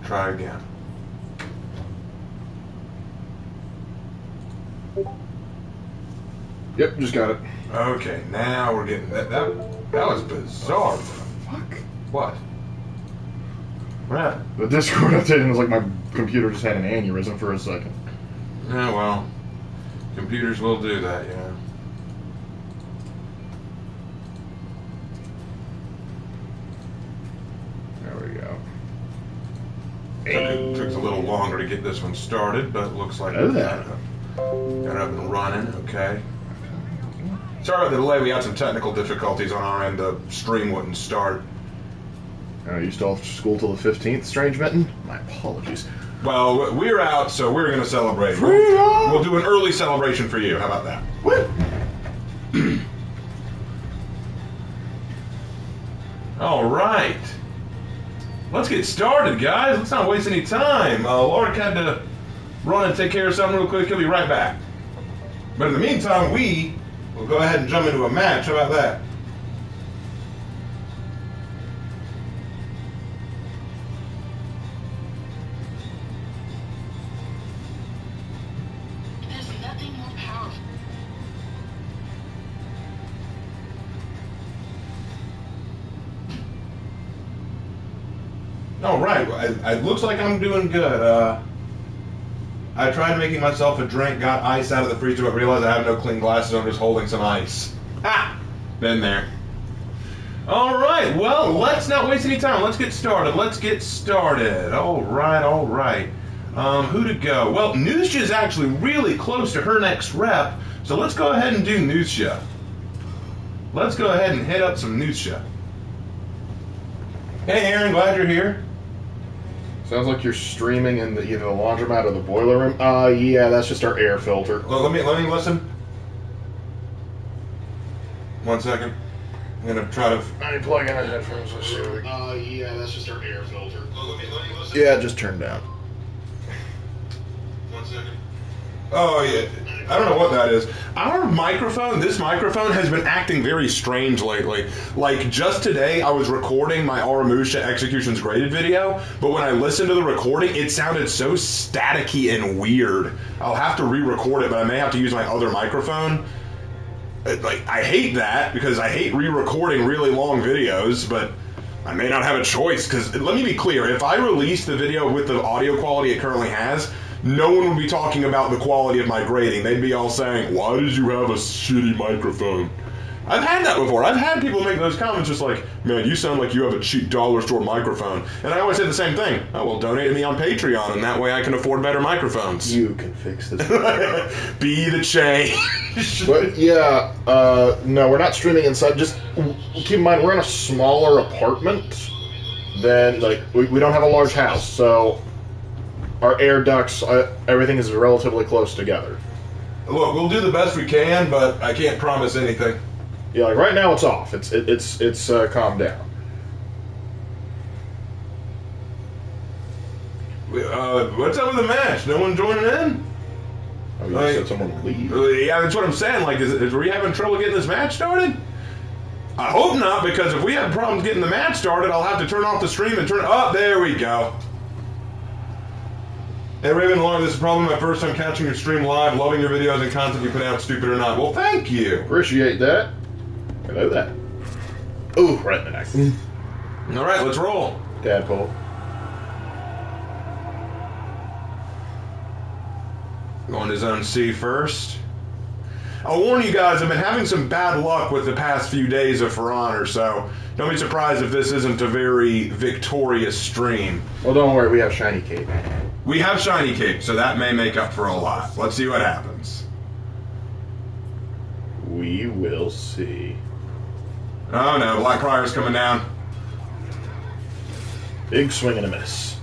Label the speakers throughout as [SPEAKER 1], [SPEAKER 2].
[SPEAKER 1] try again.
[SPEAKER 2] Yep, just got it.
[SPEAKER 1] Okay, now we're getting that was bizarre.
[SPEAKER 2] Fuck.
[SPEAKER 1] What? What happened?
[SPEAKER 2] The Discord update was like my computer just had an aneurysm for a second.
[SPEAKER 1] Yeah, well, computers will do that, you know.
[SPEAKER 2] There we go.
[SPEAKER 1] It took a little longer to get this one started, but it looks like we got it up and running. Okay. Sorry about the delay. We had some technical difficulties on our end. The stream wouldn't start.
[SPEAKER 2] You still have school till the 15th, Strange Mitten? My apologies.
[SPEAKER 1] Well, we're out, so we're going to celebrate. We'll do an early celebration for you. How about that? All right. Let's get started, guys. Let's not waste any time. Lark had to run and take care of something real quick. He'll be right back. But in the meantime, we will go ahead and jump into a match. How about that?
[SPEAKER 3] There's nothing more powerful.
[SPEAKER 1] All right. It looks like I'm doing good. I tried making myself a drink, got ice out of the freezer, but realized I have no clean glasses. I'm just holding some ice. Ha! Been there. All right. Well, let's not waste any time. Let's get started. All right. Who to go? Well, Nusha is actually really close to her next rep, so let's go ahead and do Nusha. Let's go ahead and hit up some Nusha. Hey, Aaron, glad you're here.
[SPEAKER 2] Sounds like you're streaming in either the laundromat or the boiler room. Yeah, that's just our air filter.
[SPEAKER 1] Well, let me listen. 1 second. I'm gonna try to.
[SPEAKER 2] Let me plug in the headphones. Let's see. Yeah, that's just our air filter.
[SPEAKER 1] Well, let me listen.
[SPEAKER 2] Yeah, just turned down.
[SPEAKER 1] 1 second. Oh yeah, I don't know what that is. This microphone has been acting very strange lately. Like just today, I was recording my Aramusha Executions Graded video, but when I listened to the recording, it sounded so staticky and weird. I'll have to re-record it, but I may have to use my other microphone. I hate that because I hate re-recording really long videos, but I may not have a choice because let me be clear, if I release the video with the audio quality it currently has, no one would be talking about the quality of my grading. They'd be all saying, why did you have a shitty microphone? I've had that before. I've had people make those comments just like, man, you sound like you have a cheap dollar store microphone. And I always say the same thing. Oh, well, donate to me on Patreon, and that way I can afford better microphones.
[SPEAKER 2] You can fix this.
[SPEAKER 1] Be the change.
[SPEAKER 2] But yeah, no, we're not streaming inside. Just keep in mind, we're in a smaller apartment than, we don't have a large house, so our air ducts, everything is relatively close together.
[SPEAKER 1] Look, we'll do the best we can, but I can't promise anything.
[SPEAKER 2] Yeah, like right now it's off. It's calmed down.
[SPEAKER 1] What's up with the match? No one joining in?
[SPEAKER 2] Oh, you said someone would leave.
[SPEAKER 1] Yeah, that's what I'm saying. Like, are we having trouble getting this match started? I hope not, because if we have problems getting the match started, I'll have to turn off the stream and turn. Oh, there we go. Hey Raven Long, this is probably my first time catching your stream live. Loving your videos and content you put out, stupid or not. Well, thank you.
[SPEAKER 2] Appreciate that. Hello that. Ooh, right in the neck.
[SPEAKER 1] All right, let's roll.
[SPEAKER 2] Tadpole.
[SPEAKER 1] Going to Zone C first. I'll warn you guys, I've been having some bad luck with the past few days of For Honor, so don't be surprised if this isn't a very victorious stream.
[SPEAKER 2] Well, don't worry, we have Shiny Cape.
[SPEAKER 1] We have Shiny Cape, so that may make up for a lot. Let's see what happens.
[SPEAKER 2] We will see.
[SPEAKER 1] Oh no, Black Prior's coming down.
[SPEAKER 2] Big swing and a miss.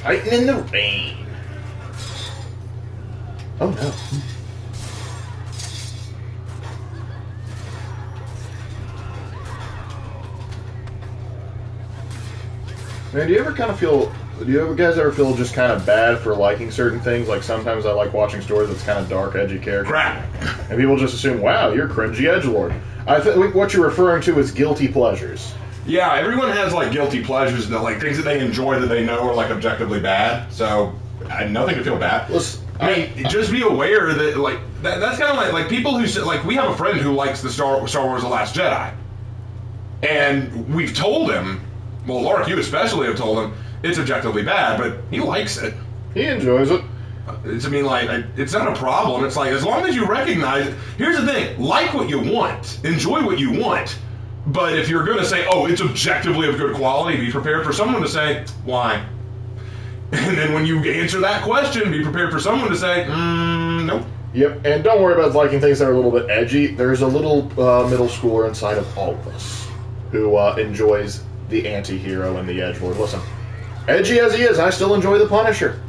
[SPEAKER 2] Fighting in the rain. Oh no. Man, do you guys ever feel just kind of bad for liking certain things? Like sometimes I like watching stories that's kind of dark, edgy characters.
[SPEAKER 1] Crap.
[SPEAKER 2] And people just assume, wow, you're cringy edgelord. I think what you're referring to is guilty pleasures.
[SPEAKER 1] Yeah, everyone has like guilty pleasures that like things that they enjoy that they know are like objectively bad. So nothing to feel bad.
[SPEAKER 2] Listen,
[SPEAKER 1] I mean, just be aware that like that's kind of like people who say, like we have a friend who likes the Star Wars: The Last Jedi, and we've told him, well, Lark, you especially have told him it's objectively bad, but he likes it.
[SPEAKER 2] he enjoys it.
[SPEAKER 1] It's, I mean, like, it's not a problem. It's like, as long as you recognize it. Here's the thing. Like what you want. Enjoy what you want. But if you're going to say, oh, it's objectively of good quality, be prepared for someone to say, why? And then when you answer that question, be prepared for someone to say, nope.
[SPEAKER 2] Yep, and don't worry about liking things that are a little bit edgy. There's a little middle schooler inside of all of us who enjoys the anti-hero and the edgelord. Listen, edgy as he is, I still enjoy the Punisher.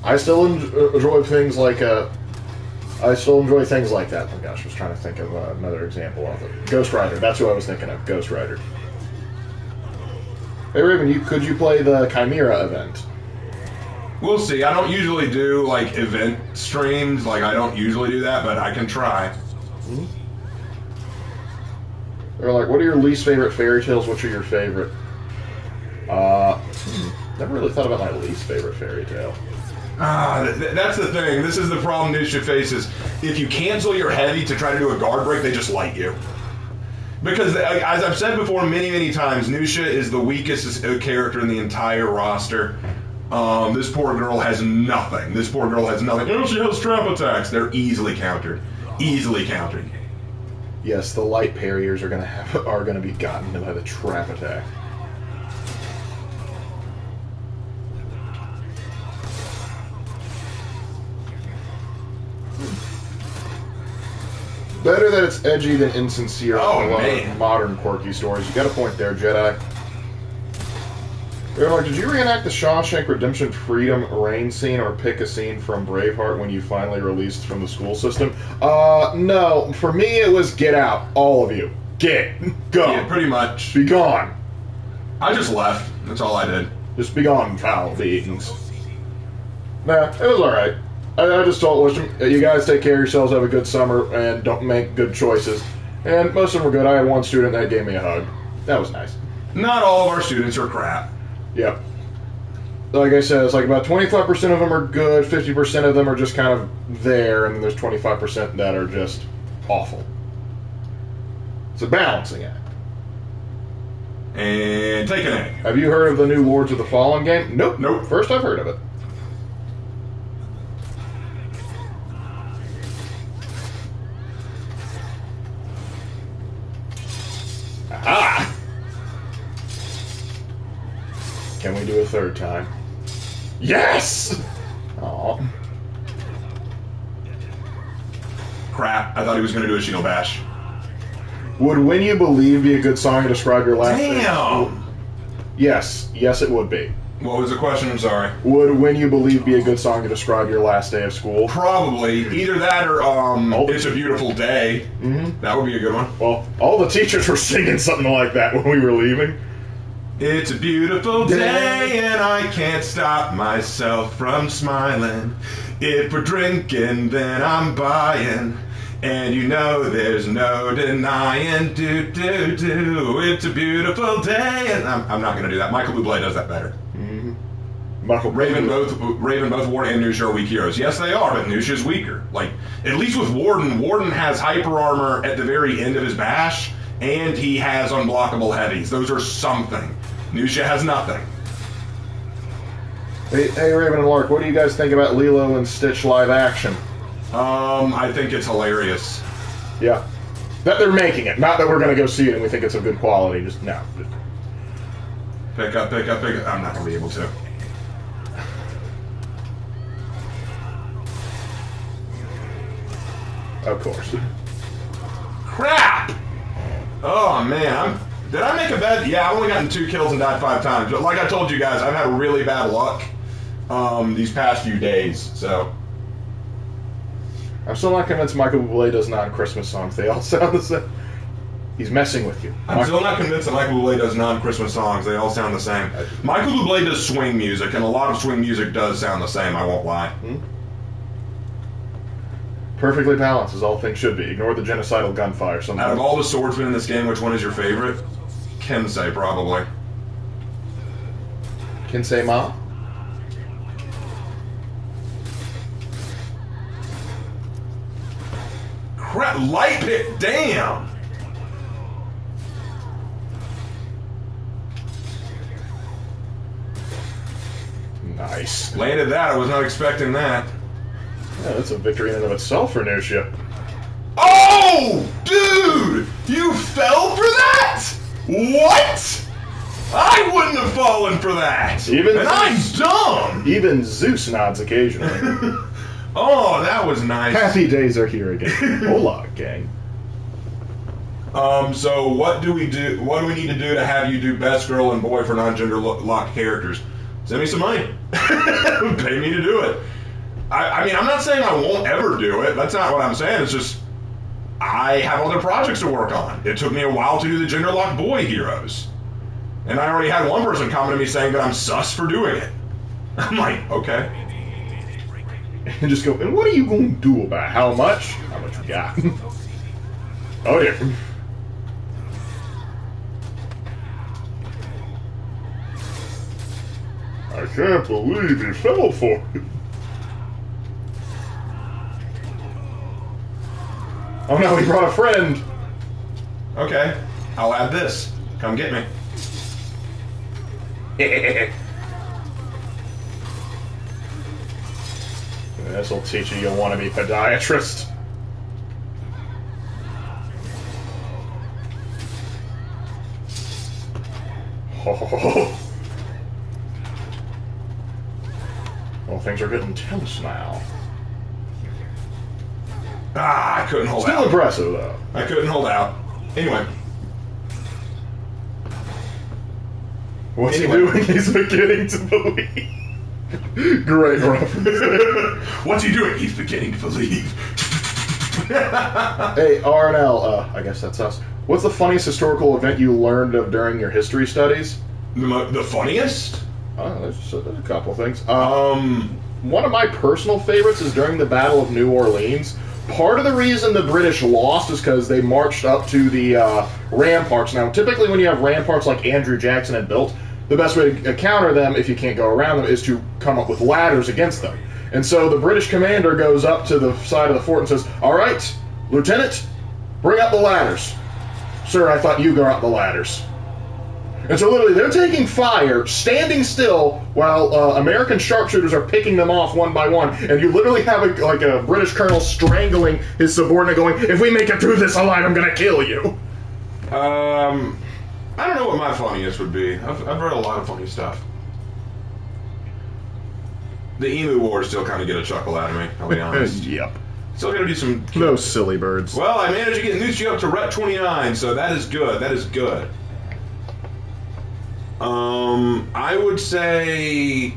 [SPEAKER 2] I still enjoy things like that. Oh gosh, I was trying to think of another example of it. Ghost Rider. That's who I was thinking of. Ghost Rider. Hey Raven, could you play the Chimera event?
[SPEAKER 1] We'll see. I don't usually do, like, event streams. Like, I don't usually do that, but I can try.
[SPEAKER 2] Mm-hmm. They're like, what are your least favorite fairy tales? Which are your favorite? Never really thought about my least favorite fairy tale.
[SPEAKER 1] That's the thing. This is the problem Nusha faces. If you cancel your heavy to try to do a guard break, they just light you. Because, as I've said before many, many times, Nusha is the weakest character in the entire roster. This poor girl has nothing. Oh, she has trap attacks. They're easily countered. Easily countered.
[SPEAKER 2] Yes, the light parriers are gonna be gotten by the trap attack. Better that it's edgy than insincere.
[SPEAKER 1] Oh,
[SPEAKER 2] in a lot
[SPEAKER 1] man.
[SPEAKER 2] of modern quirky stories. You got a point there, Jedi. They're like, did you reenact the Shawshank Redemption Freedom rain scene or pick a scene from Braveheart when you finally released from the school system? No. For me, it was get out. All of you. Go.
[SPEAKER 1] Yeah, pretty much.
[SPEAKER 2] Be gone.
[SPEAKER 1] I just left. That's all I did.
[SPEAKER 2] Just be gone, foul beings. Nah, it was alright. I just told them, you guys take care of yourselves, have a good summer, and don't make good choices. And most of them were good. I had one student that gave me a hug. That was nice.
[SPEAKER 1] Not all of our students are crap.
[SPEAKER 2] Yep. Like I said, it's like about 25% of them are good, 50% of them are just kind of there, and then there's 25% that are just awful. It's a balancing act.
[SPEAKER 1] And take an egg.
[SPEAKER 2] Have you heard of the new Lords of the Fallen game?
[SPEAKER 1] Nope.
[SPEAKER 2] First I've heard of it. Aha! Can we do a third time? Yes! Aw.
[SPEAKER 1] Crap. I thought he was going to do a shield bash.
[SPEAKER 2] Would When You Believe be a good song to describe your last day?
[SPEAKER 1] Damn!
[SPEAKER 2] Yes, it would be.
[SPEAKER 1] What was the question? I'm sorry.
[SPEAKER 2] Would When You Believe be a good song to describe your last day of school?
[SPEAKER 1] Probably. Either that or It's a Beautiful Day.
[SPEAKER 2] Mm-hmm.
[SPEAKER 1] That would be a good one.
[SPEAKER 2] Well, all the teachers were singing something like that when we were leaving.
[SPEAKER 1] It's a beautiful day and I can't stop myself from smiling. If we're drinking, then I'm buying. And you know there's no denying, it's a beautiful day. And I'm not going to do that. Michael Bublé does that better.
[SPEAKER 2] Mm-hmm.
[SPEAKER 1] Raven, both Warden and Nusha are weak heroes. Yes, they are, but Nusha's weaker. Like, at least with Warden has hyper armor at the very end of his bash, and he has unblockable heavies. Those are something. Nusha has nothing.
[SPEAKER 2] Hey, Raven and Lark, what do you guys think about Lilo and Stitch live action?
[SPEAKER 1] I think it's hilarious.
[SPEAKER 2] Yeah. That they're making it. Not that we're going to go see it and we think it's of good quality. Just, no.
[SPEAKER 1] Pick up. I'm not going to be able to.
[SPEAKER 2] Of course.
[SPEAKER 1] Crap! Oh, man. Did I make a bet? Yeah, I've only gotten 2 kills and died 5 times. But like I told you guys, I've had really bad luck these past few days, so...
[SPEAKER 2] I'm still not convinced Michael Bublé does non-Christmas songs. They all sound the same. He's messing with you.
[SPEAKER 1] I'm still not convinced that Michael Bublé does non-Christmas songs. They all sound the same. Michael Bublé does swing music, and a lot of swing music does sound the same, I won't lie.
[SPEAKER 2] Perfectly balanced, as all things should be. Ignore the genocidal gunfire.
[SPEAKER 1] Out of all the swordsmen in this game, which one is your favorite? Kensei, probably.
[SPEAKER 2] Kensei Ma?
[SPEAKER 1] Crap, light pit, damn!
[SPEAKER 2] Nice.
[SPEAKER 1] Landed that, I was not expecting that.
[SPEAKER 2] Yeah, that's a victory in and of itself for Nucia.
[SPEAKER 1] Oh! Dude! You fell for that?! What?! I wouldn't have fallen for that! And I'm dumb!
[SPEAKER 2] Even Zeus nods occasionally.
[SPEAKER 1] Oh, that was nice.
[SPEAKER 2] Happy days are here again. Hola, gang.
[SPEAKER 1] So what do we do? What do we need to do to have you do best girl and boy for non-gender locked characters? Send me some money. Pay me to do it. I mean, I'm not saying I won't ever do it. That's not what I'm saying. It's just I have other projects to work on. It took me a while to do the gender locked boy heroes, and I already had one person come to me saying that I'm sus for doing it. I'm like, okay.
[SPEAKER 2] And just go, and what are you going to do about it? How much? How much you got? Oh, yeah. I can't believe he fell for it. Oh no, he brought a friend.
[SPEAKER 1] Okay, I'll add this. Come get me.
[SPEAKER 2] This'll teach you want to be podiatrist. Oh. Well, things are getting tense now.
[SPEAKER 1] Ah, I couldn't hold out.
[SPEAKER 2] Still impressive, though.
[SPEAKER 1] I couldn't hold out. Anyway.
[SPEAKER 2] What's he doing? He's beginning to believe. Great reference.
[SPEAKER 1] What's he doing? He's beginning to believe.
[SPEAKER 2] Hey, RNL, I guess that's us. What's the funniest historical event you learned of during your history studies?
[SPEAKER 1] The funniest?
[SPEAKER 2] There's a couple things. One of my personal favorites is during the Battle of New Orleans. Part of the reason the British lost is because they marched up to the ramparts. Now, typically when you have ramparts like Andrew Jackson had built, the best way to counter them, if you can't go around them, is to come up with ladders against them. And so the British commander goes up to the side of the fort and says, "All right, Lieutenant, bring up the ladders." "Sir, I thought you got the ladders." And so literally they're taking fire, standing still, while American sharpshooters are picking them off one by one. And you literally have a British colonel strangling his subordinate going, "If we make it through this alive, I'm going to kill you."
[SPEAKER 1] I don't know what my funniest would be. I've read a lot of funny stuff. The Emu Wars still kind of get a chuckle out of me, I'll be honest.
[SPEAKER 2] Yep.
[SPEAKER 1] Still gotta do some...
[SPEAKER 2] Those silly birds.
[SPEAKER 1] Well, I managed to get Nucci up to Rep 29, so that is good. That is good. I would say...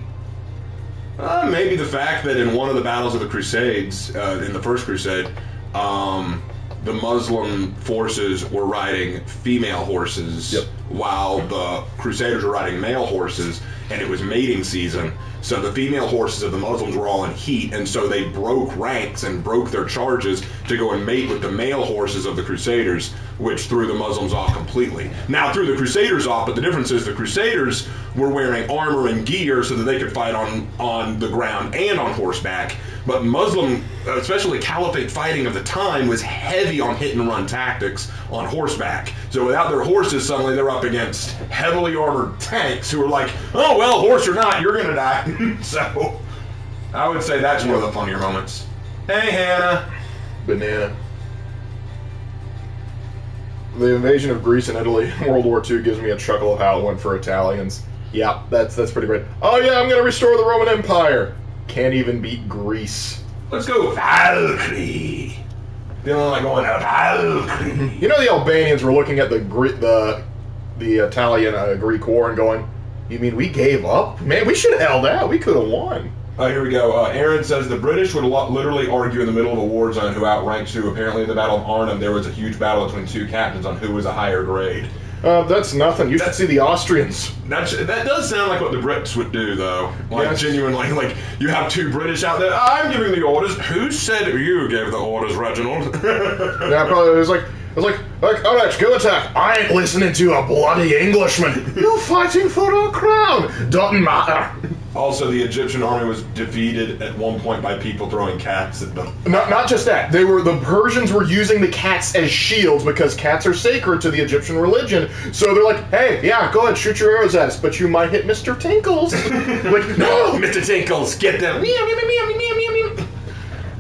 [SPEAKER 1] maybe the fact that in one of the battles of the Crusades, in the First Crusade, the Muslim forces were riding female horses,
[SPEAKER 2] yep,
[SPEAKER 1] while the Crusaders were riding male horses, and it was mating season. So the female horses of the Muslims were all in heat, and so they broke ranks and broke their charges to go and mate with the male horses of the Crusaders, which threw the Muslims off completely. Now, threw the Crusaders off, but the difference is the Crusaders were wearing armor and gear so that they could fight on the ground and on horseback. But Muslim, especially Caliphate fighting of the time, was heavy on hit-and-run tactics on horseback. So without their horses, suddenly they're up against heavily armored tanks who are like, "Oh, well, horse or not, you're going to die." So I would say that's one of the funnier moments. Hey, Hannah.
[SPEAKER 2] Banana. The invasion of Greece and Italy in World War II gives me a chuckle of how it went for Italians. Yeah, that's pretty great. "Oh yeah, I'm going to restore the Roman Empire." Can't even beat Greece.
[SPEAKER 1] Let's go Valkyrie. Feeling like going to Valkyrie.
[SPEAKER 2] You know, the Albanians were looking at the Italian-Greek war and going, "You mean we gave up? Man, we should have held out. We could have won."
[SPEAKER 1] Here we go. Aaron says the British would literally argue in the middle of a war zone who outranks who. Apparently in the Battle of Arnhem, there was a huge battle between two captains on who was a higher grade.
[SPEAKER 2] That's nothing. You should see the Austrians.
[SPEAKER 1] That does sound like what the Brits would do, though. Like,
[SPEAKER 2] yes.
[SPEAKER 1] Genuinely, like, you have two British out there. "I'm giving the orders." "Who said you gave the orders, Reginald?"
[SPEAKER 2] Yeah, probably it was like, was like, all right, go attack. I ain't listening to a bloody Englishman. You're fighting for a crown. Doesn't matter.
[SPEAKER 1] Also, the Egyptian army was defeated at one point by people throwing cats at them.
[SPEAKER 2] Not just that. The Persians were using the cats as shields because cats are sacred to the Egyptian religion. So they're like, hey, yeah, go ahead, shoot your arrows at us, but you might hit Mr. Tinkles. Like, no, Mr. Tinkles, get them.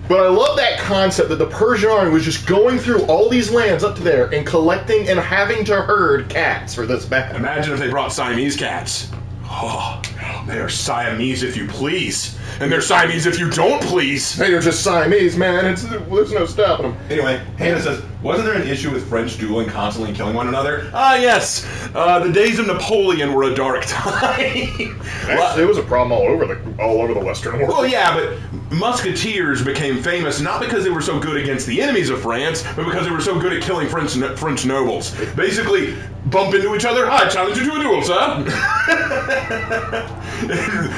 [SPEAKER 2] But I love that concept that the Persian army was just going through all these lands up to there and collecting and having to herd cats for this battle.
[SPEAKER 1] Imagine if they brought Siamese cats. Oh, they are Siamese if you please. And they're Siamese if you don't please.
[SPEAKER 2] They are just Siamese, man. There's no stopping them.
[SPEAKER 1] Anyway, Hannah says, wasn't there an issue with French dueling constantly and killing one another? Ah, yes. The days of Napoleon were a dark time.
[SPEAKER 2] Actually, it was a problem all over the Western world.
[SPEAKER 1] Well, yeah, but musketeers became famous not because they were so good against the enemies of France, but because they were so good at killing French nobles. Basically, bump into each other. I challenge you to a duel, sir.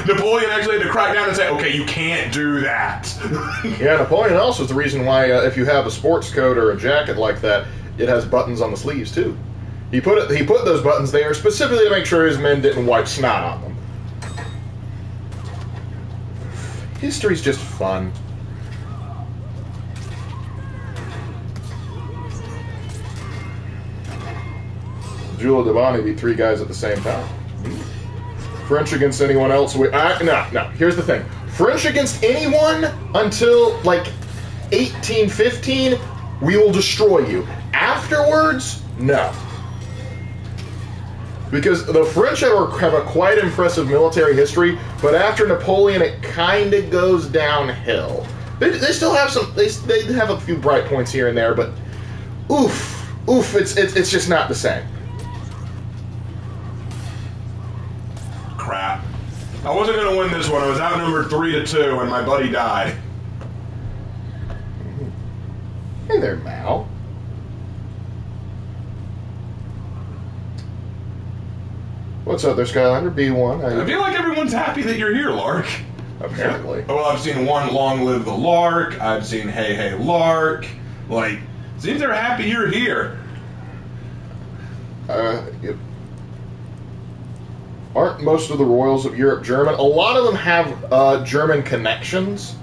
[SPEAKER 1] Napoleon actually had to crack down and say, okay, you can't do that.
[SPEAKER 2] Yeah, Napoleon also is the reason why if you have a sports coat or a jacket like that, it has buttons on the sleeves too. He put those buttons there specifically to make sure his men didn't wipe snot on them. History's just fun. Giulio Dabani beat 3 guys at the same time. French against anyone else? No. Here's the thing. French against anyone until, like, 1815, we will destroy you. Afterwards, no. Because the French have a quite impressive military history, but after Napoleon, it kind of goes downhill. They still have they have a few bright points here and there, but it's just not the same.
[SPEAKER 1] Crap. I wasn't going to win this one. I was outnumbered 3-2, and my buddy died.
[SPEAKER 2] Hey there, Mal. What's up there, Skylander? B1.
[SPEAKER 1] I feel like everyone's happy that you're here, Lark.
[SPEAKER 2] Apparently.
[SPEAKER 1] Well, I've seen one Long Live the Lark. I've seen Hey Hey Lark. Like, seems they're happy you're here.
[SPEAKER 2] Yep. Aren't most of the royals of Europe German? A lot of them have German connections.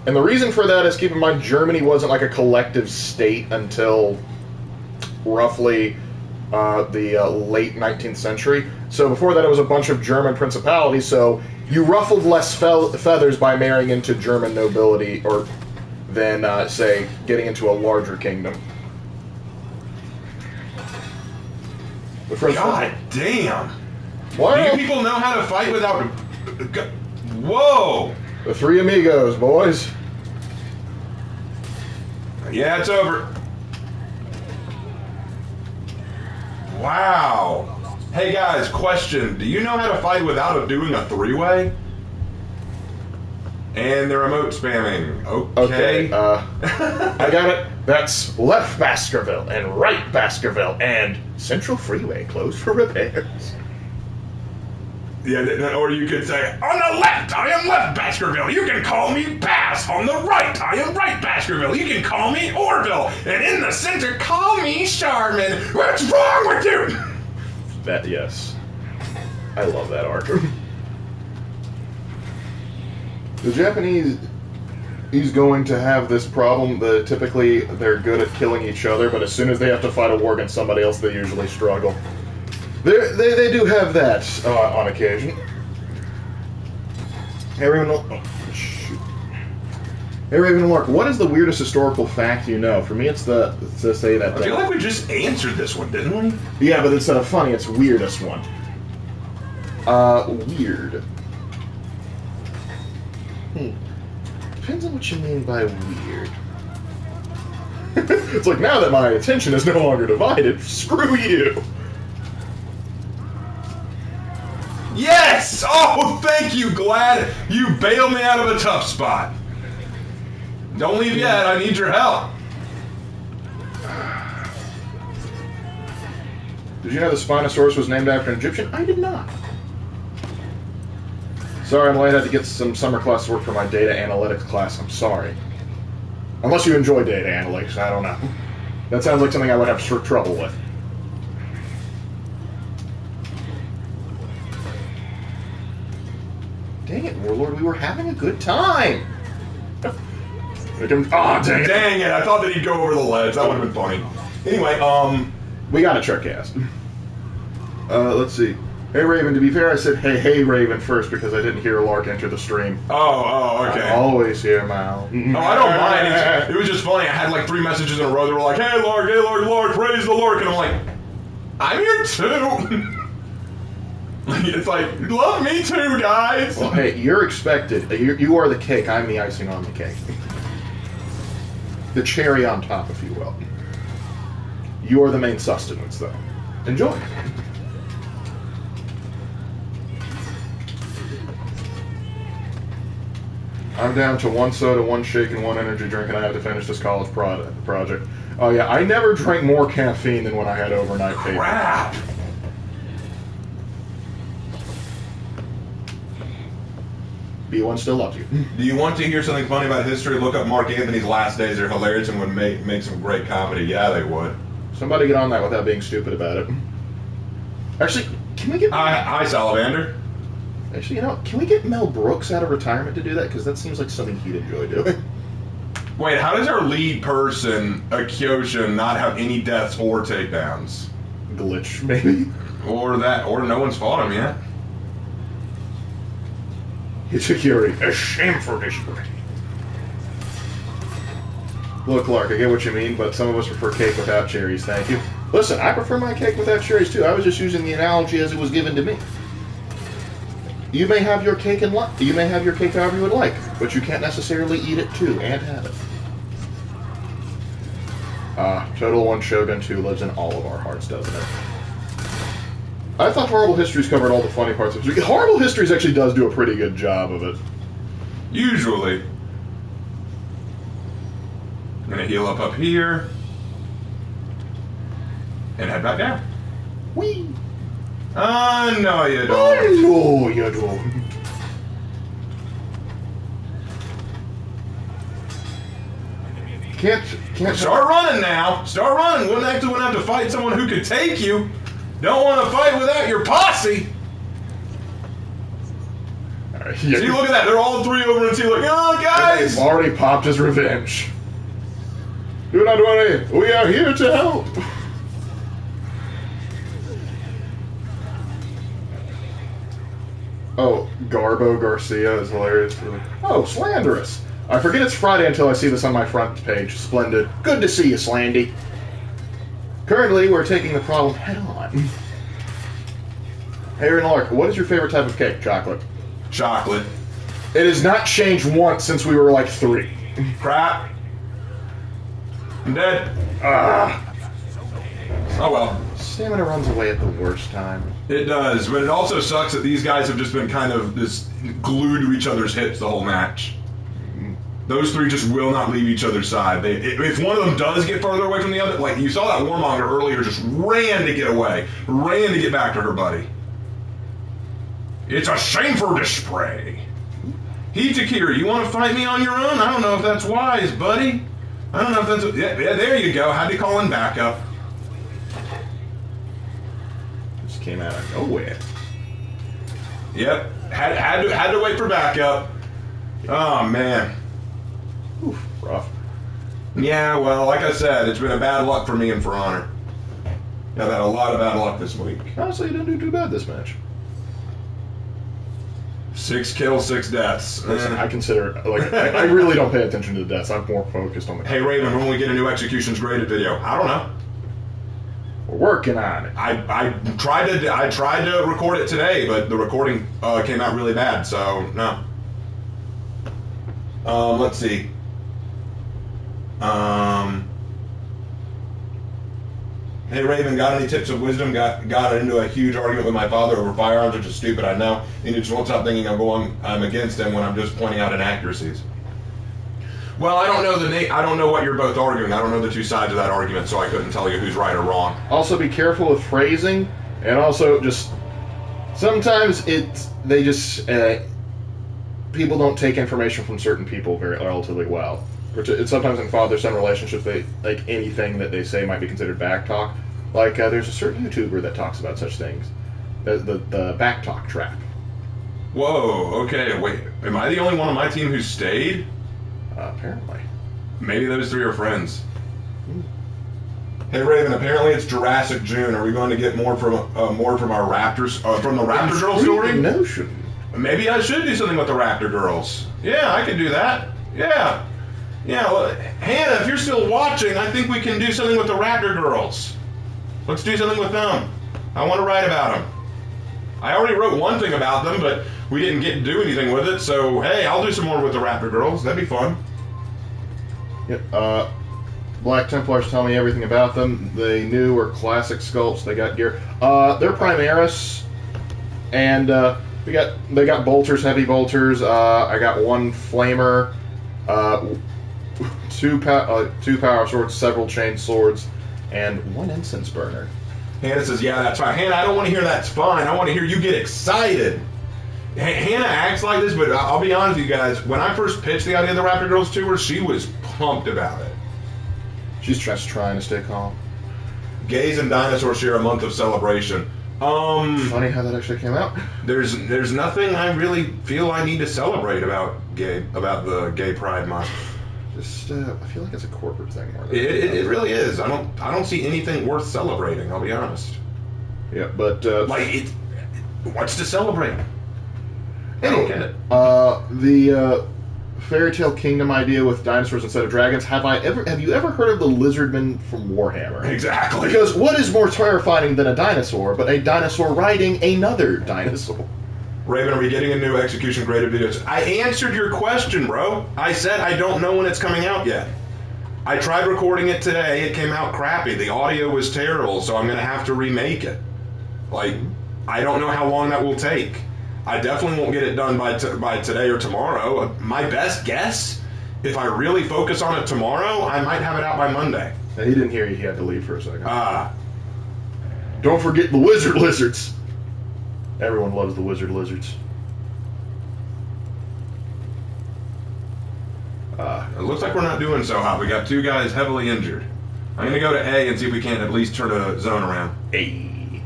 [SPEAKER 2] And the reason for that is, keep in mind, Germany wasn't like a collective state until roughly the late 19th century. So before that, it was a bunch of German principalities. So you ruffled less feathers by marrying into German nobility than, say, getting into a larger kingdom.
[SPEAKER 1] God damn.
[SPEAKER 2] What?
[SPEAKER 1] Do you people know how to fight without... Whoa!
[SPEAKER 2] The 3 amigos, boys.
[SPEAKER 1] Yeah, it's over. Wow. Hey guys, question. Do you know how to fight without doing a 3-way? And they're remote spamming. Okay.
[SPEAKER 2] I got it. That's left Baskerville and right Baskerville and Central Freeway closed for repairs.
[SPEAKER 1] Yeah, or you could say, on the left, I am left Baskerville. You can call me Bass. On the right, I am right Baskerville. You can call me Orville. And in the center, call me Charmin. What's wrong with you?
[SPEAKER 2] Yes. I love that arc. The Japanese, he's going to have this problem that typically they're good at killing each other, but as soon as they have to fight a war against somebody else, they usually struggle. They do have that on occasion. Hey, Raven Lark, what is the weirdest historical fact you know? For me, it's to say that...
[SPEAKER 1] I feel like we just answered this one, didn't we?
[SPEAKER 2] Yeah, but instead of funny, it's weirdest one. Weird. Depends on what you mean by weird. It's like, now that my attention is no longer divided, screw you!
[SPEAKER 1] Yes! Oh, thank you, Glad. You bailed me out of a tough spot. Don't leave yet. I need your help.
[SPEAKER 2] Did you know the Spinosaurus was named after an Egyptian? I did not. Sorry, I'm late. I had to get some summer class work for my data analytics class. I'm sorry. Unless you enjoy data analytics, I don't know. That sounds like something I would have trouble with. Dang it, Warlord, we were having a good time! Oh, dang it!
[SPEAKER 1] Dang it, I thought that he'd go over the ledge. That would have been funny. Anyway,
[SPEAKER 2] we got a trick cast. Let's see. Hey, Raven, to be fair, I said, hey, Raven first because I didn't hear Lark enter the stream.
[SPEAKER 1] Oh, okay.
[SPEAKER 2] I always hear Mal.
[SPEAKER 1] Oh, I don't mind. It was just funny. I had like 3 messages in a row that were like, hey, Lark, praise the Lord. And I'm like, I'm here too. It's like, love me too, guys.
[SPEAKER 2] Well, hey, you're expected. You are the cake. I'm the icing on the cake. The cherry on top, if you will. You are the main sustenance, though. Enjoy. I'm down to 1 soda, 1 shake, and 1 energy drink, and I have to finish this college project. Oh, yeah, I never drank more caffeine than when I had overnight paper.
[SPEAKER 1] Crap.
[SPEAKER 2] B1 still loves you.
[SPEAKER 1] Do you want to hear something funny about history? Look up Mark Anthony's last days. They're hilarious and would make some great comedy. Yeah, they would.
[SPEAKER 2] Somebody get on that without being stupid about it. Actually, can we get...
[SPEAKER 1] Hi, Salamander.
[SPEAKER 2] Actually, you know, can we get Mel Brooks out of retirement to do that? Because that seems like something he'd enjoy doing.
[SPEAKER 1] Wait, how does our lead person, Akyosha, not have any deaths or takedowns?
[SPEAKER 2] Glitch, maybe?
[SPEAKER 1] Or no one's fought him yet.
[SPEAKER 2] Hitsukiri, a shameful display. Look, Clark, I get what you mean, but some of us prefer cake without cherries, thank you. Listen, I prefer my cake without cherries, too. I was just using the analogy as it was given to me. You may have your cake you may have your cake however you would like, but you can't necessarily eat it, too, and have it. Total One Shogun 2 lives in all of our hearts, doesn't it? I thought Horrible Histories covered all the funny parts of it. Horrible Histories actually does do a pretty good job of it.
[SPEAKER 1] Usually. I'm gonna heal up here. And head back down.
[SPEAKER 2] Whee!
[SPEAKER 1] No, you don't.
[SPEAKER 2] No, you don't. Can't
[SPEAKER 1] Start running now. Start running. Wouldn't have to fight someone who could take you. Don't want to fight without your posse.
[SPEAKER 2] Right, yeah.
[SPEAKER 1] See, look at that. They're all 3 over and see, like, oh, guys.
[SPEAKER 2] He's already popped his revenge. Do not worry. We are here to help. Oh, Garbo Garcia is hilarious. Oh, Slanderous. I forget it's Friday until I see this on my front page. Splendid. Good to see you, Slandy. Currently, we're taking the problem head on. Hey, Aaron Lark, what is your favorite type of cake? Chocolate.
[SPEAKER 1] Chocolate.
[SPEAKER 2] It has not changed once since we were like 3.
[SPEAKER 1] Crap. I'm dead. Oh well.
[SPEAKER 2] Stamina runs away at the worst time.
[SPEAKER 1] It does, but it also sucks that these guys have just been kind of this glued to each other's hips the whole match. Those 3 just will not leave each other's side. If one of them does get further away from the other, like you saw that warmonger earlier, just ran to get away, ran to get back to her buddy. It's a shameful display. Hitakiri, you want to fight me on your own? I don't know if that's wise, buddy. I don't know if that's... Yeah, there you go. Had to call in backup.
[SPEAKER 2] Just came out of nowhere.
[SPEAKER 1] Yep. Had to wait for backup. Oh, man.
[SPEAKER 2] Oof, rough.
[SPEAKER 1] Yeah, well, like I said, it's been a bad luck for me and for Honor. I've had a lot of bad luck this week.
[SPEAKER 2] Honestly, you didn't do too bad this match.
[SPEAKER 1] 6 kills, 6 deaths.
[SPEAKER 2] Listen, I consider, like, I really don't pay attention to the deaths. I'm more focused on the...
[SPEAKER 1] Hey, Raven, when we get a new Executions Graded video? I don't know.
[SPEAKER 2] We're working on it.
[SPEAKER 1] I tried to record it today, but the recording came out really bad, so no. Let's see. Hey Raven, got any tips of wisdom? Got into a huge argument with my father over firearms, which is stupid, I know. And you just won't stop thinking I'm against him when I'm just pointing out inaccuracies. Well, I don't know what you're both arguing. I don't know the 2 sides of that argument, so I couldn't tell you who's right or wrong.
[SPEAKER 2] Also, be careful with phrasing, and also just sometimes people don't take information from certain people very relatively well. It's sometimes in father-son relationships, they like anything that they say might be considered back talk. Like there's a certain YouTuber that talks about such things, the back talk trap.
[SPEAKER 1] Whoa, okay, wait. Am I the only one on my team who stayed?
[SPEAKER 2] Apparently.
[SPEAKER 1] Maybe those three are friends. Hey Raven, apparently it's Jurassic June. Are we going to get more from our Raptors from the Raptor Girl story?
[SPEAKER 2] Notion.
[SPEAKER 1] Maybe I should do something with the Raptor Girls. Yeah, I could do that. Yeah. Yeah, well, Hannah, if you're still watching, I think we can do something with the Raptor Girls. Let's do something with them. I want to write about them. I already wrote one thing about them, but we didn't get to do anything with it, so hey, I'll do some more with the Raptor Girls. That'd be fun.
[SPEAKER 2] Yep, Black Templars tell me everything about them. They new or classic sculpts. They got gear. They're Primaris, and they got bolters, heavy bolters. I got one flamer, two power swords, several chain swords, and one incense burner.
[SPEAKER 1] Hannah says, yeah, that's fine. Hannah, I don't want to hear that's fine. I want to hear you get excited. Hannah acts like this, but I'll be honest with you guys. When I first pitched the idea of the Raptor Girls to her, she was pumped about it.
[SPEAKER 2] She's just trying to stay calm.
[SPEAKER 1] Gays and dinosaurs share a month of celebration.
[SPEAKER 2] Funny how that actually came out.
[SPEAKER 1] There's nothing I really feel I need to celebrate about the Gay Pride Month.
[SPEAKER 2] Just I feel like it's a corporate thing more than
[SPEAKER 1] It really is. I don't see anything worth celebrating. I'll be honest.
[SPEAKER 2] Yeah, but
[SPEAKER 1] what's to celebrate? I don't get it.
[SPEAKER 2] The fairy tale kingdom idea with dinosaurs instead of dragons. Have you ever heard of the lizardmen from Warhammer?
[SPEAKER 1] Exactly.
[SPEAKER 2] Because what is more terrifying than a dinosaur, but a dinosaur riding another dinosaur?
[SPEAKER 1] Raven, are we getting a new execution graded videos? I answered your question, bro. I said I don't know when it's coming out yet. I tried recording it today. It came out crappy. The audio was terrible, so I'm going to have to remake it. Like, I don't know how long that will take. I definitely won't get it done by today or tomorrow. My best guess, if I really focus on it tomorrow, I might have it out by Monday.
[SPEAKER 2] Now, he didn't hear you. He had to leave for a second. Don't forget the wizard lizards. Everyone loves the wizard lizards.
[SPEAKER 1] It looks like we're not doing so hot. We got two guys heavily injured. I'm going to go to A and see if we can't at least turn a zone around.
[SPEAKER 2] A.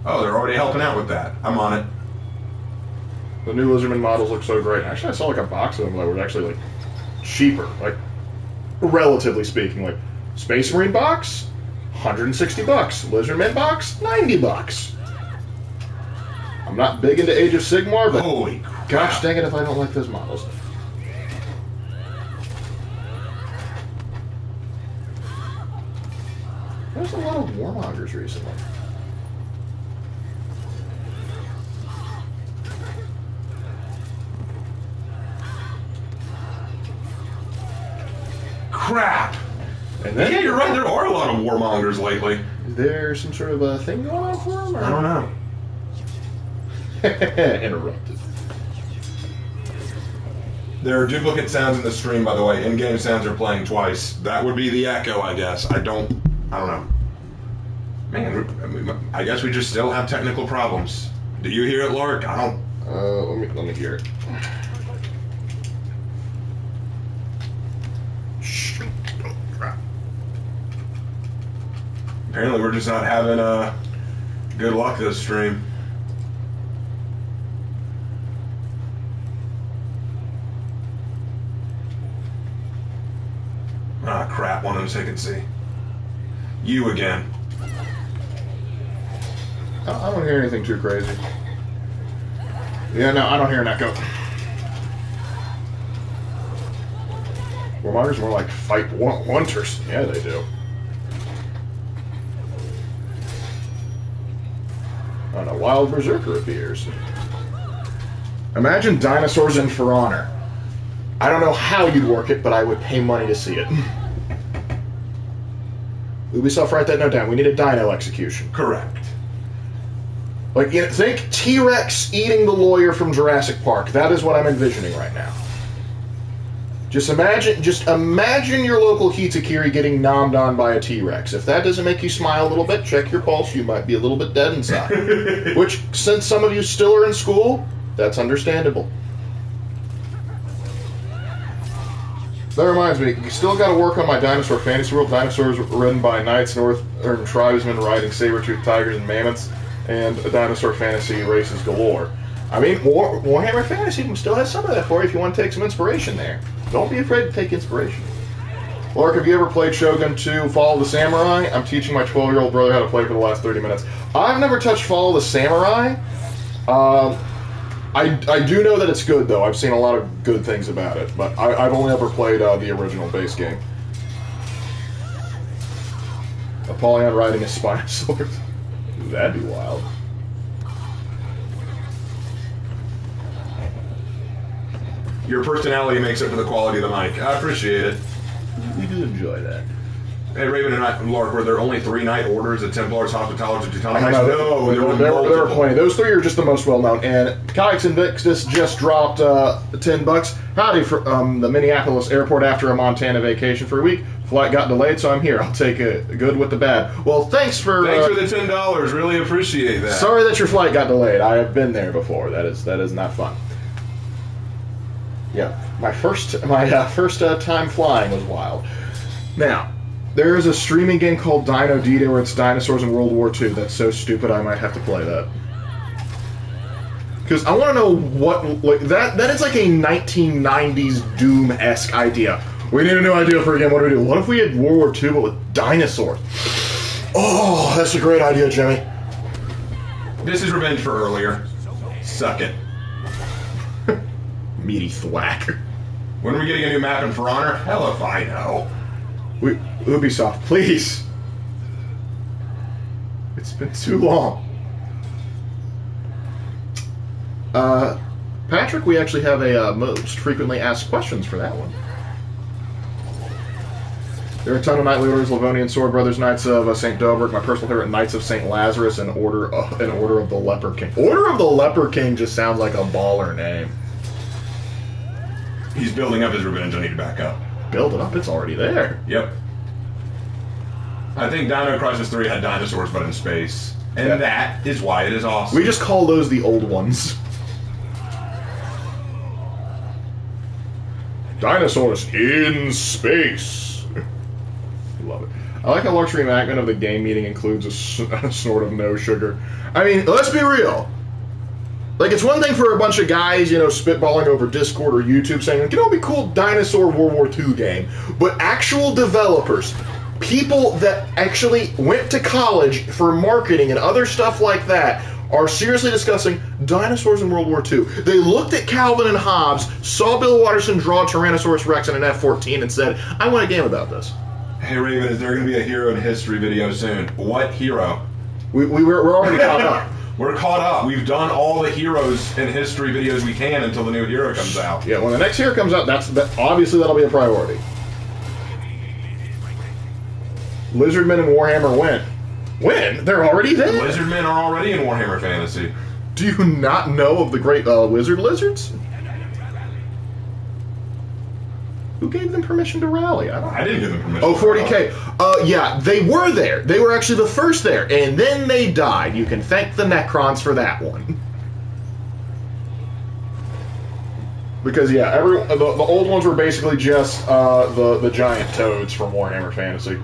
[SPEAKER 1] Oh, they're already helping out with that. I'm on it.
[SPEAKER 2] The new Lizardman models look so great. Actually, I saw like a box of them that was actually like cheaper, like relatively speaking. Like Space Marine box, $160. Lizardman box, $90. I'm not big into Age of Sigmar, but
[SPEAKER 1] holy crap.
[SPEAKER 2] Gosh dang it if I don't like those models. There's a lot of warmongers recently.
[SPEAKER 1] Crap!
[SPEAKER 2] And then,
[SPEAKER 1] yeah, you're right. There are a lot of warmongers lately.
[SPEAKER 2] Is there some sort of a thing going on for them? Or?
[SPEAKER 1] I don't know.
[SPEAKER 2] Interrupted.
[SPEAKER 1] There are duplicate sounds in the stream, by the way. In-game sounds are playing twice. That would be the echo, I guess. I don't know. Man, I guess we just still have technical problems. Do you hear it, Lark? I don't.
[SPEAKER 2] Let me hear it. Oh, crap.
[SPEAKER 1] Apparently, we're just not having good luck this stream. Ah, crap. One of them's taking C. You again.
[SPEAKER 2] I don't hear anything too crazy. Yeah, no, I don't hear an echo. Warmongers more like fight hunters. Yeah, they do. And a wild berserker appears. Imagine dinosaurs in For Honor. I don't know how you'd work it, but I would pay money to see it. Ubisoft, write that note down. We need a dino execution.
[SPEAKER 1] Correct.
[SPEAKER 2] Like, think T-Rex eating the lawyer from Jurassic Park. That is what I'm envisioning right now. Just imagine your local Hitakiri getting nommed on by a T-Rex. If that doesn't make you smile a little bit, check your pulse. You might be a little bit dead inside. Which, since some of you still are in school, that's understandable. That reminds me, you still got to work on my Dinosaur Fantasy World. Dinosaurs ridden by knights, northern tribesmen riding saber-toothed tigers and mammoths, and a Dinosaur Fantasy races galore. I mean, Warhammer Fantasy still has some of that for you if you want to take some inspiration there. Don't be afraid to take inspiration. Lark, have you ever played Shogun 2 Fall of the Samurai? I'm teaching my 12-year-old brother how to play for the last 30 minutes. I've never touched Fall of the Samurai. I do know that it's good, though. I've seen a lot of good things about it, but I've only ever played the original base game. Apollyon riding a Spinosaurus. That'd be wild.
[SPEAKER 1] Your personality makes up for the quality of the mic. I appreciate it.
[SPEAKER 2] We do enjoy that.
[SPEAKER 1] Hey, Raven and Lark, were there only 3 Knight Orders at Templars, Hospitallers, and Teutonic?
[SPEAKER 2] No, there were plenty. Those 3 are just the most well-known. And Kykes Invictus just dropped $10. Howdy from the Minneapolis airport after a Montana vacation for a week. Flight got delayed, so I'm here. I'll take it good with the bad. Well, thanks for
[SPEAKER 1] the $10. Really appreciate that.
[SPEAKER 2] Sorry that your flight got delayed. I have been there before. That is not fun. Yeah, my first time flying was wild. Now, there is a streaming game called Dino D-Day where it's dinosaurs in World War II. That's so stupid, I might have to play that. Because I want to know what, like, that is like a 1990s Doom-esque idea. We need a new idea for a game. What do we do? What if we had World War II but with dinosaurs? Oh, that's a great idea, Jimmy.
[SPEAKER 1] This is revenge for earlier. Suck it.
[SPEAKER 2] Meaty thwack.
[SPEAKER 1] When are we getting a new map in For Honor? Hell if I know.
[SPEAKER 2] Ubisoft, please. It's been too long. Patrick, we actually have a most frequently asked questions for that one. There are a ton of knightly orders: Livonian Sword Brothers, Knights of St. Dobrik, my personal favorite, Knights of St. Lazarus, and Order of the Leper King. Order of the Leper King just sounds like a baller name.
[SPEAKER 1] He's building up his revenge. I need to back up.
[SPEAKER 2] Build it up, it's already there.
[SPEAKER 1] Yep. I think Dino Crisis 3 had dinosaurs but in space. And that is why it is awesome.
[SPEAKER 2] We just call those the old ones. Dinosaurs in space. Love it. I like how Lark's reenactment of the game meeting includes a snort of no sugar. I mean, let's be real. Like, it's one thing for a bunch of guys, you know, spitballing over Discord or YouTube saying, like, you know, it'd be cool dinosaur World War II game. But actual developers, people that actually went to college for marketing and other stuff like that, are seriously discussing dinosaurs in World War II. They looked at Calvin and Hobbes, saw Bill Watterson draw Tyrannosaurus Rex in an F-14 and said, I want a game about this.
[SPEAKER 1] Hey, Raven, is there going to be a Hero in History video soon? What hero?
[SPEAKER 2] We're already caught up.
[SPEAKER 1] We're caught up. We've done all the Heroes in History videos we can until the new hero comes out.
[SPEAKER 2] Yeah, when the next hero comes out, obviously that'll be a priority. Lizardmen and Warhammer win. When? They're already there?
[SPEAKER 1] Lizardmen are already in Warhammer Fantasy.
[SPEAKER 2] Do you not know of the great wizard lizards? Who gave them permission to rally?
[SPEAKER 1] I didn't give them permission.
[SPEAKER 2] Oh, 40K. Yeah, they were there. They were actually the first there, and then they died. You can thank the Necrons for that one. Because, yeah, the old ones were basically just the giant toads from Warhammer Fantasy.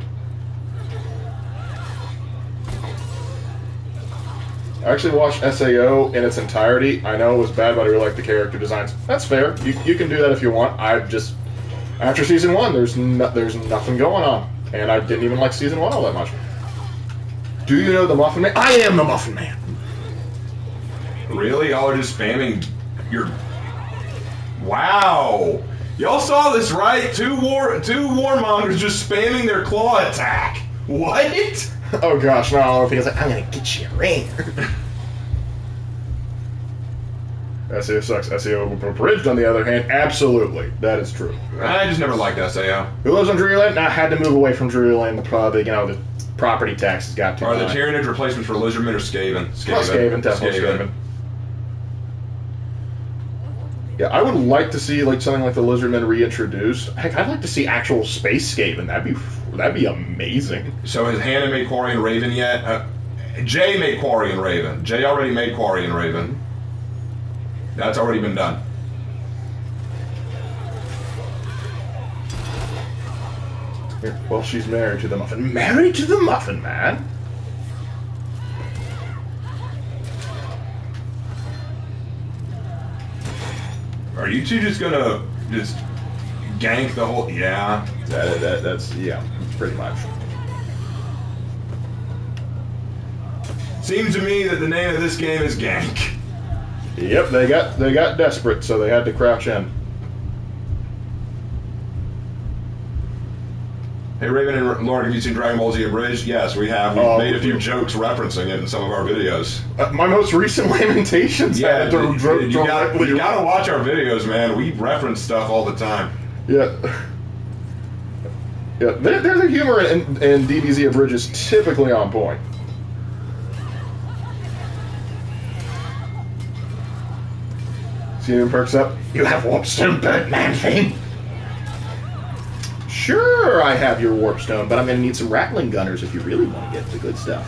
[SPEAKER 2] I actually watched SAO in its entirety. I know it was bad, but I really liked the character designs. That's fair. You can do that if you want. After Season 1, there's nothing going on. And I didn't even like Season 1 all that much. Do you know the Muffin Man? I am the Muffin Man!
[SPEAKER 1] Really? Y'all are just spamming your... Wow! Y'all saw this, right? Two warmongers just spamming their claw attack. What?
[SPEAKER 2] Oh gosh, no, I think it's like, I'm gonna get you a ring. SAO sucks. SAO Bridged, on the other hand, absolutely. That is true.
[SPEAKER 1] I just never liked SAO.
[SPEAKER 2] Who lives on Drury Lane? I had to move away from Drury Lane. The property taxes got too high.
[SPEAKER 1] Are the Tyrannid replacements for Lizardmen or Skaven?
[SPEAKER 2] Skaven, definitely Skaven. Yeah, I would like to see something like the Lizardmen reintroduced. Heck, I'd like to see actual Space Skaven. That'd be amazing.
[SPEAKER 1] So has Hannah made Quarian Raven yet? Jay made Quarian Raven. Jay already made Quarian Raven. That's already been done.
[SPEAKER 2] Well, she's married to the Muffin. Married to the Muffin Man?
[SPEAKER 1] Are you two just gonna just gank the whole? Yeah.
[SPEAKER 2] That's pretty much.
[SPEAKER 1] Seems to me that the name of this game is gank.
[SPEAKER 2] Yep, they got desperate, so they had to crouch in.
[SPEAKER 1] Hey, Raven and Lauren, have you seen Dragon Ball Z Abridged? Yes, we have. We've made a few jokes referencing it in some of our videos.
[SPEAKER 2] My most recent Lamentations.
[SPEAKER 1] Yeah, you gotta watch our videos, man. We reference stuff all the time.
[SPEAKER 2] Yeah. Yeah, there's a humor in DBZ Abridged is typically on point. See him perks up. You have Warpstone Birdman fame. Sure, I have your Warpstone, but I'm going to need some Rattling Gunners if you really want to get the good stuff.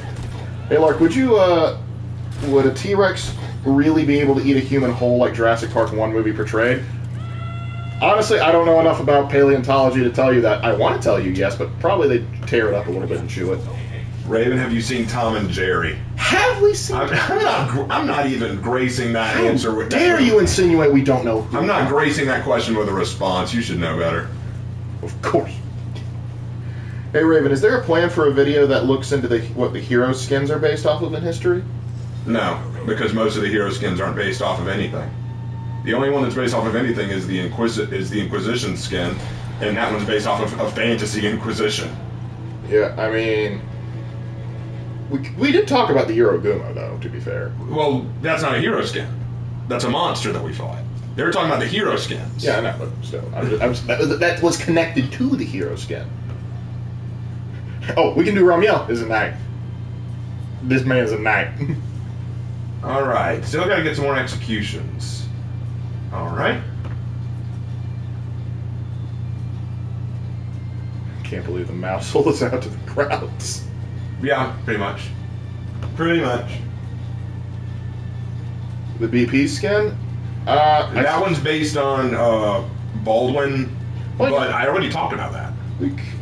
[SPEAKER 2] Hey, Lark, would a T-Rex really be able to eat a human whole like Jurassic Park 1 movie portrayed? Honestly, I don't know enough about paleontology to tell you that. I want to tell you yes, but probably they'd tear it up a little bit and chew it.
[SPEAKER 1] Raven, have you seen Tom and Jerry?
[SPEAKER 2] Have we seen?
[SPEAKER 1] I'm not even gracing that answer with.
[SPEAKER 2] Dare you insinuate we don't know?
[SPEAKER 1] I'm not gracing that question with a response. You should know better.
[SPEAKER 2] Of course. Hey Raven, is there a plan for a video that looks into what the hero skins are based off of in history?
[SPEAKER 1] No, because most of the hero skins aren't based off of anything. The only one that's based off of anything is the Inquisition skin, and that one's based off of a fantasy Inquisition.
[SPEAKER 2] Yeah, I mean, we did talk about the Eurogumo though. To be fair.
[SPEAKER 1] Well, that's not a hero skin. That's a monster that we fought. They were talking about the hero skins.
[SPEAKER 2] Yeah, I know, but still, that was connected to the hero skin. Oh, we can do Ramiel is a knight. This man's a knight.
[SPEAKER 1] All right, still got to get some more executions. All right.
[SPEAKER 2] Can't believe the mouse sold us out to the crowds.
[SPEAKER 1] Yeah, pretty much. Pretty much.
[SPEAKER 2] The BP skin?
[SPEAKER 1] That one's based on Baldwin, but I already talked about that.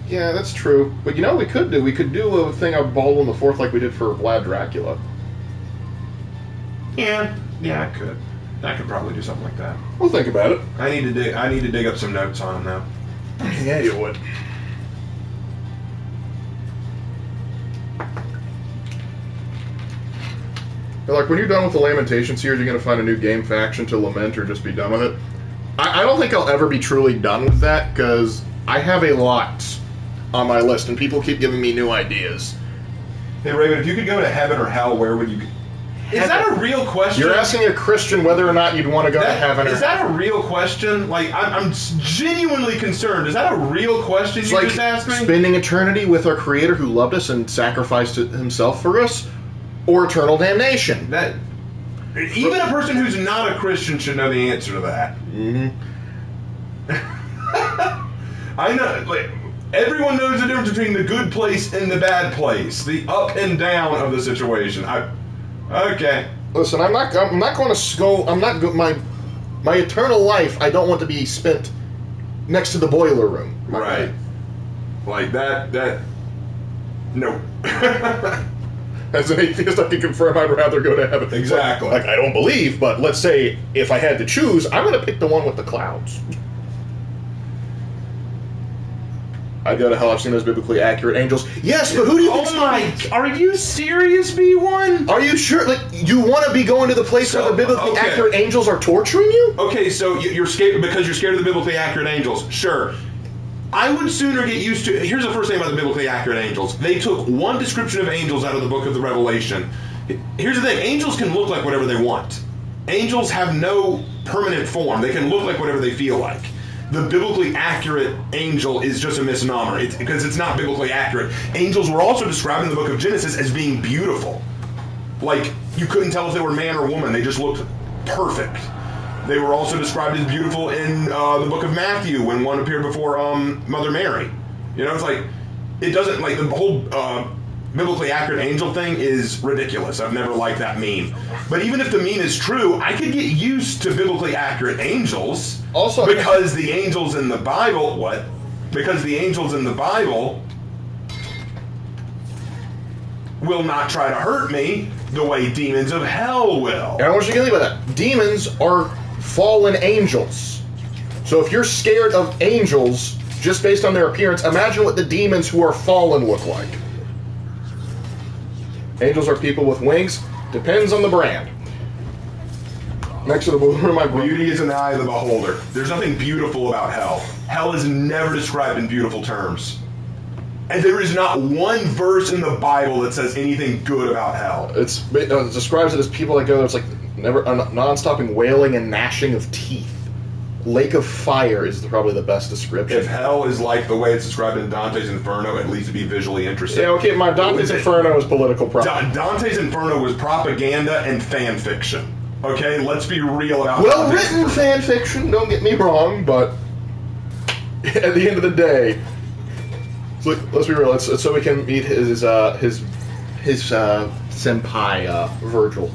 [SPEAKER 2] Yeah, that's true. But you know what we could do a thing of Baldwin the Fourth like we did for Vlad Dracula.
[SPEAKER 1] Yeah, I could. I could probably do something like that.
[SPEAKER 2] We'll think about it.
[SPEAKER 1] I need to dig up some notes on him though.
[SPEAKER 2] Yeah, you would. Like, when you're done with the Lamentations series, you're going to find a new game faction to lament or just be done with it? I don't think I'll ever be truly done with that, because I have a lot on my list, and people keep giving me new ideas.
[SPEAKER 1] Hey, Raven, if you could go to heaven or hell, where would you go? Is that a real question?
[SPEAKER 2] You're asking a Christian whether or not you'd want to go to heaven or hell.
[SPEAKER 1] Is that a real question? Like, I'm genuinely concerned. Is that a real question you just asked me?
[SPEAKER 2] Spending eternity with our Creator who loved us and sacrificed himself for us? Or eternal damnation.
[SPEAKER 1] That even a person who's not a Christian should know the answer to that.
[SPEAKER 2] Mm-hmm.
[SPEAKER 1] I know. Like, everyone knows the difference between the good place and the bad place, the up and down of the situation. Okay.
[SPEAKER 2] Listen, I'm not going to go. I'm not my eternal life. I don't want to be spent next to the boiler room.
[SPEAKER 1] Right. Like that. No.
[SPEAKER 2] As an atheist, I can confirm I'd rather go to heaven.
[SPEAKER 1] Exactly.
[SPEAKER 2] Like, I don't believe, but let's say if I had to choose, I'm going to pick the one with the clouds. I'd go to hell. I've seen those biblically accurate angels. Yes, but who do you think?
[SPEAKER 1] Oh my! Are you serious, B1?
[SPEAKER 2] Are you sure? Like, you want to be going to the place where the biblically accurate angels are torturing you?
[SPEAKER 1] Okay, so you're scared because you're scared of the biblically accurate angels. Sure. I would sooner get used to... Here's the first thing about the biblically accurate angels. They took one description of angels out of the book of the Revelation. Here's the thing. Angels can look like whatever they want. Angels have no permanent form. They can look like whatever they feel like. The biblically accurate angel is just a misnomer because it's not biblically accurate. Angels were also described in the book of Genesis as being beautiful. Like, you couldn't tell if they were man or woman. They just looked perfect. They were also described as beautiful in the book of Matthew when one appeared before Mother Mary. You know, it's like, it doesn't, like, the whole biblically accurate angel thing is ridiculous. I've never liked that meme. But even if the meme is true, I could get used to biblically accurate angels.
[SPEAKER 2] Also,
[SPEAKER 1] because the angels in the Bible, what? Because the angels in the Bible will not try to hurt me the way demons of hell will.
[SPEAKER 2] And I want you to think about that. Demons are fallen angels. So if you're scared of angels just based on their appearance, imagine what the demons who are fallen look like. Angels are people with wings. Depends on the brand. Next to the one of my
[SPEAKER 1] Beauty is in the eye of the beholder. There's nothing beautiful about hell. Hell is never described in beautiful terms. And there is not one verse in the Bible that says anything good about hell.
[SPEAKER 2] It describes it as people that go, it's like never non-stopping wailing and gnashing of teeth. Lake of fire is probably the best description.
[SPEAKER 1] If hell is like the way it's described in Dante's Inferno, at least to be visually interesting.
[SPEAKER 2] Yeah, okay, my Dante's Inferno is political propaganda.
[SPEAKER 1] Dante's Inferno was propaganda and fan fiction. Okay, let's be real about
[SPEAKER 2] well-written fan fiction, don't get me wrong, but at the end of the day, let's be real. It's so we can meet his senpai Virgil.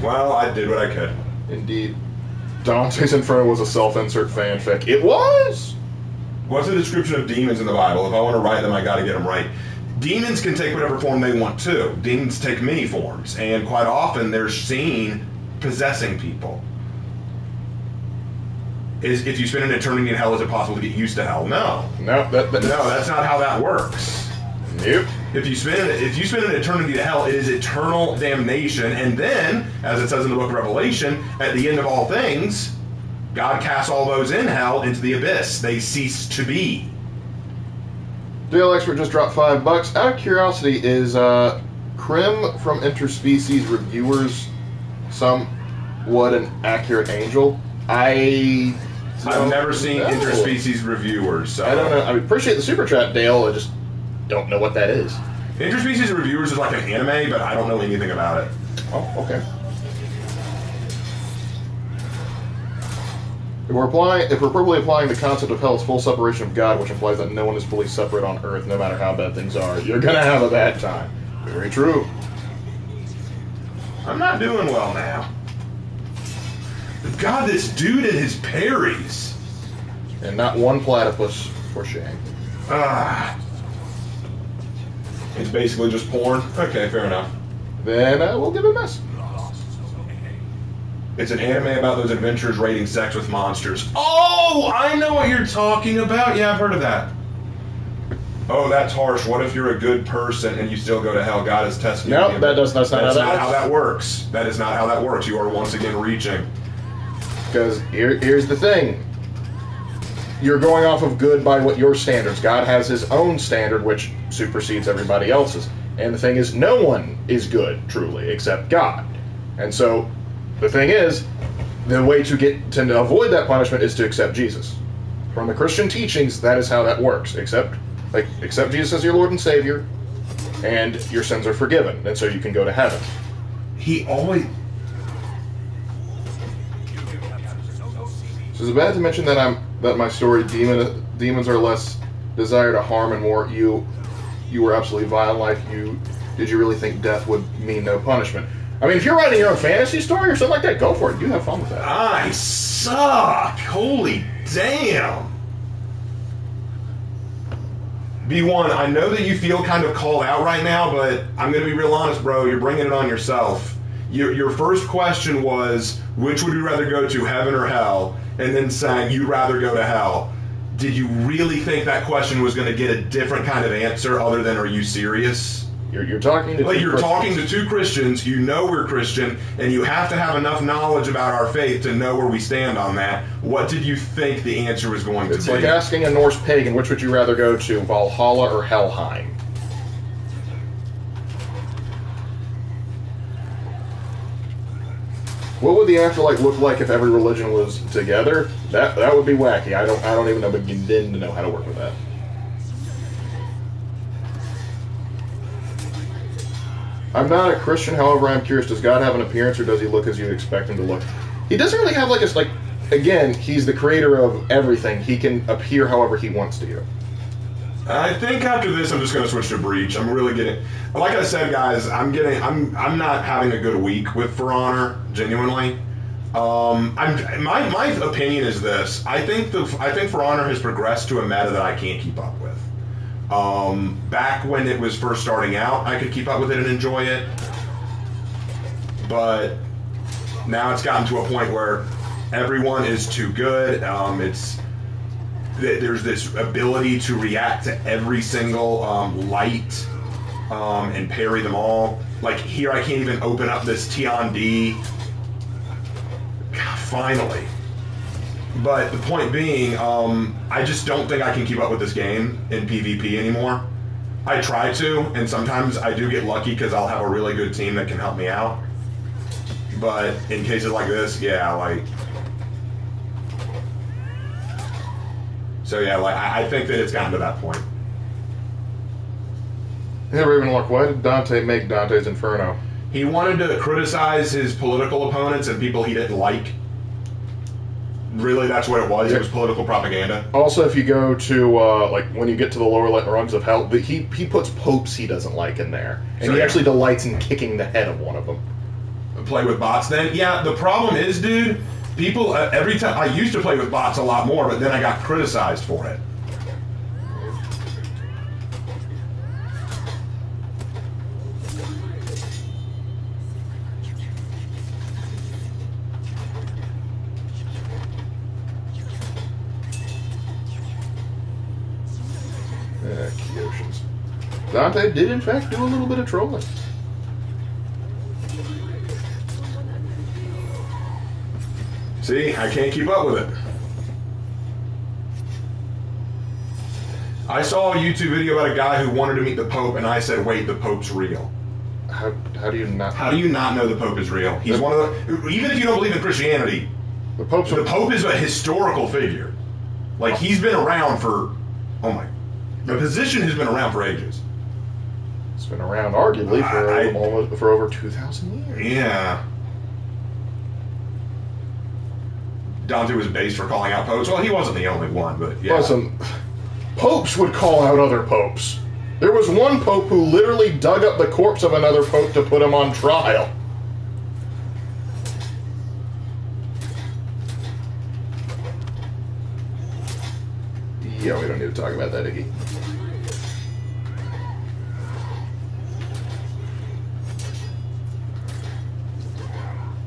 [SPEAKER 1] Well, I did what I could.
[SPEAKER 2] Indeed. Dante's Inferno was a self-insert fanfic. It was!
[SPEAKER 1] What's the description of demons in the Bible? If I want to write them, I got to get them right. Demons can take whatever form they want to. Demons take many forms, and quite often they're seen possessing people. If you spend an eternity in hell, is it possible to get used to hell? No.
[SPEAKER 2] No,
[SPEAKER 1] that's not how that works.
[SPEAKER 2] Nope.
[SPEAKER 1] If you spend an eternity to hell, it is eternal damnation, and then, as it says in the book of Revelation, at the end of all things, God casts all those in hell into the abyss. They cease to be.
[SPEAKER 2] Dale Expert just dropped $5. Out of curiosity, is Krim from Interspecies Reviewers somewhat an accurate angel? I've
[SPEAKER 1] never seen Interspecies Reviewers. So.
[SPEAKER 2] I don't know. I appreciate the super chat, Dale. I just don't know what that is.
[SPEAKER 1] Interspecies Reviewers is like an anime, but I don't know anything about it.
[SPEAKER 2] Oh, okay. If we're properly applying the concept of hell as full separation of God, which implies that no one is fully separate on earth, no matter how bad things are, you're gonna have a bad time. Very true.
[SPEAKER 1] I'm not doing well now. God, this dude and his parries.
[SPEAKER 2] And not one platypus for shame.
[SPEAKER 1] It's basically just porn. Okay, fair enough.
[SPEAKER 2] Then we'll give it a miss.
[SPEAKER 1] It's an anime about those adventurers raiding sex with monsters. Oh, I know what you're talking about. Yeah, I've heard of that. Oh, that's harsh. What if you're a good person and you still go to hell? God is testing you.
[SPEAKER 2] No, that's not
[SPEAKER 1] how that works. That is not how that works. You are once again reaching.
[SPEAKER 2] Because here's the thing. You're going off of good by what your standards. God has his own standard, which supersedes everybody else's. And the thing is, no one is good, truly, except God. And so, the thing is, the way to avoid that punishment is to accept Jesus. From the Christian teachings, that is how that works. Accept Jesus as your Lord and Savior, and your sins are forgiven, and so you can go to heaven.
[SPEAKER 1] He always...
[SPEAKER 2] So is it bad to mention that my story, demons are less desire to harm and more you were absolutely vile in life. Did you really think death would mean no punishment? I mean, if you're writing your own fantasy story or something like that, go for it. You have fun with that.
[SPEAKER 1] I suck. Holy damn. B1, I know that you feel kind of called out right now, but I'm going to be real honest, bro. You're bringing it on yourself. Your first question was, which would you rather go to, heaven or hell? And then saying you'd rather go to hell. Did you really think that question was going to get a different kind of answer other than, are you serious?
[SPEAKER 2] You're talking to
[SPEAKER 1] two Christians. You know we're Christian, and you have to have enough knowledge about our faith to know where we stand on that. What did you think the answer was going to be?
[SPEAKER 2] It's like asking a Norse pagan, which would you rather go to, Valhalla or Helheim? What would the afterlife look like if every religion was together? That would be wacky. I don't even know begin to know how to work with that. I'm not a Christian, however, I'm curious, does God have an appearance or does he look as you'd expect him to look? He doesn't really have like again, he's the creator of everything. He can appear however he wants to you.
[SPEAKER 1] I think after this, I'm just going to switch to Breach. I'm really getting, like I said, guys. I'm not having a good week with For Honor. Genuinely, my opinion is this. I think For Honor has progressed to a meta that I can't keep up with. Back when it was first starting out, I could keep up with it and enjoy it, but now it's gotten to a point where everyone is too good. There's this ability to react to every single light and parry them all. Like here, I can't even open up this Tion D. God, finally. But the point being, I just don't think I can keep up with this game in PvP anymore. I try to, and sometimes I do get lucky because I'll have a really good team that can help me out. But in cases like this, yeah, like... So yeah, like I think that it's gotten to that point.
[SPEAKER 2] Yeah, Ravenlock, why did Dante make Dante's Inferno?
[SPEAKER 1] He wanted to criticize his political opponents and people he didn't like. Really, that's what it was. It was political propaganda.
[SPEAKER 2] Also, if you go to, like, when you get to the lower rungs of hell, he puts popes he doesn't like in there. And he actually delights in kicking the head of one of them.
[SPEAKER 1] Play with bots then? Yeah, the problem is, dude, people, every time, I used to play with bots a lot more, but then I got criticized for it.
[SPEAKER 2] Kyoshins. Dante did, in fact, do a little bit of trolling.
[SPEAKER 1] See, I can't keep up with it. I saw a YouTube video about a guy who wanted to meet the Pope, and I said, wait, the Pope's real.
[SPEAKER 2] How do you not...
[SPEAKER 1] How do you not know the Pope is real? He's one of the... Even if you don't believe in Christianity, the Pope is a historical figure. Like, he's been around for... Oh my... The position has been around for ages.
[SPEAKER 2] It's been around, arguably, for over 2,000 years.
[SPEAKER 1] Yeah. Dante was based for calling out popes. Well, he wasn't the only one, but yeah.
[SPEAKER 2] Listen, popes would call out other popes. There was one pope who literally dug up the corpse of another pope to put him on trial. Yeah, we don't need to talk about that, Iggy.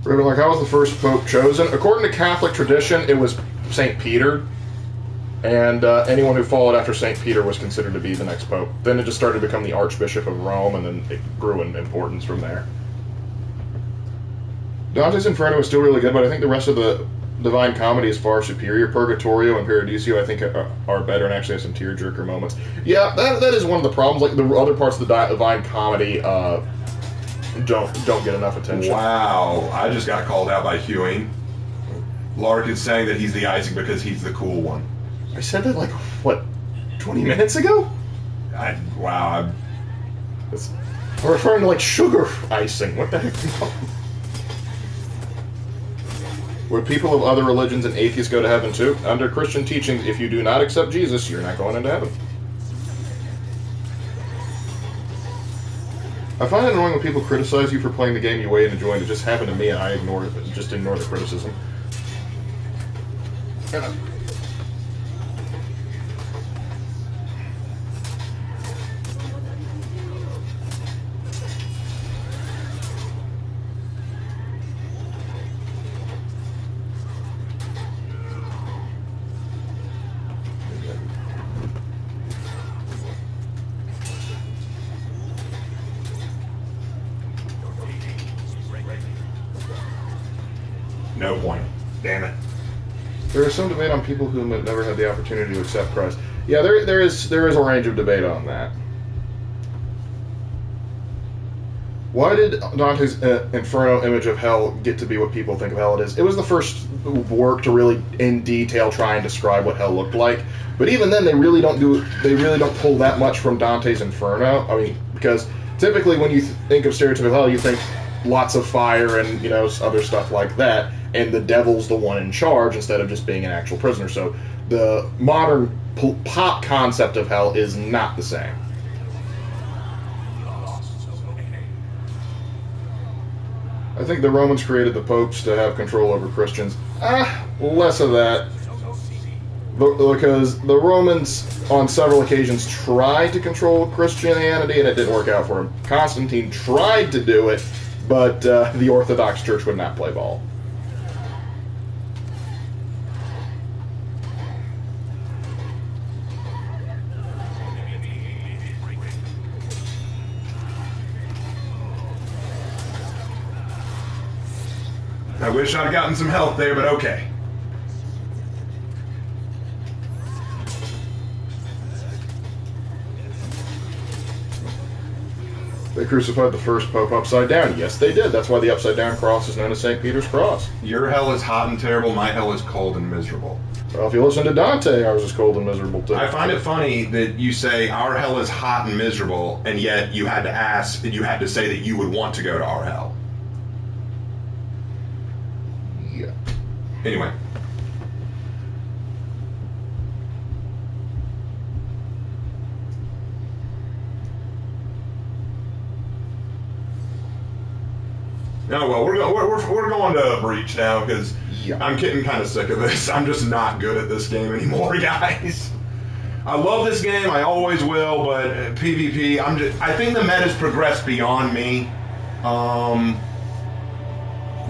[SPEAKER 2] Like, how was the first pope chosen? According to Catholic tradition, it was St. Peter, and anyone who followed after St. Peter was considered to be the next pope. Then it just started to become the Archbishop of Rome, and then it grew in importance from there. Dante's Inferno is still really good, but I think the rest of the Divine Comedy is far superior. Purgatorio and Paradiso, I think, are better and actually have some tearjerker moments. Yeah, that is one of the problems. Like, the other parts of the Divine Comedy don't get enough attention.
[SPEAKER 1] Wow, I just got called out by Hewing. Lark is saying that he's the icing because he's the cool one.
[SPEAKER 2] I said that, like, what, 20 minutes ago?
[SPEAKER 1] Wow.
[SPEAKER 2] I'm referring to, like, sugar icing. What the heck? Would people of other religions and atheists go to heaven too? Under Christian teachings, if you do not accept Jesus, you're not going into heaven. I find it annoying when people criticize you for playing the game you wait and enjoying. It just happened to me, and I ignore the criticism.
[SPEAKER 1] No point. Damn it.
[SPEAKER 2] There is some debate on people who have never had the opportunity to accept Christ. Yeah, there is a range of debate on that. Why did Dante's Inferno image of hell get to be what people think of hell it is? It was the first work to really, in detail, try and describe what hell looked like. But even then, they really don't pull that much from Dante's Inferno. I mean, because typically when you think of stereotypical hell, you think lots of fire and other stuff like that, and the devil's the one in charge instead of just being an actual prisoner. So the modern pop concept of hell is not the same. I think the Romans created the popes to have control over Christians. Less of that. Because the Romans, on several occasions, tried to control Christianity, and it didn't work out for them. Constantine tried to do it, but the Orthodox Church would not play ball.
[SPEAKER 1] I wish I'd gotten some help there, but okay.
[SPEAKER 2] They crucified the first pope upside down. Yes, they did. That's why the upside down cross is known as St. Peter's Cross.
[SPEAKER 1] Your hell is hot and terrible. My hell is cold and miserable.
[SPEAKER 2] Well, if you listen to Dante, ours is cold and miserable too.
[SPEAKER 1] I find it funny that you say our hell is hot and miserable, and yet you had to say that you would want to go to our hell.
[SPEAKER 2] Yeah.
[SPEAKER 1] Anyway. No, well, we're going to Breach now because I'm getting kind of sick of this. I'm just not good at this game anymore, guys. I love this game. I always will, but PvP, I think the meta's progressed beyond me.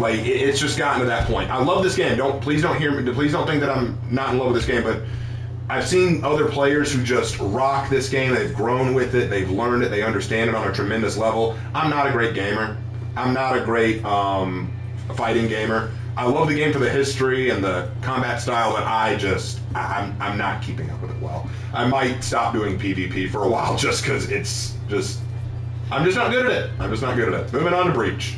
[SPEAKER 1] It's just gotten to that point. I love this game. Please don't hear me. Please don't think that I'm not in love with this game, but I've seen other players who just rock this game. They've grown with it. They've learned it. They understand it on a tremendous level. I'm not a great gamer. I'm not a great fighting gamer. I love the game for the history and the combat style, but I'm not keeping up with it well. I might stop doing PvP for a while just because I'm just not good at it. I'm just not good at it. Moving on to Breach.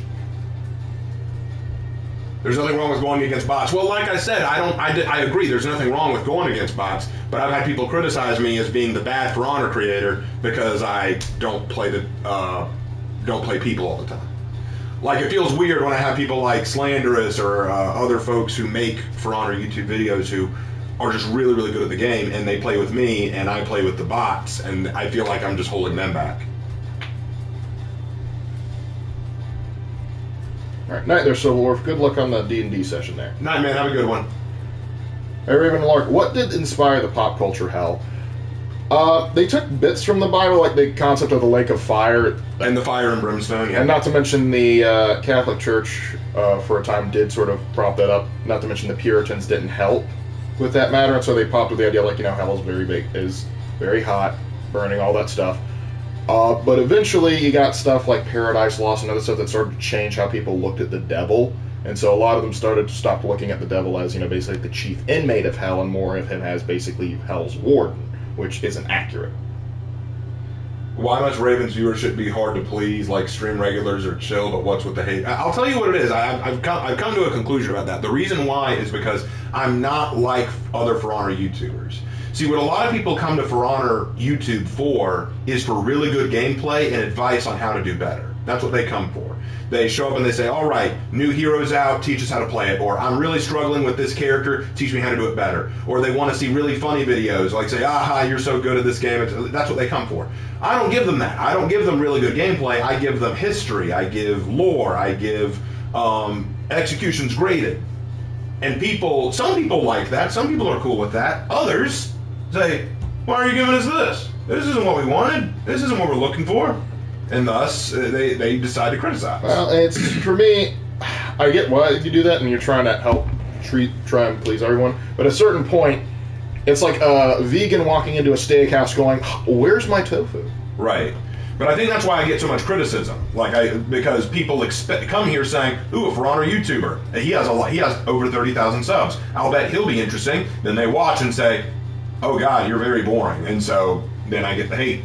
[SPEAKER 1] There's nothing wrong with going against bots. Well, like I said, I agree. There's nothing wrong with going against bots, but I've had people criticize me as being the bad For Honor creator because I don't play people all the time. Like, it feels weird when I have people like Slanderous or other folks who make For Honor YouTube videos who are just really, really good at the game, and they play with me, and I play with the bots, and I feel like I'm just holding them back.
[SPEAKER 2] All right, night there, Civil War. Good luck on the D&D session there.
[SPEAKER 1] Night, man. Have a good one.
[SPEAKER 2] Hey, Raven Lark, what did inspire the pop culture hell? They took bits from the Bible, like the concept of the lake of fire.
[SPEAKER 1] And the fire and brimstone, yeah.
[SPEAKER 2] And not to mention the Catholic Church, for a time, did sort of prop that up. Not to mention the Puritans didn't help with that matter, and so they popped with the idea, like, hell is very big, is very hot, burning, all that stuff. But eventually you got stuff like Paradise Lost and other stuff that started to change how people looked at the devil. And so a lot of them started to stop looking at the devil as, basically the chief inmate of hell, and more of him as basically hell's warden, which isn't accurate.
[SPEAKER 1] Why must Raven's viewership be hard to please? Like, stream regulars are chill, but what's with the hate? I'll tell you what it is. I've come to a conclusion about that. The reason why is because I'm not like other For Honor YouTubers. See, what a lot of people come to For Honor YouTube for is for really good gameplay and advice on how to do better. That's what they come for. They show up and they say, all right, new hero's out, teach us how to play it. Or I'm really struggling with this character, teach me how to do it better. Or they want to see really funny videos, like say, aha, you're so good at this game. That's what they come for. I don't give them that. I don't give them really good gameplay. I give them history. I give lore. I give executions graded. And some people like that. Some people are cool with that. Others say, why are you giving us this? This isn't what we wanted. This isn't what we're looking for. And thus, they decide to criticize.
[SPEAKER 2] Well, it's, for me, I get why you do that, and you're trying to help try and please everyone. But at a certain point, it's like a vegan walking into a steakhouse going, where's my tofu?
[SPEAKER 1] Right. But I think that's why I get so much criticism. Because people come here saying, ooh, a For Honor YouTuber. He has over 30,000 subs. I'll bet he'll be interesting. Then they watch and say, oh God, you're very boring. And so then I get the hate.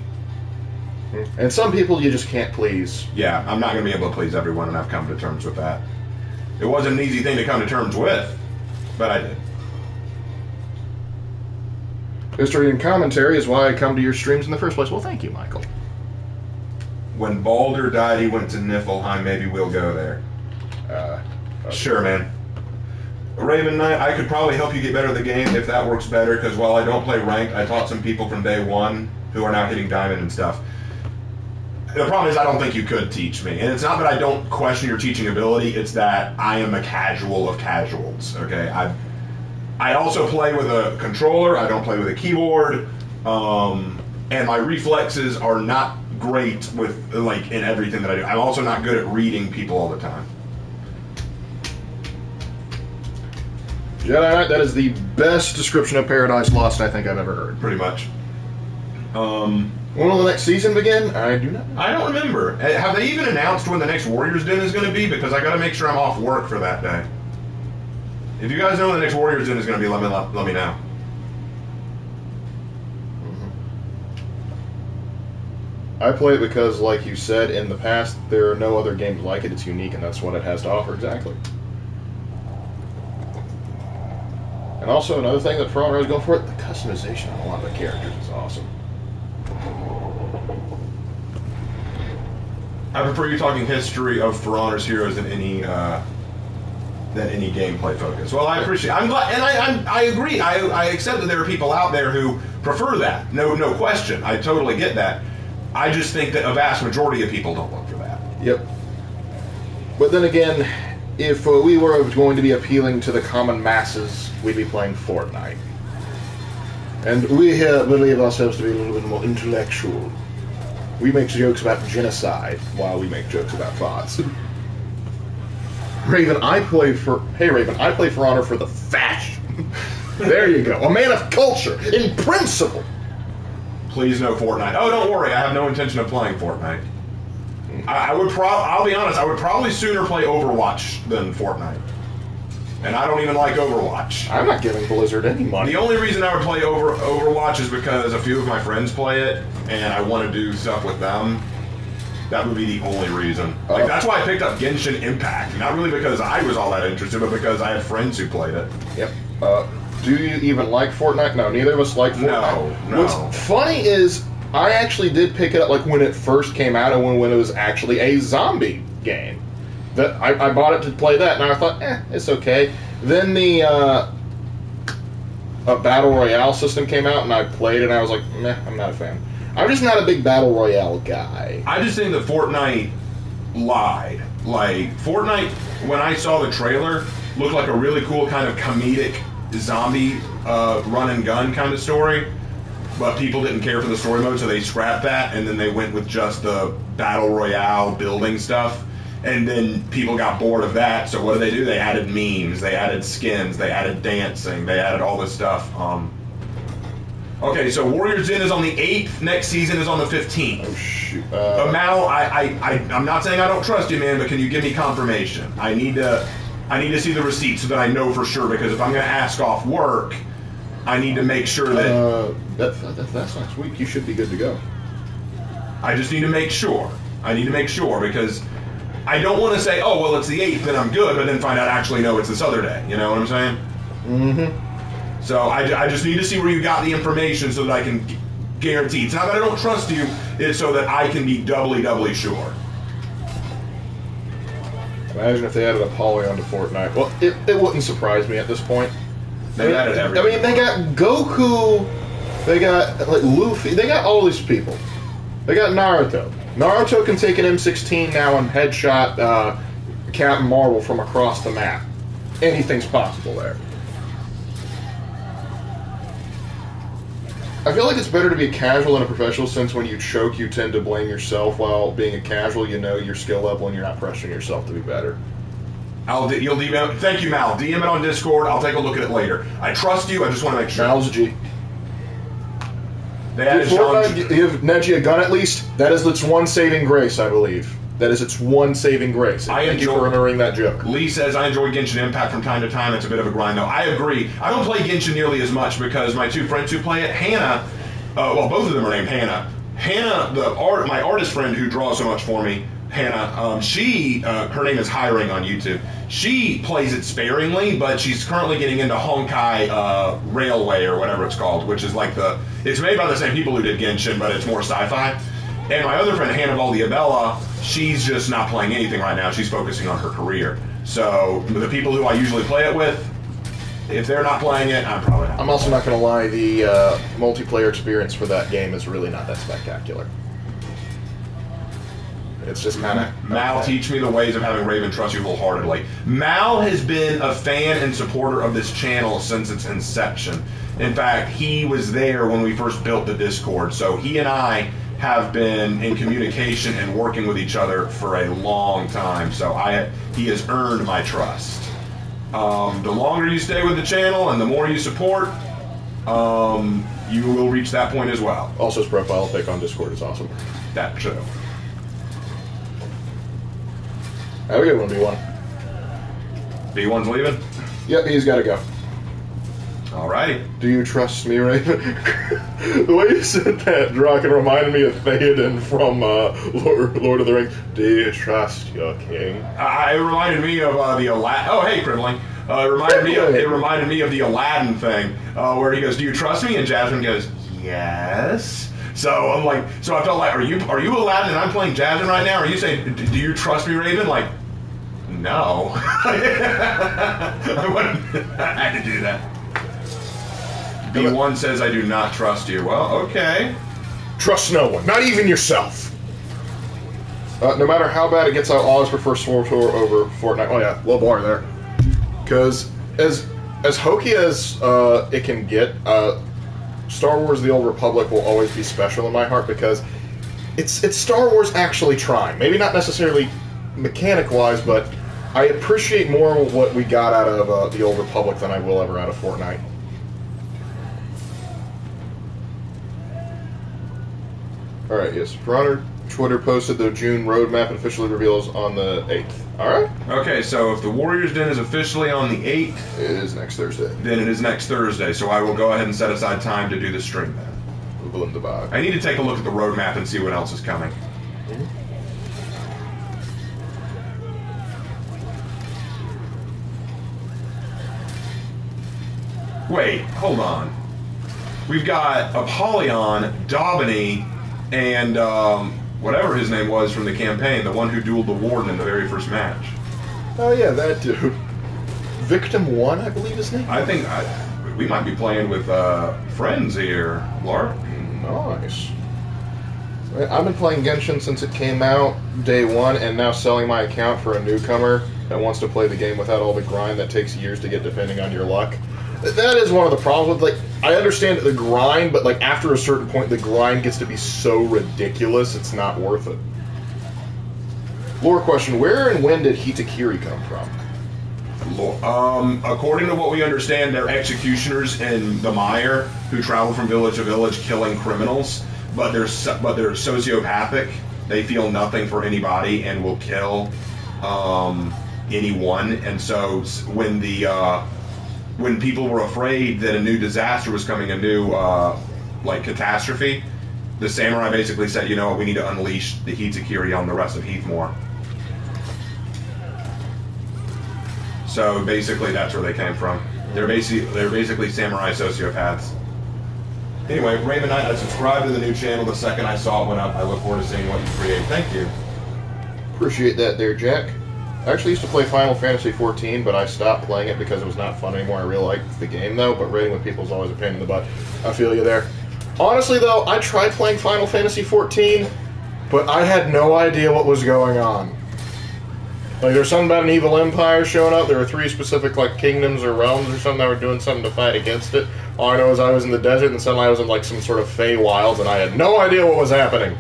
[SPEAKER 2] And some people you just can't please.
[SPEAKER 1] Yeah, I'm not going to be able to please everyone, and I've come to terms with that. It wasn't an easy thing to come to terms with, but I did.
[SPEAKER 2] History and commentary is why I come to your streams in the first place. Well, thank you, Michael.
[SPEAKER 1] When Baldur died, he went to Niflheim. Maybe we'll go there.
[SPEAKER 2] Okay.
[SPEAKER 1] Sure, man. Raven Knight, I could probably help you get better at the game if that works better, because while I don't play ranked, I taught some people from day one who are now hitting diamond and stuff. The problem is I don't think you could teach me. And it's not that I don't question your teaching ability, it's that I am a casual of casuals, okay? I also play with a controller, I don't play with a keyboard, and my reflexes are not great with, like, in everything that I do. I'm also not good at reading people all the time.
[SPEAKER 2] Jedi Knight, that is the best description of Paradise Lost I think I've ever heard.
[SPEAKER 1] Pretty much.
[SPEAKER 2] When will the next season begin? I do not know.
[SPEAKER 1] I don't remember. Have they even announced when the next Warriors Den is going to be? Because I got to make sure I'm off work for that day. If you guys know when the next Warriors Den is going to be, let me know.
[SPEAKER 2] I play it because, like you said, in the past, there are no other games like it. It's unique, and that's what it has to offer, exactly. And also, another thing that For Honor is going for it, the customization on a lot of the characters is awesome.
[SPEAKER 1] I prefer you talking history of For Honor's heroes than any gameplay focus. Well, I appreciate. I'm glad, and I agree. I accept that there are people out there who prefer that. No question. I totally get that. I just think that a vast majority of people don't look for that.
[SPEAKER 2] Yep. But then again, if we were going to be appealing to the common masses, we'd be playing Fortnite. And we here believe ourselves to be a little bit more intellectual. We make jokes about genocide while we make jokes about thoughts. Raven, I play For Honor for the fashion. There you go. A man of culture, in principle.
[SPEAKER 1] Please no Fortnite. Oh, don't worry. I have no intention of playing Fortnite. I'll be honest, I would probably sooner play Overwatch than Fortnite. And I don't even like Overwatch.
[SPEAKER 2] I'm not giving Blizzard any money.
[SPEAKER 1] The only reason I would play Overwatch is because a few of my friends play it, and I want to do stuff with them. That would be the only reason. Like, that's why I picked up Genshin Impact. Not really because I was all that interested, but because I had friends who played it.
[SPEAKER 2] Yep. Do you even like Fortnite? No, neither of us like Fortnite.
[SPEAKER 1] No.
[SPEAKER 2] What's funny is I actually did pick it up like when it first came out and when it was actually a zombie game. That I bought it to play that, and I thought, it's okay. Then the a Battle Royale system came out, and I played it, and I was like, I'm not a fan. I'm just not a big Battle Royale guy.
[SPEAKER 1] I just think that Fortnite lied. Like, Fortnite, when I saw the trailer, looked like a really cool kind of comedic zombie run and gun kind of story. But people didn't care for the story mode, so they scrapped that, and then they went with just the Battle Royale building stuff. And then people got bored of that, so what did they do? They added memes, they added skins, they added dancing, they added all this stuff. Okay, so Warriors Den is on the 8th, next season is on the 15th.
[SPEAKER 2] Oh, shoot.
[SPEAKER 1] Mal, I'm not saying I don't trust you, man, but can you give me confirmation? I need to see the receipt so that I know for sure, because if I'm going to ask off work, I need to make sure that...
[SPEAKER 2] That's next week. You should be good to go.
[SPEAKER 1] I just need to make sure. Because I don't want to say, oh, well, it's the 8th, then I'm good, but then find out, actually, no, it's this other day. You know what I'm saying?
[SPEAKER 2] Mm-hmm.
[SPEAKER 1] So I just need to see where you got the information so that I can guarantee. It's not that I don't trust you, it's so that I can be doubly sure.
[SPEAKER 2] Imagine if they added a Polygon to Fortnite. Well, it wouldn't surprise me at this point.
[SPEAKER 1] They added everything.
[SPEAKER 2] I mean, they got Goku, they got like Luffy, they got all these people. They got Naruto. Naruto can take an M16 now and headshot Captain Marvel from across the map. Anything's possible there. I feel like it's better to be a casual than a professional, since when you choke, you tend to blame yourself, while being a casual, you know your skill level and you're not pressuring yourself to be better.
[SPEAKER 1] You'll DM it. Thank you, Mal. DM it on Discord. I'll take a look at it later. I trust you. I just want to make sure.
[SPEAKER 2] Mal's a G.
[SPEAKER 1] They added
[SPEAKER 2] Fortnite, give Neji a gun at least. That is its one saving grace, I believe. That is its one saving grace. Thank you for remembering that joke.
[SPEAKER 1] Lee says, I enjoy Genshin Impact from time to time. It's a bit of a grind, though. I agree. I don't play Genshin nearly as much because my two friends who play it, Hannah, well, both of them are named Hannah. Hannah, my artist friend who draws so much for me, Hannah, her name is Hiring on YouTube. She plays it sparingly, but she's currently getting into Honkai Railway or whatever it's called, which is like it's made by the same people who did Genshin, but it's more sci-fi. And my other friend, Hannah Valdiabella, she's just not playing anything right now. She's focusing on her career. So the people who I usually play it with, if they're not playing it, I'm probably not.
[SPEAKER 2] I'm also not going to lie, the multiplayer experience for that game is really not that spectacular. It's just kind of...
[SPEAKER 1] Mal, teach me the ways of having Raven trust you wholeheartedly. Mal has been a fan and supporter of this channel since its inception. In fact, he was there when we first built the Discord, so he and I have been in communication and working with each other for a long time, so he has earned my trust. The longer you stay with the channel and the more you support, you will reach that point as well.
[SPEAKER 2] Also, his profile pic on Discord is awesome.
[SPEAKER 1] That too.
[SPEAKER 2] Have a good one, B1.
[SPEAKER 1] B1's leaving?
[SPEAKER 2] Yep, he's got to go.
[SPEAKER 1] Alrighty.
[SPEAKER 2] Do you trust me, Raven? The way you said that, Draken, reminded me of Theoden from Lord of the Rings. Do you trust your king?
[SPEAKER 1] It reminded me of the Aladdin. Oh, hey, Crippling. It reminded me of the Aladdin thing, where he goes, "Do you trust me?" And Jasmine goes, "Yes." So I'm like, I felt like, are you Aladdin and I'm playing Jasmine right now? Are you saying, "Do you trust me, Raven?" Like, no. I had to do that. B1 says I do not trust you. Well, okay.
[SPEAKER 2] Trust no one, not even yourself. No matter how bad it gets, I'll always prefer Sword Tour over Fortnite. Oh yeah, low bar there. Because as hokey as it can get, Star Wars: The Old Republic will always be special in my heart because it's Star Wars actually trying. Maybe not necessarily mechanic-wise, but I appreciate more what we got out of The Old Republic than I will ever out of Fortnite. Alright, yes. For Honor, Twitter posted the June roadmap and officially reveals on the 8th. Alright?
[SPEAKER 1] Okay, so if the Warriors Den is officially on the 8th...
[SPEAKER 2] It is next Thursday.
[SPEAKER 1] Then it is next Thursday, so I will go ahead and set aside time to do the stream then. I need to take a look at the roadmap and see what else is coming. Wait, hold on. We've got Apollyon, Daubeny, and whatever his name was from the campaign, the one who dueled the Warden in the very first match.
[SPEAKER 2] Oh yeah, that dude. Victim 1, I believe his name?
[SPEAKER 1] I think we might be playing with friends here, Lark.
[SPEAKER 2] Nice. I've been playing Genshin since it came out, day one, and now selling my account for a newcomer that wants to play the game without all the grind that takes years to get depending on your luck. That is one of the problems with, like, I understand the grind, but, like, after a certain point, the grind gets to be so ridiculous, it's not worth it. Lore question, where and when did Hitakiri come from?
[SPEAKER 1] According to what we understand, they're executioners in the Mire who travel from village to village killing criminals, but they're sociopathic. They feel nothing for anybody and will kill anyone. And so when people were afraid that a new disaster was coming, a new catastrophe, the samurai basically said, you know what, we need to unleash the Hitakiri on the rest of Heathmoor. So basically, that's where they came from. They're basically samurai sociopaths. Anyway, Raven Knight, I subscribed to the new channel the second I saw it went up. I look forward to seeing what you create. Thank you.
[SPEAKER 2] Appreciate that there, Jack. I actually used to play Final Fantasy XIV, but I stopped playing it because it was not fun anymore. I really liked the game, though, but raiding with people is always a pain in the butt. I feel you there. Honestly, though, I tried playing Final Fantasy XIV, but I had no idea what was going on. Like, there's something about an evil empire showing up. There were 3 specific, like, kingdoms or realms or something that were doing something to fight against it. All I know is I was in the desert, and suddenly I was in, like, some sort of Fey wilds, and I had no idea what was happening.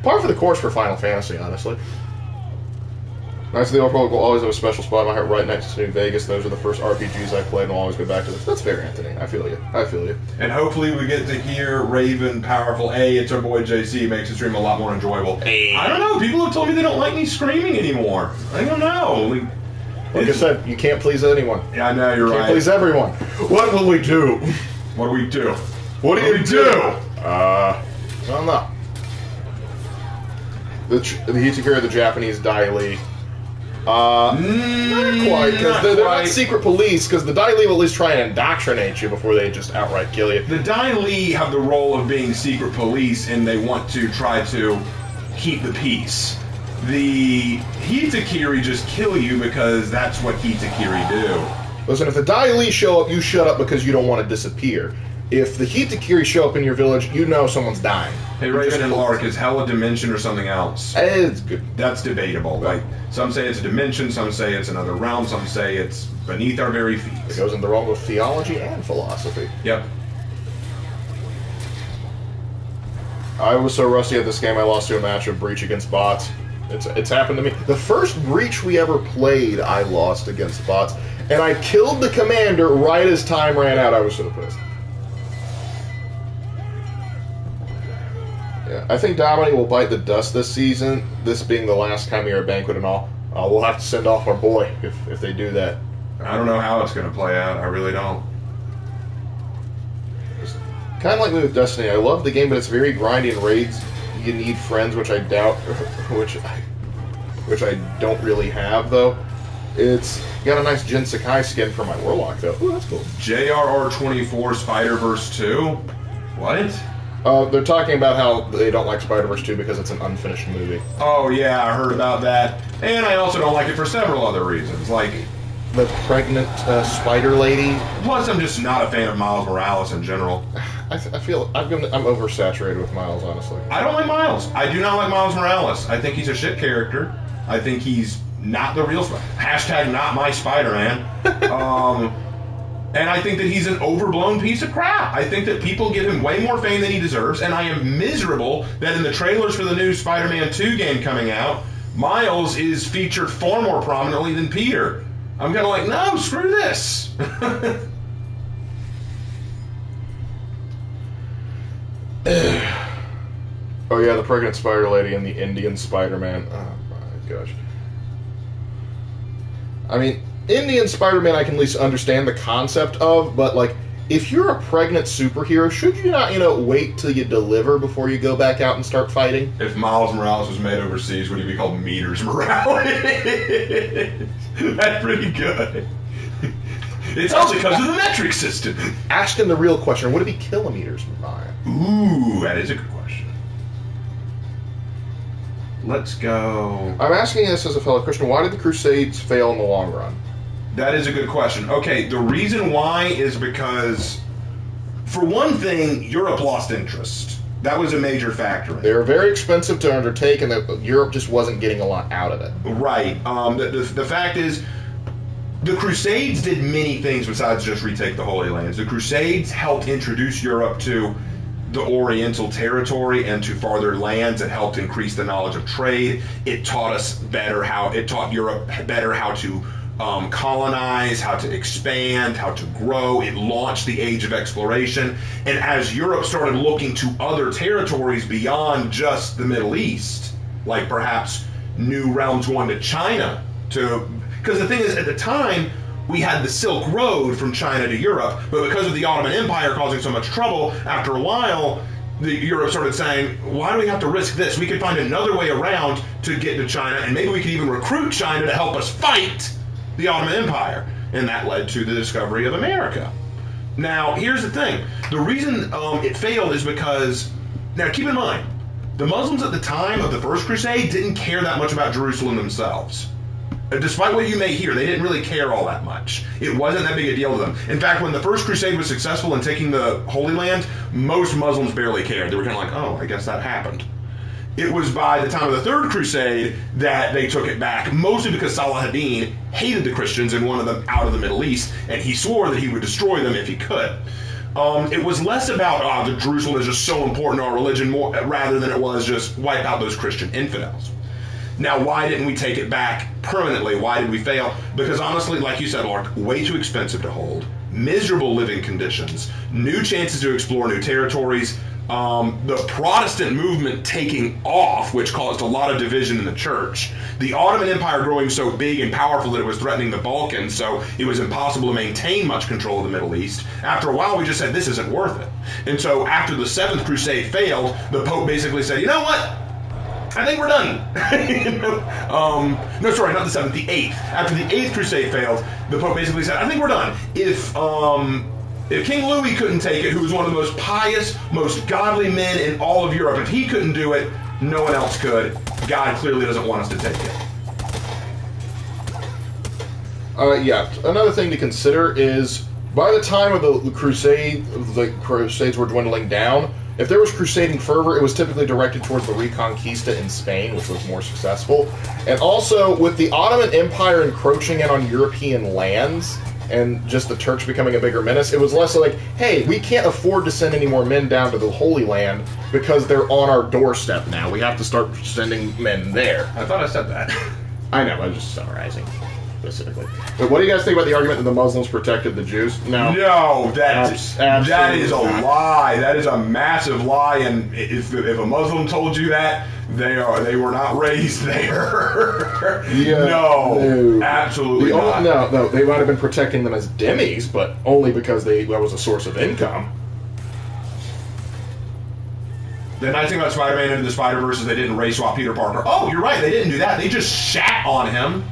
[SPEAKER 2] Par for the course for Final Fantasy, honestly. Knights of the Old Republic will always have a special spot in my heart right next to New Vegas. Those are the first RPGs I played, and I'll always go back to this. That's fair, Anthony. I feel you. I feel you.
[SPEAKER 1] And hopefully we get to hear Raven powerful. It's our boy JC. Makes the stream a lot more enjoyable.
[SPEAKER 2] Hey.
[SPEAKER 1] I don't know. People have told me they don't like me screaming anymore. I don't know.
[SPEAKER 2] Like I said, you can't please anyone.
[SPEAKER 1] Yeah, I know, you're right.
[SPEAKER 2] Can't please everyone. What will we do?
[SPEAKER 1] What do we do?
[SPEAKER 2] What do you do? I don't know. The Hitakiri, the Japanese Dai Li. Not quite, because they're not secret police, because the Dai Li will at least try and indoctrinate you before they just outright kill you.
[SPEAKER 1] The Dai Li have the role of being secret police, and they want to try to keep the peace. The Hitakiri just kill you because that's what Hitakiri do.
[SPEAKER 2] Listen, if the Daili show up, you shut up because you don't want to disappear. If the Hitakiri show up in your village, you know someone's dying.
[SPEAKER 1] Hey, Raven and Lark, is hell a dimension or something else?
[SPEAKER 2] It's good.
[SPEAKER 1] That's debatable. Like, some say it's a dimension, some say it's another realm, some say it's beneath our very feet.
[SPEAKER 2] It goes in the realm of theology and philosophy.
[SPEAKER 1] Yep.
[SPEAKER 2] I was so rusty at this game, I lost to a match of Breach against bots. It's happened to me. The first Breach we ever played, I lost against bots, and I killed the commander right as time ran out. I was so pissed. Yeah, I think Dominic will bite the dust this season, this being the last Chimera Banquet and all. We'll have to send off our boy if they do that.
[SPEAKER 1] I don't know how it's going to play out. I really don't.
[SPEAKER 2] Kind of like me with Destiny. I love the game, but it's very grindy and raids. You need friends, which I doubt, which I don't really have, though. It's got a nice Jin Sakai skin for my Warlock, though. Ooh, that's cool.
[SPEAKER 1] JRR24 Spider-Verse 2? What?
[SPEAKER 2] They're talking about how they don't like Spider-Verse 2 because it's an unfinished movie.
[SPEAKER 1] Oh, yeah, I heard about that. And I also don't like it for several other reasons. Like,
[SPEAKER 2] The pregnant spider lady.
[SPEAKER 1] plus, I'm just not a fan of Miles Morales in general.
[SPEAKER 2] I feel I'm oversaturated with Miles, honestly.
[SPEAKER 1] I don't like Miles. I do not like Miles Morales. I think he's a shit character. I think he's not the real hashtag not my Spider-Man. And I think that he's an overblown piece of crap. I think that people give him way more fame than he deserves, and I am miserable that in the trailers for the new Spider-Man 2 game coming out, Miles is featured far more prominently than Peter. I'm kind of like, no, screw this.
[SPEAKER 2] Oh yeah, the pregnant spider lady and the Indian Spider-Man. Oh my gosh. I mean, Indian Spider-Man I can at least understand the concept of, but like, if you're a pregnant superhero, should you not, wait till you deliver before you go back out and start fighting?
[SPEAKER 1] If Miles Morales was made overseas, would he be called Meters Morales? That's pretty good. It's all because of the metric system.
[SPEAKER 2] Asking the real question, would it be kilometers, Ryan?
[SPEAKER 1] Ooh, that is a good question. Let's go.
[SPEAKER 2] I'm asking this as a fellow Christian, why did the Crusades fail in the long run?
[SPEAKER 1] That is a good question. Okay, the reason why is because, for one thing, Europe lost interest. That was a major factor.
[SPEAKER 2] They were very expensive to undertake, and Europe just wasn't getting a lot out of it.
[SPEAKER 1] Right. The fact is, the Crusades did many things besides just retake the Holy Lands. The Crusades helped introduce Europe to the Oriental territory and to farther lands. It helped increase the knowledge of trade. It taught Europe better how to colonize, how to expand, how to grow. It launched the age of exploration. And as Europe started looking to other territories beyond just the Middle East, like perhaps new realms going to China, because the thing is, at the time, we had the Silk Road from China to Europe, but because of the Ottoman Empire causing so much trouble, after a while, Europe started saying, why do we have to risk this? We could find another way around to get to China, and maybe we could even recruit China to help us fight the Ottoman Empire. And that led to the discovery of America. Now, here's the thing. The reason it failed is because, now keep in mind, the Muslims at the time of the First Crusade didn't care that much about Jerusalem themselves. Despite what you may hear, they didn't really care all that much. It wasn't that big a deal to them. In fact, when the First Crusade was successful in taking the Holy Land, most Muslims barely cared. They were kind of like, oh, I guess that happened. It was by the time of the Third Crusade that they took it back, mostly because Salah ad-Din hated the Christians and wanted them out of the Middle East, and he swore that he would destroy them if he could. It was less about, the Jerusalem is just so important to our religion, more rather than it was just wipe out those Christian infidels. Now, why didn't we take it back permanently? Why did we fail? Because honestly, like you said, Lark, way too expensive to hold, miserable living conditions, new chances to explore new territories, the Protestant movement taking off, which caused a lot of division in the church, the Ottoman Empire growing so big and powerful that it was threatening the Balkans, so it was impossible to maintain much control of the Middle East. After a while, we just said, this isn't worth it. And so after the Seventh Crusade failed, the Pope basically said, you know what? I think we're done. No, sorry, not the Seventh, the Eighth. After the Eighth Crusade failed, the Pope basically said, I think we're done. If King Louis couldn't take it, who was one of the most pious, most godly men in all of Europe, if he couldn't do it, No one else could. God clearly doesn't want us to take it.
[SPEAKER 2] Yeah. Another thing to consider is by the time of the Crusades were dwindling down. If there was crusading fervor, it was typically directed towards the Reconquista in Spain, which was more successful. And also, with the Ottoman Empire encroaching in on European lands, and just the Turks becoming a bigger menace, it was less like, hey, we can't afford to send any more men down to the Holy Land because they're on our doorstep now. We have to start sending men there.
[SPEAKER 1] I thought I said that.
[SPEAKER 2] I know, I was just summarizing specifically. But what do you guys think about the argument that the Muslims protected the Jews? No,
[SPEAKER 1] that is a lie. That is a massive lie. And if a Muslim told you that, they were not raised there.
[SPEAKER 2] Yeah,
[SPEAKER 1] no, absolutely not.
[SPEAKER 2] No, they might have been protecting them as dhimmis, but only because that was a source of income.
[SPEAKER 1] The nice thing about Spider-Man Into the Spider-Verse is they didn't race swap Peter Parker. Oh, you're right, they didn't do that. They just shat on him.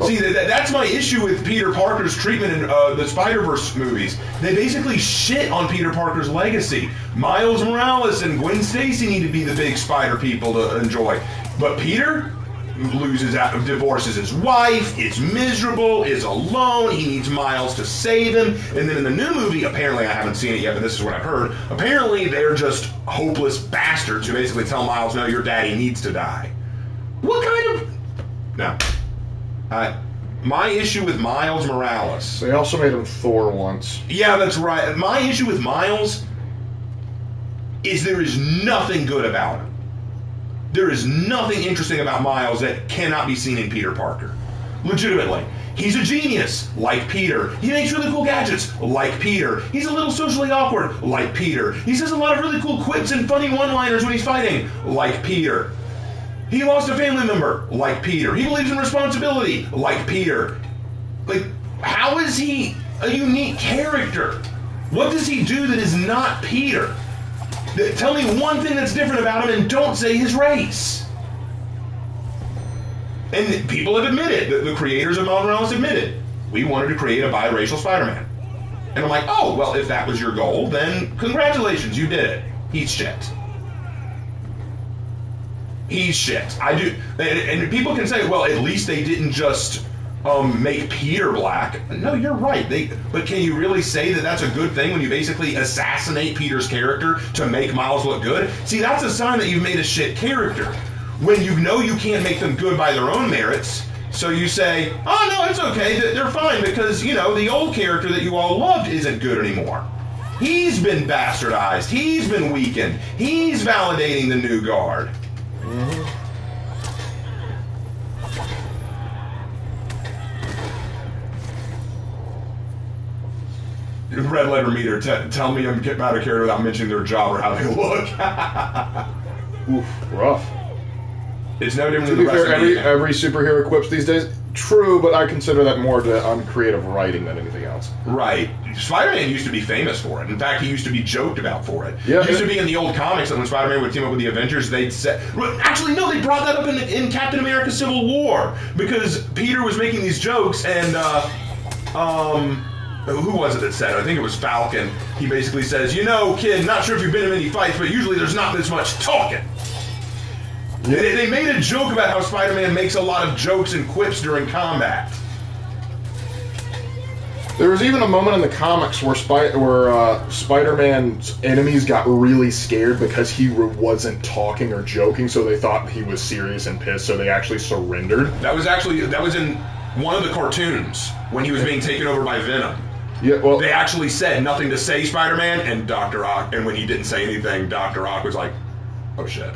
[SPEAKER 1] See, that's my issue with Peter Parker's treatment in the Spider-Verse movies. They basically shit on Peter Parker's legacy. Miles Morales and Gwen Stacy need to be the big spider people to enjoy. But Peter divorces his wife, is miserable, is alone, he needs Miles to save him. And then in the new movie, apparently, I haven't seen it yet, but this is what I've heard, apparently they're just hopeless bastards who basically tell Miles, no, your daddy needs to die. What kind of... No. My issue with Miles Morales...
[SPEAKER 2] They also made him Thor once.
[SPEAKER 1] Yeah, that's right. My issue with Miles is there is nothing good about him. There is nothing interesting about Miles that cannot be seen in Peter Parker. Legitimately. He's a genius, like Peter. He makes really cool gadgets, like Peter. He's a little socially awkward, like Peter. He says a lot of really cool quips and funny one-liners when he's fighting, like Peter. He lost a family member, like Peter. He believes in responsibility, like Peter. Like, how is he a unique character? What does he do that is not Peter? Tell me one thing that's different about him and don't say his race. And people have admitted, the creators of Miles Morales admitted, we wanted to create a biracial Spider-Man. And I'm like, oh, well, if that was your goal, then congratulations, you did it. He's shit. He's shit. I do, and people can say, well, at least they didn't just make Peter black. No, you're right. But can you really say that that's a good thing when you basically assassinate Peter's character to make Miles look good? See, that's a sign that you've made a shit character. When you know you can't make them good by their own merits, so you say, oh, no, it's okay. They're fine because, you know, the old character that you all loved isn't good anymore. He's been bastardized. He's been weakened. He's validating the new guard. Red letter meter, tell me I'm getting out of character without mentioning their job or how they look.
[SPEAKER 2] Oof, rough.
[SPEAKER 1] It's no different
[SPEAKER 2] To
[SPEAKER 1] than
[SPEAKER 2] be
[SPEAKER 1] the rest
[SPEAKER 2] fair,
[SPEAKER 1] of the
[SPEAKER 2] every superhero quips these days. True, but I consider that more on creative writing than anything else.
[SPEAKER 1] Right. Spider-Man used to be famous for it. In fact, he used to be joked about for it.
[SPEAKER 2] Yeah,
[SPEAKER 1] It used to be in the old comics that when Spider-Man would team up with the Avengers, they'd say... Actually, no, they brought that up in Captain America Civil War. Because Peter was making these jokes and, who was it that said it? I think it was Falcon. He basically says, you know, kid, not sure if you've been in many fights, but usually there's not this much talking. Yeah. They made a joke about how Spider-Man makes a lot of jokes and quips during combat.
[SPEAKER 2] There was even a moment in the comics where Spider-Man's enemies got really scared because he wasn't talking or joking, so they thought he was serious and pissed, so they actually surrendered.
[SPEAKER 1] That was in one of the cartoons when he was being taken over by Venom.
[SPEAKER 2] Yeah, well,
[SPEAKER 1] they actually said nothing to say, Spider-Man, and Dr. Ock, and when he didn't say anything, Dr. Ock was like, oh shit.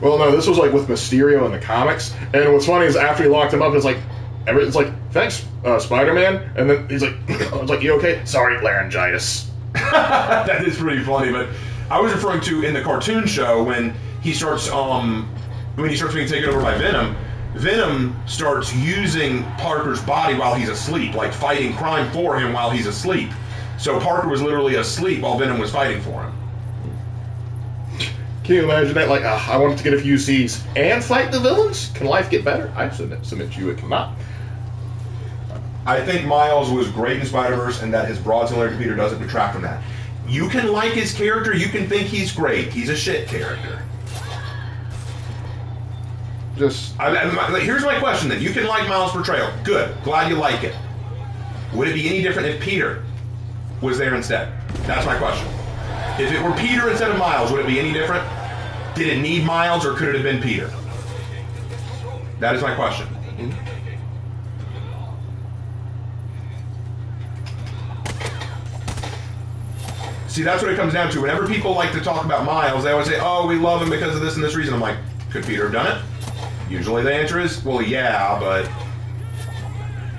[SPEAKER 2] Well, no, this was like with Mysterio in the comics, and what's funny is after he locked him up, it's like, thanks, Spider-Man, and then he's like, I was like, you okay? Sorry, laryngitis.
[SPEAKER 1] That is pretty funny, but I was referring to in the cartoon show when he starts being taken over by Venom. Venom starts using Parker's body while he's asleep, like fighting crime for him while he's asleep. So Parker was literally asleep while Venom was fighting for him.
[SPEAKER 2] Can you imagine that? Like, I wanted to get a few C's and fight the villains? Can life get better? I submit to you it cannot.
[SPEAKER 1] I think Miles was great in Spider-Verse, and that his broad similarity to Peter doesn't detract from that. You can like his character, you can think he's great. He's a shit character.
[SPEAKER 2] Just
[SPEAKER 1] Here's my question then. You can like Miles' portrayal. Good. Glad you like it. Would it be any different if Peter was there instead? That's my question. If it were Peter instead of Miles, would it be any different? Did it need Miles, or could it have been Peter? That is my question. See, that's what it comes down to. Whenever people like to talk about Miles, they always say, oh, we love him because of this and this reason. I'm like, could Peter have done it? Usually the answer is, well, yeah, but...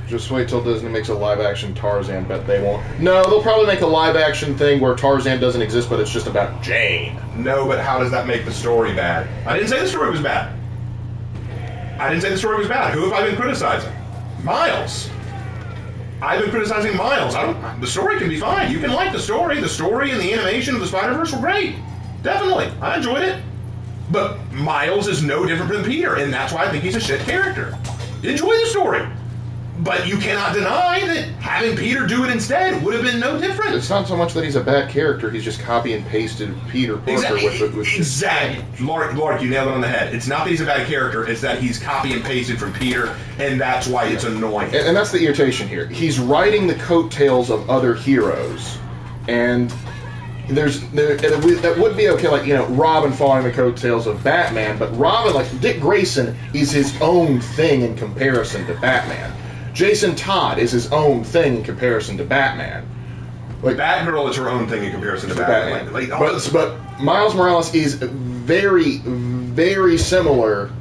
[SPEAKER 2] Just wait till Disney makes a live-action Tarzan, bet they won't. No, they'll probably make a live-action thing where Tarzan doesn't exist, but it's just about Jane.
[SPEAKER 1] No, but how does that make the story bad? I didn't say the story was bad. Who have I been criticizing? Miles. I've been criticizing Miles. The story can be fine. You can like the story. The story and the animation of the Spider-Verse were great. Definitely. I enjoyed it. But Miles is no different than Peter, and that's why I think he's a shit character. Enjoy the story. But you cannot deny that having Peter do it instead would have been no different.
[SPEAKER 2] It's not so much that he's a bad character, he's just copy and pasted Peter Parker
[SPEAKER 1] Exactly. Lark, you nailed it on the head. It's not that he's a bad character, it's that he's copy and pasted from Peter, and that's why it's annoying.
[SPEAKER 2] And that's the irritation here. He's riding the coattails of other heroes, and that would be okay, like, Robin following the coattails of Batman, but Robin, like Dick Grayson, is his own thing in comparison to Batman. Jason Todd is his own thing in comparison to Batman.
[SPEAKER 1] Like Batgirl is her own thing in comparison to Batman.
[SPEAKER 2] But Miles Morales is very, very similar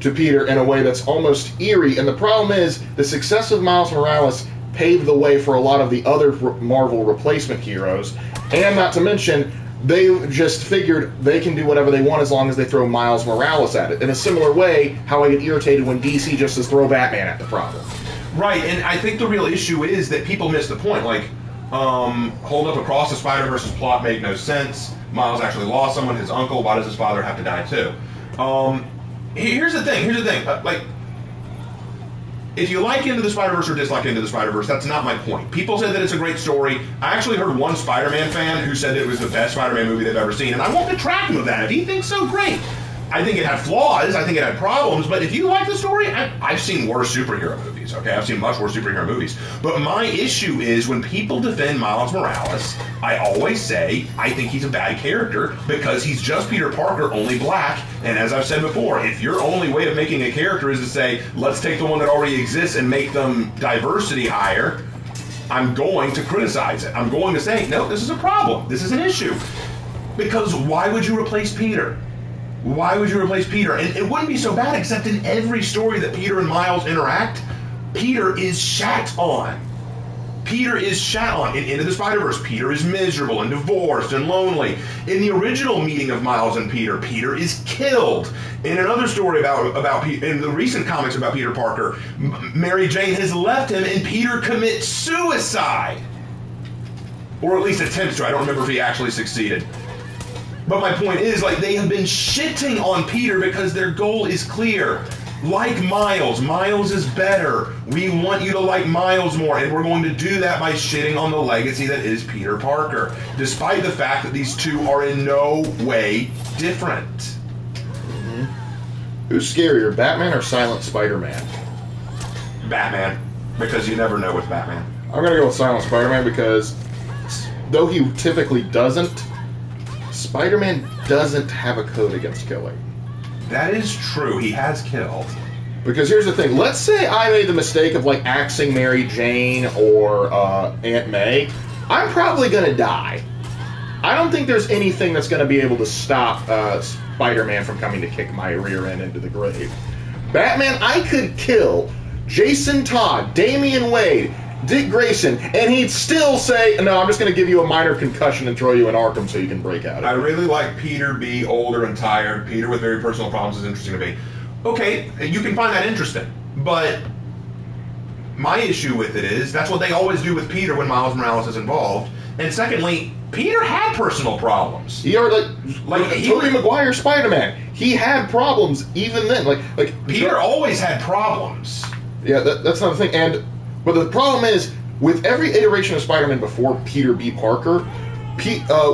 [SPEAKER 2] to Peter in a way that's almost eerie. And the problem is, the success of Miles Morales paved the way for a lot of the other Marvel replacement heroes. And not to mention, they just figured they can do whatever they want as long as they throw Miles Morales at it. In a similar way, how I get irritated when DC just says throw Batman at the problem.
[SPEAKER 1] Right, and I think the real issue is that people miss the point. Like, Hold Up Across the Spider-Verse's plot made no sense. Miles actually lost someone, his uncle. Why does his father have to die too? Here's the thing. If you like Into the Spider-Verse or dislike Into the Spider-Verse, that's not my point. People say that it's a great story. I actually heard one Spider-Man fan who said it was the best Spider-Man movie they've ever seen, and I won't detract him of that. If he thinks so, great. I think it had flaws, I think it had problems, but if you like the story, I've seen worse superhero movies, okay? I've seen much worse superhero movies. But my issue is when people defend Miles Morales, I always say I think he's a bad character because he's just Peter Parker, only black. And as I've said before, if your only way of making a character is to say, let's take the one that already exists and make them diversity higher, I'm going to criticize it. I'm going to say, no, this is a problem. This is an issue. Because why would you replace Peter? Why would you replace Peter? And it wouldn't be so bad, except in every story that Peter and Miles interact, Peter is shat on. Peter is shat on. In Into the Spider-Verse, Peter is miserable and divorced and lonely. In the original meeting of Miles and Peter, Peter is killed. In another story in the recent comics about Peter Parker, Mary Jane has left him and Peter commits suicide. Or at least attempts to. I don't remember if he actually succeeded. But my point is, like, they have been shitting on Peter because their goal is clear. Like Miles. Miles is better. We want you to like Miles more, and we're going to do that by shitting on the legacy that is Peter Parker, despite the fact that these two are in no way different.
[SPEAKER 2] Mm-hmm. Who's scarier, Batman or Silent Spider-Man?
[SPEAKER 1] Batman, because you never know with Batman.
[SPEAKER 2] I'm going to go with Silent Spider-Man because, though he typically doesn't, Spider-Man doesn't have a code against killing.
[SPEAKER 1] That is true. He has killed.
[SPEAKER 2] Because here's the thing. Let's say I made the mistake of, like, axing Mary Jane or Aunt May. I'm probably going to die. I don't think there's anything that's going to be able to stop Spider-Man from coming to kick my rear end into the grave. Batman, I could kill Jason Todd, Damian Wade, Dick Grayson, and he'd still say, no, I'm just going to give you a minor concussion and throw you in Arkham so you can break out of it.
[SPEAKER 1] I really like Peter B. older and tired. Peter with very personal problems is interesting to me. Okay, you can find that interesting, but my issue with it is that's what they always do with Peter when Miles Morales is involved. And secondly, Peter had personal problems.
[SPEAKER 2] He already, like Tobey Maguire Spider-Man, he had problems even then. Like
[SPEAKER 1] Peter always had problems.
[SPEAKER 2] Yeah, that's not the thing. But the problem is, with every iteration of Spider-Man before Peter B. Parker,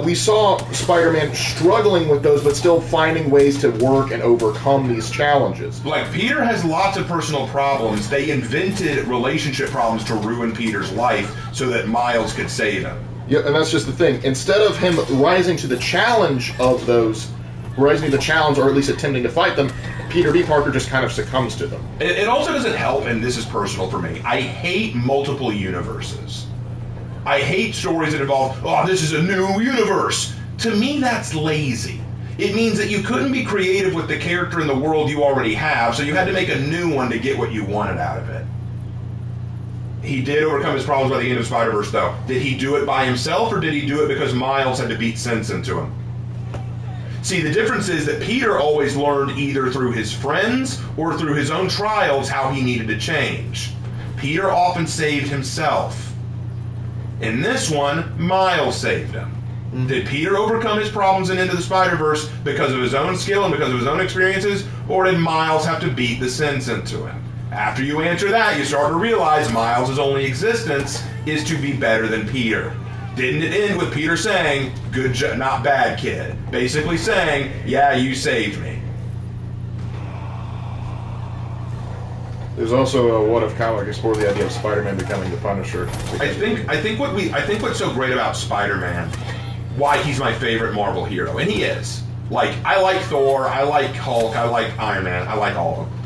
[SPEAKER 2] we saw Spider-Man struggling with those, but still finding ways to work and overcome these challenges.
[SPEAKER 1] Like, Peter has lots of personal problems. They invented relationship problems to ruin Peter's life so that Miles could save him.
[SPEAKER 2] Yeah, and that's just the thing. Instead of him rising to the challenge of those, rising to the challenge, or at least attempting to fight them, Peter B. Parker just kind of succumbs to them.
[SPEAKER 1] It also doesn't help, and this is personal for me. I hate multiple universes. I hate stories that involve, oh, this is a new universe. To me, that's lazy. It means that you couldn't be creative with the character in the world you already have, so you had to make a new one to get what you wanted out of it. He did overcome his problems by the end of Spider-Verse, though. Did he do it by himself, or did he do it because Miles had to beat sense into him? See, the difference is that Peter always learned either through his friends or through his own trials how he needed to change. Peter often saved himself. In this one, Miles saved him. Did Peter overcome his problems in Into the Spider-Verse because of his own skill and because of his own experiences, or did Miles have to beat the sense into him? After you answer that, you start to realize Miles' only existence is to be better than Peter. Didn't it end with Peter saying, good job, not bad, kid? Basically saying, yeah, you saved me.
[SPEAKER 2] There's also a what if comic explore the idea of Spider-Man becoming the Punisher.
[SPEAKER 1] I think what's so great about Spider-Man, why he's my favorite Marvel hero, and he is. Like, I like Thor, I like Hulk, I like Iron Man, I like all of them.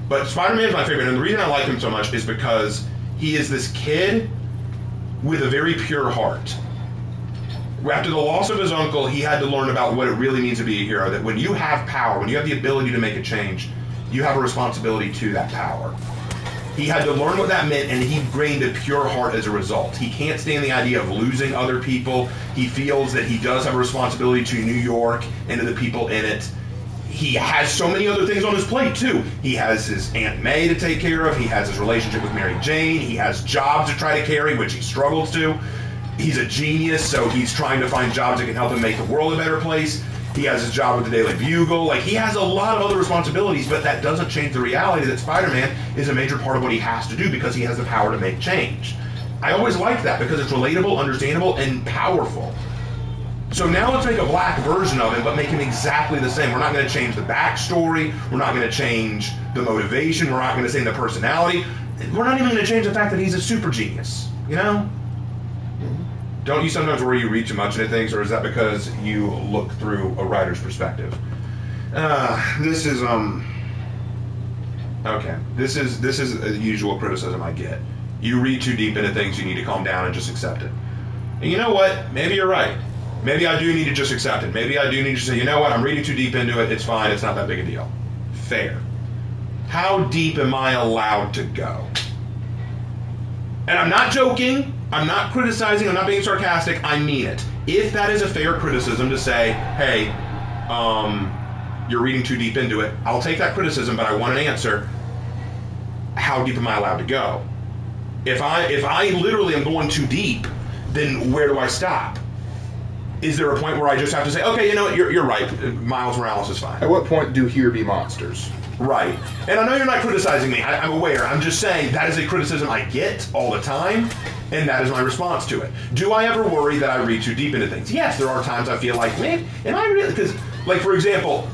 [SPEAKER 1] But Spider-Man is my favorite, and the reason I like him so much is because he is this kid with a very pure heart. After the loss of his uncle, he had to learn about what it really means to be a hero, that when you have power, when you have the ability to make a change, you have a responsibility to that power. He had to learn what that meant, and he gained a pure heart as a result. He can't stand the idea of losing other people. He feels that he does have a responsibility to New York and to the people in it. He has so many other things on his plate, too. He has his Aunt May to take care of. He has his relationship with Mary Jane. He has jobs to try to carry, which he struggles to. He's a genius, so he's trying to find jobs that can help him make the world a better place. He has his job with the Daily Bugle. Like, he has a lot of other responsibilities, but that doesn't change the reality that Spider-Man is a major part of what he has to do because he has the power to make change. I always like that because it's relatable, understandable, and powerful. So now let's make a black version of him, but make him exactly the same. We're not going to change the backstory. We're not going to change the motivation. We're not going to change the personality. We're not even going to change the fact that he's a super genius, you know? Don't you sometimes worry you read too much into things, or is that because you look through a writer's perspective? This is the usual criticism I get. You read too deep into things, you need to calm down and just accept it. And you know what? Maybe you're right. Maybe I do need to just accept it. Maybe I do need to say, you know what? I'm reading too deep into it. It's fine. It's not that big a deal. Fair. How deep am I allowed to go? And I'm not joking. I'm not criticizing, I'm not being sarcastic, I mean it. If that is a fair criticism to say, hey, you're reading too deep into it, I'll take that criticism, but I want an answer. How deep am I allowed to go? If I literally am going too deep, then where do I stop? Is there a point where I just have to say, okay, you know what, you're right, Miles Morales is fine?
[SPEAKER 2] At what point do here be monsters?
[SPEAKER 1] Right. And I know you're not criticizing me. I'm aware. I'm just saying that is a criticism I get all the time, and that is my response to it. Do I ever worry that I read too deep into things? Yes, there are times I feel like, man, am I really? Because, like, for example,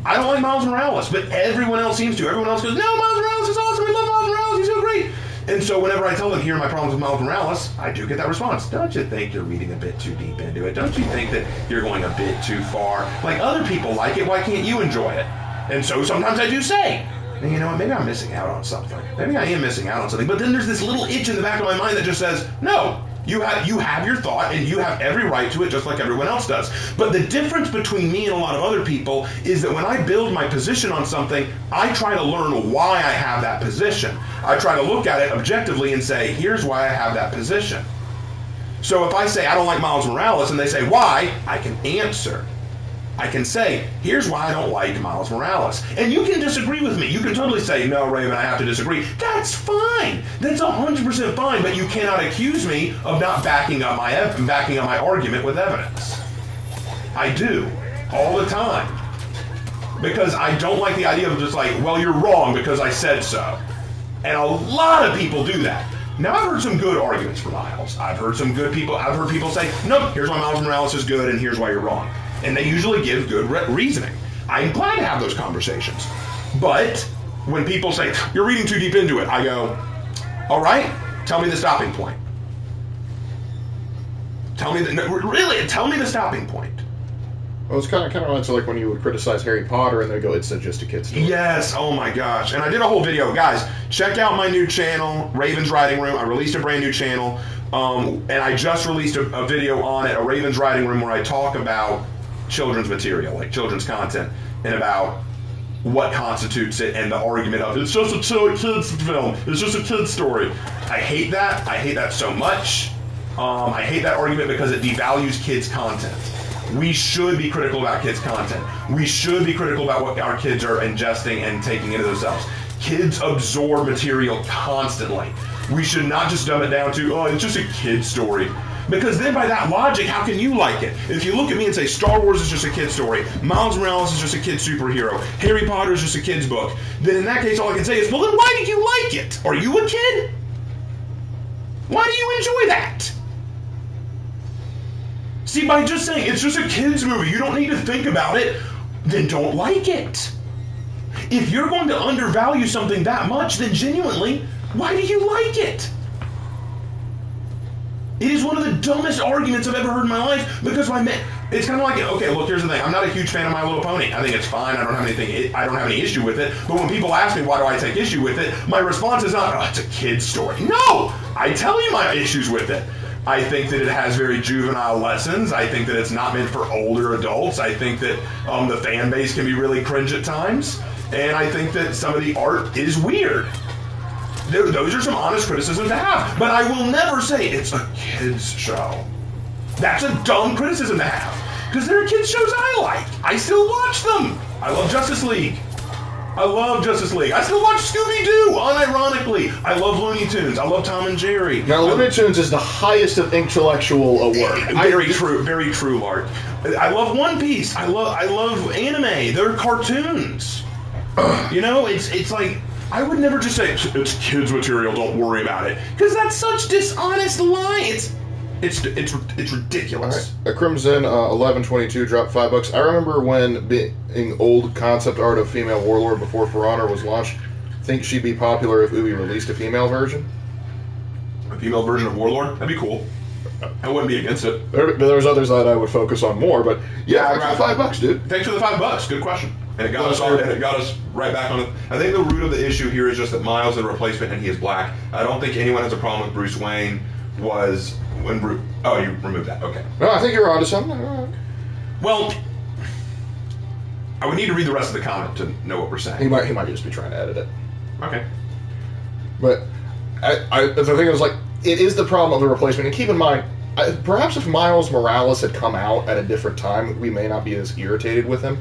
[SPEAKER 1] I don't like Miles Morales, but everyone else seems to. Everyone else goes, no, Miles Morales is awesome. We love Miles Morales. He's so great. And so whenever I tell them, here are my problems with Miles Morales, I do get that response. Don't you think you're reading a bit too deep into it? Don't you think that you're going a bit too far? Like, other people like it. Why can't you enjoy it? And so sometimes I do say, you know what, maybe I'm missing out on something. Maybe I am missing out on something. But then there's this little itch in the back of my mind that just says, no, you have your thought and you have every right to it just like everyone else does. But the difference between me and a lot of other people is that when I build my position on something, I try to learn why I have that position. I try to look at it objectively and say, here's why I have that position. So if I say I don't like Miles Morales and they say why, I can answer. I can say, here's why I don't like Miles Morales. And you can disagree with me. You can totally say, no, Raven, I have to disagree. That's fine. That's 100% fine, but you cannot accuse me of not backing up my argument with evidence. I do, all the time. Because I don't like the idea of just like, well, you're wrong because I said so. And a lot of people do that. Now, I've heard some good arguments for Miles. I've heard people say, no, here's why Miles Morales is good and here's why you're wrong. And they usually give good reasoning. I'm glad to have those conversations. But when people say, you're reading too deep into it, I go, all right, tell me the stopping point. Tell me the stopping point.
[SPEAKER 2] Well, it's kind of reminds like when you would criticize Harry Potter and they go, it's just a kid's story.
[SPEAKER 1] Yes, oh my gosh. And I did a whole video. Guys, check out my new channel, Raven's Writing Room. I released a brand new channel. And I just released a video on it, a Raven's Writing Room, where I talk about children's material, like children's content, and about what constitutes it and the argument of it's just a kid's film, it's just a kid's story. I hate that. I hate that so much. I hate that argument because it devalues kids' content. We should be critical about kids' content. We should be critical about what our kids are ingesting and taking into themselves. Kids absorb material constantly. We should not just dumb it down to, oh, it's just a kid's story. Because then by that logic, how can you like it? If you look at me and say Star Wars is just a kid's story, Miles Morales is just a kid's superhero, Harry Potter is just a kid's book, then in that case all I can say is, well then why do you like it? Are you a kid? Why do you enjoy that? See, by just saying it's just a kid's movie, you don't need to think about it, then don't like it. If you're going to undervalue something that much, then genuinely, why do you like it? It is one of the dumbest arguments I've ever heard in my life, because it's kind of like, okay, look, here's the thing. I'm not a huge fan of My Little Pony. I think it's fine. I don't have any issue with it. But when people ask me why do I take issue with it, my response is not, oh, it's a kid's story. No! I tell you my issues with it. I think that it has very juvenile lessons. I think that it's not meant for older adults. I think that the fan base can be really cringe at times. And I think that some of the art is weird. Those are some honest criticisms to have. But I will never say it's a kid's show. That's a dumb criticism to have. Because there are kids' shows I like. I still watch them. I love Justice League. I still watch Scooby-Doo, unironically. I love Looney Tunes. I love Tom and Jerry.
[SPEAKER 2] Now, Looney Tunes is the highest of intellectual work.
[SPEAKER 1] Very true, Mark. I love One Piece. I love anime. They're cartoons. You know, it's like, I would never just say, it's kids' material, don't worry about it. Because that's such dishonest lie. It's ridiculous.
[SPEAKER 2] Right. A Crimson 1122 dropped $5. I remember when being old concept art of female warlord before For Honor was launched. Think she'd be popular if Ubi released a female version?
[SPEAKER 1] A female version of Warlord? That'd be cool. I wouldn't be against it.
[SPEAKER 2] There's others that I would focus on more, but yeah, $5, dude.
[SPEAKER 1] Thanks for the $5. Good question. And it got us right back on it. I think the root of the issue here is just that Miles is a replacement and he is black. I don't think anyone has a problem with Bruce Wayne was when Bruce... Oh, you removed that. Okay.
[SPEAKER 2] No, I think you're onto something.
[SPEAKER 1] Well, I would need to read the rest of the comment to know what we're saying.
[SPEAKER 2] He might just be trying to edit it.
[SPEAKER 1] Okay.
[SPEAKER 2] But the thing is, like, it is the problem of the replacement. And keep in mind, perhaps if Miles Morales had come out at a different time, we may not be as irritated with him.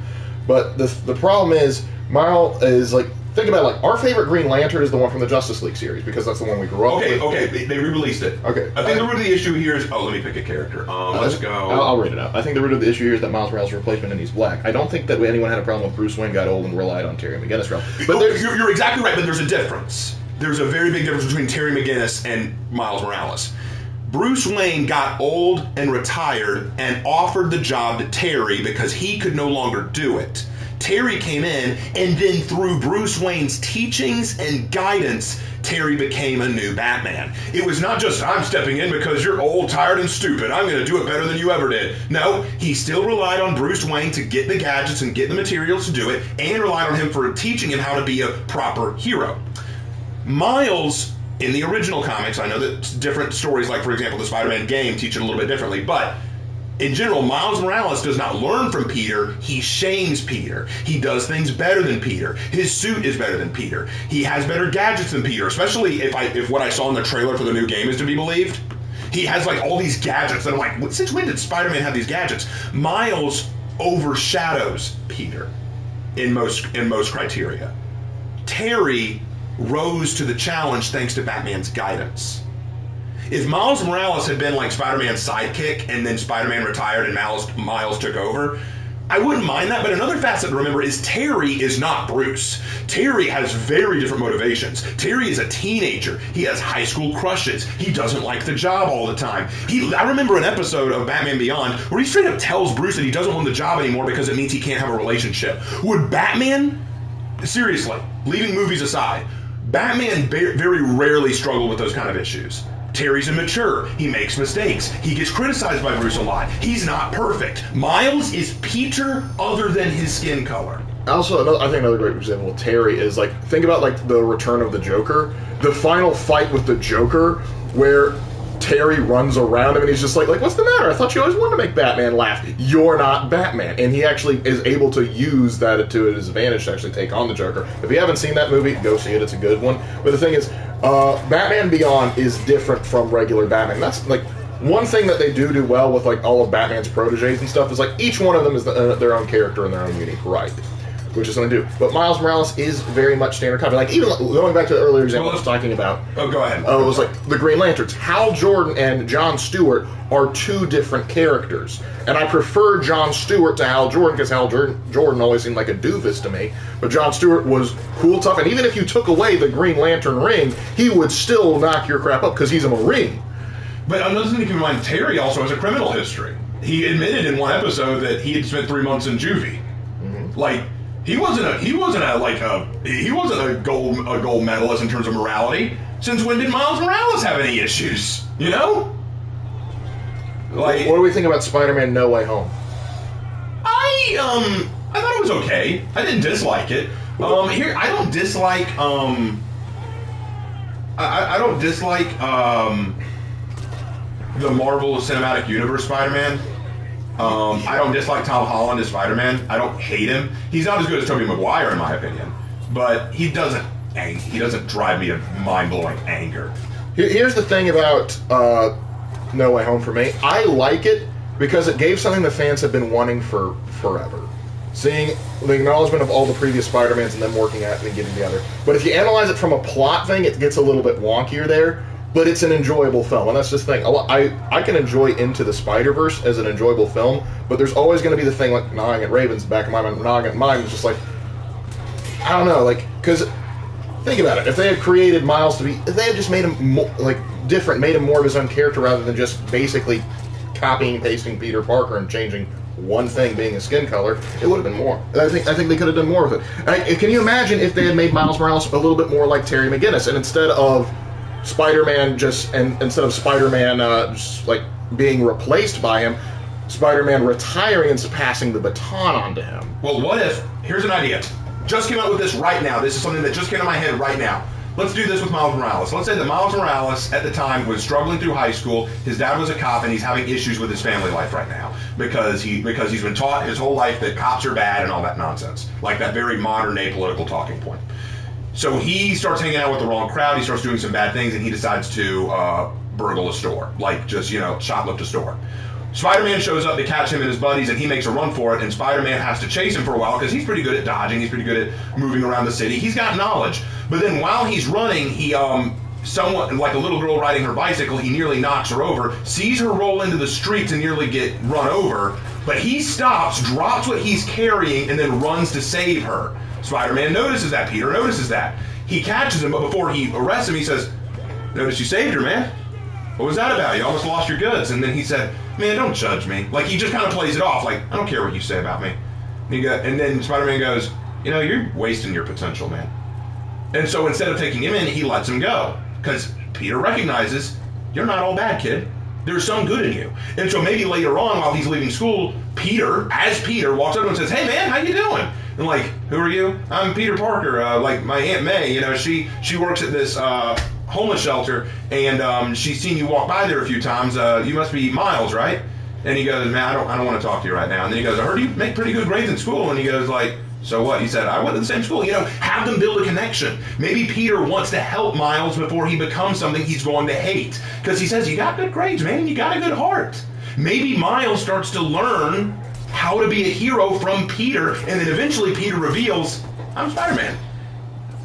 [SPEAKER 2] But the problem is, Miles is like, think about it, like, our favorite Green Lantern is the one from the Justice League series, because that's the one we grew up with.
[SPEAKER 1] Okay, they re-released it.
[SPEAKER 2] Okay.
[SPEAKER 1] I think the root of the issue here is, let me pick a character. Let's go.
[SPEAKER 2] I'll read it out. I think the root of the issue here is that Miles Morales is a replacement and he's black. I don't think that anyone had a problem with Bruce Wayne got old and relied on Terry McGinnis.
[SPEAKER 1] But you're exactly right, but there's a difference. There's a very big difference between Terry McGinnis and Miles Morales. Bruce Wayne got old and retired and offered the job to Terry because he could no longer do it. Terry came in, and then through Bruce Wayne's teachings and guidance, Terry became a new Batman. It was not just, I'm stepping in because you're old, tired, and stupid. I'm going to do it better than you ever did. No, he still relied on Bruce Wayne to get the gadgets and get the materials to do it, and relied on him for teaching him how to be a proper hero. Miles, in the original comics, I know that different stories, like, for example, the Spider-Man game teach it a little bit differently, but in general, Miles Morales does not learn from Peter. He shames Peter. He does things better than Peter. His suit is better than Peter. He has better gadgets than Peter, especially if what I saw in the trailer for the new game is to be believed. He has like all these gadgets, and I'm like, since when did Spider-Man have these gadgets? Miles overshadows Peter in most criteria. Terry rose to the challenge thanks to Batman's guidance. If Miles Morales had been like Spider-Man's sidekick and then Spider-Man retired and Miles took over, I wouldn't mind that, but another facet to remember is Terry is not Bruce. Terry has very different motivations. Terry is a teenager. He has high school crushes. He doesn't like the job all the time. I remember an episode of Batman Beyond where he straight up tells Bruce that he doesn't want the job anymore because it means he can't have a relationship. Would Batman, seriously, leaving movies aside, Batman very rarely struggled with those kind of issues. Terry's immature. He makes mistakes. He gets criticized by Bruce a lot. He's not perfect. Miles is Peter other than his skin color.
[SPEAKER 2] Also, I think another great example of Terry is, like, think about, like, the Return of the Joker. The final fight with the Joker, where Terry runs around him and he's just like, what's the matter? I thought you always wanted to make Batman laugh. You're not Batman. And he actually is able to use that to his advantage to actually take on the Joker. If you haven't seen that movie, go see it. It's a good one. But the thing is, Batman Beyond is different from regular Batman. That's, like, one thing that they do well with, like, all of Batman's proteges and stuff is, like, each one of them is their own character and their own unique right, which is something to do. But Miles Morales is very much standard copy. Like, even going back to the earlier example I was talking about.
[SPEAKER 1] Oh, go ahead.
[SPEAKER 2] It was like the Green Lanterns. Hal Jordan and John Stewart are two different characters. And I prefer John Stewart to Hal Jordan because Hal Jordan always seemed like a doofus to me. But John Stewart was cool, tough, and even if you took away the Green Lantern ring, he would still knock your crap up because he's a Marine.
[SPEAKER 1] But another thing to keep in mind, Terry also has a criminal history. He admitted in one episode that he had spent 3 months in juvie. Mm-hmm. Like, he wasn't a gold medalist in terms of morality. Since when did Miles Morales have any issues? You know? Like,
[SPEAKER 2] what do we think about Spider-Man No Way Home?
[SPEAKER 1] I thought it was okay. I didn't dislike it. I don't dislike the Marvel Cinematic Universe Spider-Man. I don't dislike Tom Holland as Spider-Man. I don't hate him. He's not as good as Tobey Maguire in my opinion, but he doesn't drive me to mind-blowing anger.
[SPEAKER 2] Here's the thing about No Way Home for me. I like it because it gave something the fans have been wanting for forever. Seeing the acknowledgement of all the previous Spider-Mans and them working at it and getting together. But if you analyze it from a plot thing, it gets a little bit wonkier there. But it's an enjoyable film, and that's just the thing. I can enjoy Into the Spider-Verse as an enjoyable film, but there's always going to be the thing, like, gnawing at Raven's back of my mind, gnawing at mine, it's just like, I don't know, like, because, think about it, if they had created Miles to be, if they had just made him, more, like, different, made him more of his own character rather than just basically copying and pasting Peter Parker and changing one thing being his skin color, it would have been more. I think they could have done more with it. Can you imagine if they had made Miles Morales a little bit more like Terry McGinnis, and instead of Spider-Man just like being replaced by him, Spider-Man retiring and passing the baton on to him.
[SPEAKER 1] Well, what if, here's an idea. Just came out with this right now. This is something that just came to my head right now. Let's do this with Miles Morales. Let's say that Miles Morales, at the time, was struggling through high school. His dad was a cop, and he's having issues with his family life right now because he's been taught his whole life that cops are bad and all that nonsense, like that very modern-day political talking point. So he starts hanging out with the wrong crowd. He starts doing some bad things, and he decides to burgle a store, like just shoplift a store. Spider-Man shows up to catch him and his buddies, and he makes a run for it, and Spider-Man has to chase him for a while because he's pretty good at dodging. He's pretty good at moving around the city. He's got knowledge. But then while he's running, he, someone, like a little girl riding her bicycle, he nearly knocks her over, sees her roll into the streets and nearly get run over, but he stops, drops what he's carrying, and then runs to save her. Spider-Man notices that. Peter notices that. He catches him, but before he arrests him, he says, "Notice you saved her, man. What was that about? You almost lost your goods." And then he said, "Man, don't judge me." Like, he just kind of plays it off, like, "I don't care what you say about me." And then Spider-Man goes, "You're wasting your potential, man." And so instead of taking him in, he lets him go. Because Peter recognizes, you're not all bad, kid. There's some good in you. And so maybe later on, while he's leaving school, Peter, as Peter, walks up to him and says, "Hey, man, how you doing?" And like, "Who are you?" "I'm Peter Parker. Like, my Aunt May, she works at this homeless shelter, and she's seen you walk by there a few times. You must be Miles, right?" And he goes, "Man, I don't want to talk to you right now." And then he goes, "I heard you make pretty good grades in school." And he goes, like, "So what?" He said, "I went to the same school." Have them build a connection. Maybe Peter wants to help Miles before he becomes something he's going to hate. Because he says, "You got good grades, man. You got a good heart." Maybe Miles starts to learn how to be a hero from Peter, and then eventually Peter reveals, "I'm Spider-Man."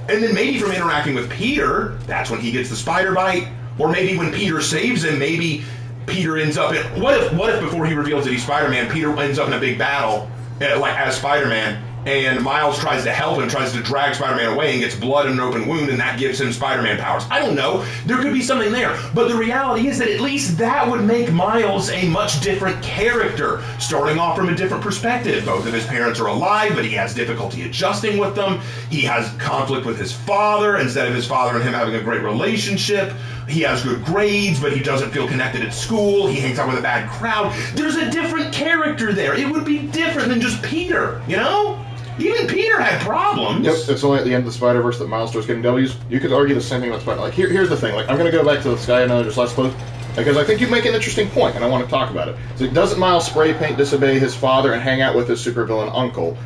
[SPEAKER 1] And then maybe from interacting with Peter, that's when he gets the spider bite. Or maybe when Peter saves him, maybe Peter ends up in... What if before he reveals that he's Spider-Man, Peter ends up in a big battle like as Spider-Man, and Miles tries to help him, tries to drag Spider-Man away and gets blood in an open wound, and that gives him Spider-Man powers. I don't know. There could be something there. But the reality is that at least that would make Miles a much different character, starting off from a different perspective. Both of his parents are alive, but he has difficulty adjusting with them. He has conflict with his father, instead of his father and him having a great relationship. He has good grades, but he doesn't feel connected at school. He hangs out with a bad crowd. There's a different character there. It would be different than just Peter, you know? Even Peter had problems.
[SPEAKER 2] Yep, it's only at the end of the Spider-Verse that Miles starts getting W's. You could argue the same thing about Spider. Like, here's the thing. Like, I'm going to go back to the Sky and just last close, because I think you make an interesting point, and I want to talk about it. So, doesn't Miles spray paint, disobey his father, and hang out with his supervillain uncle?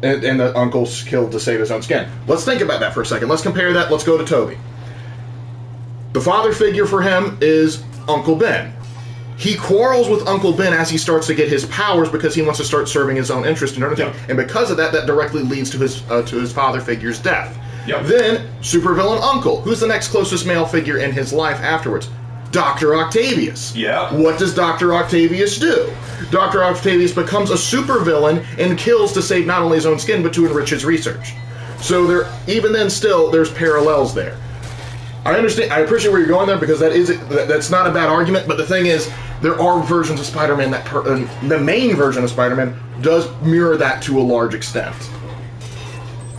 [SPEAKER 2] And the uncle's killed to save his own skin. Let's think about that for a second. Let's compare that. Let's go to Toby. The father figure for him is Uncle Ben. He quarrels with Uncle Ben as he starts to get his powers because he wants to start serving his own interest and everything. And because of that, that directly leads to his father figure's death.
[SPEAKER 1] Yep.
[SPEAKER 2] Then, supervillain Uncle. Who's the next closest male figure in his life afterwards? Dr. Octavius.
[SPEAKER 1] Yeah.
[SPEAKER 2] What does Dr. Octavius do? Dr. Octavius becomes a supervillain and kills to save not only his own skin, but to enrich his research. So even then still, there's parallels there. I understand. I appreciate where you're going there because that's not a bad argument. But the thing is, there are versions of Spider-Man the main version of Spider-Man does mirror that to a large extent.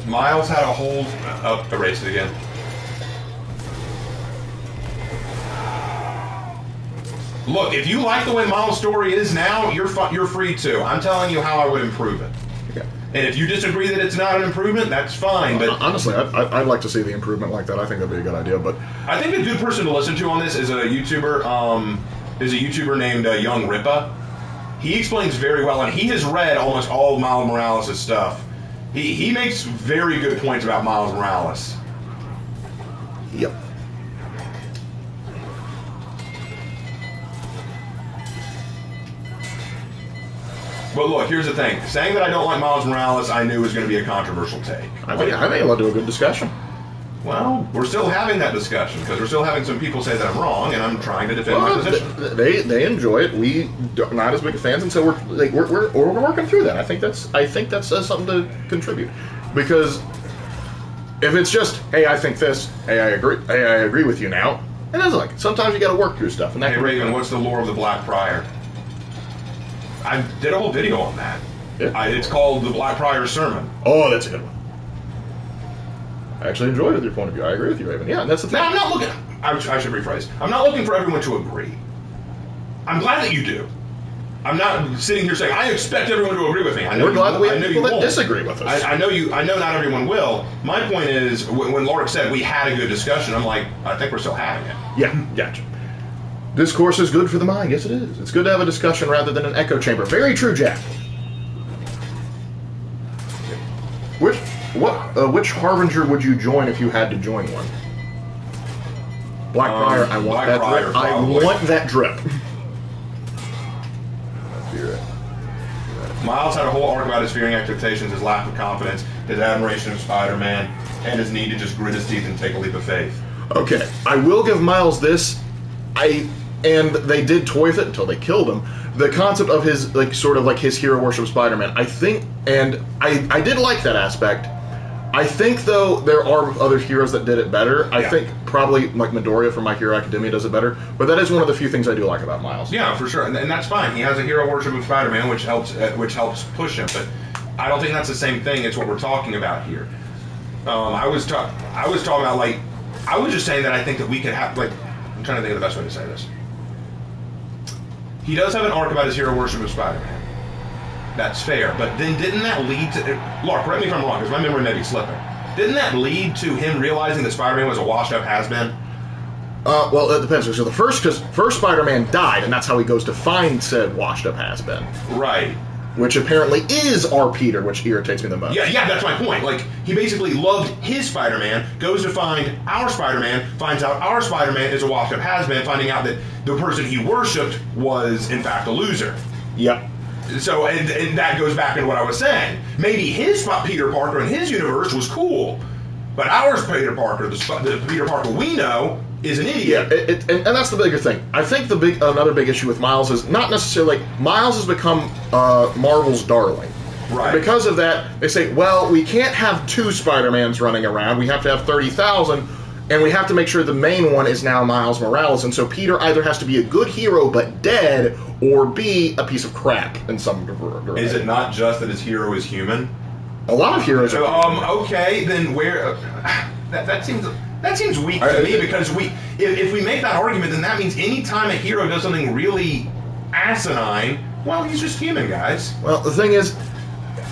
[SPEAKER 1] Miles had a whole... Oh, erased it again. Look, if you like the way Miles' story is now, you're free to. I'm telling you how I would improve it.
[SPEAKER 2] Okay.
[SPEAKER 1] And if you disagree that it's not an improvement, that's fine. But
[SPEAKER 2] honestly, I'd like to see the improvement like that. I think that'd be a good idea. But
[SPEAKER 1] I think a good person to listen to on this is a YouTuber named Young Ripa. He explains very well, and he has read almost all of Miles Morales' stuff. He makes very good points about Miles Morales.
[SPEAKER 2] Yep.
[SPEAKER 1] But look, here's the thing. Saying that I don't like Miles Morales, I knew was going to be a controversial take.
[SPEAKER 2] I think we'll do a good discussion.
[SPEAKER 1] Well, we're still having that discussion because we're still having some people say that I'm wrong, and I'm trying to defend my position.
[SPEAKER 2] They enjoy it. We not as big fans, and so we're working through that. I think that's something to contribute, because if it's just hey, I think this, hey, I agree with you now, it is like sometimes you got to work through stuff. And that
[SPEAKER 1] hey, Raven, what's the lore of the Black Friar? I did a whole video on that.
[SPEAKER 2] Yeah.
[SPEAKER 1] It's called the Black Friar Sermon.
[SPEAKER 2] Oh, that's a good one. I actually enjoyed your point of view. I agree with you, Raven. Yeah, and that's the thing.
[SPEAKER 1] No, I'm not looking... I should rephrase. I'm not looking for everyone to agree. I'm glad that you do. I'm not sitting here saying, I expect everyone to agree with me. I know
[SPEAKER 2] we're glad we have
[SPEAKER 1] people
[SPEAKER 2] that disagree with us.
[SPEAKER 1] I know not everyone will. My point is, when Lork said we had a good discussion, I'm like, I think we're still having it.
[SPEAKER 2] Yeah, gotcha. Discourse is good for the mind. Yes, it is. It's good to have a discussion rather than an echo chamber. Very true, Jack. Which Harbinger would you join if you had to join one? Black Friar. I want that
[SPEAKER 1] Friar,
[SPEAKER 2] drip. I want that drip.
[SPEAKER 1] Miles had a whole arc about his fearing expectations, his lack of confidence, his admiration of Spider-Man, and his need to just grit his teeth and take a leap of faith.
[SPEAKER 2] Okay, I will give Miles this. And they did toy with it until they killed him. The concept of his his hero worship Spider-Man, I think, and I did like that aspect. I think though there are other heroes that did it better. I think probably like Midoriya from My Hero Academia does it better. But that is one of the few things I do like about Miles.
[SPEAKER 1] Yeah, for sure, and that's fine. He has a hero worship of Spider-Man, which helps push him. But I don't think that's the same thing as what we're talking about here. I was talking about I was just saying that I think that we could have I'm trying to think of the best way to say this. He does have an arc about his hero worship of Spider-Man. That's fair. But then didn't that lead to... Lark, correct me if I'm wrong, because my memory may be slipping. Didn't that lead to him realizing that Spider-Man was a washed-up has-been?
[SPEAKER 2] Well, it depends. So because first Spider-Man died, and that's how he goes to find said washed-up has-been.
[SPEAKER 1] Right.
[SPEAKER 2] Which apparently is our Peter, which irritates me the most.
[SPEAKER 1] Yeah, that's my point. He basically loved his Spider-Man, goes to find our Spider-Man, finds out our Spider-Man is a washed-up has-been, finding out that the person he worshipped was, in fact, a loser.
[SPEAKER 2] Yep.
[SPEAKER 1] So, and that goes back into what I was saying. Maybe his Peter Parker in his universe was cool, but ours Peter Parker, the Peter Parker we know, is an idiot.
[SPEAKER 2] Yeah, and that's the bigger thing. I think another big issue with Miles is not necessarily Miles has become Marvel's darling.
[SPEAKER 1] Right.
[SPEAKER 2] And because of that, they say, well, we can't have 2 Spider-Mans running around. We have to have 30,000, and we have to make sure the main one is now Miles Morales. And so Peter either has to be a good hero but dead, or B, a piece of crap in some direction.
[SPEAKER 1] Is it not just that his hero is human?
[SPEAKER 2] A lot of heroes are
[SPEAKER 1] Okay, then where... that seems weak to me, because if we make that argument, then that means any time a hero does something really asinine, well, he's just human, guys.
[SPEAKER 2] Well, the thing is,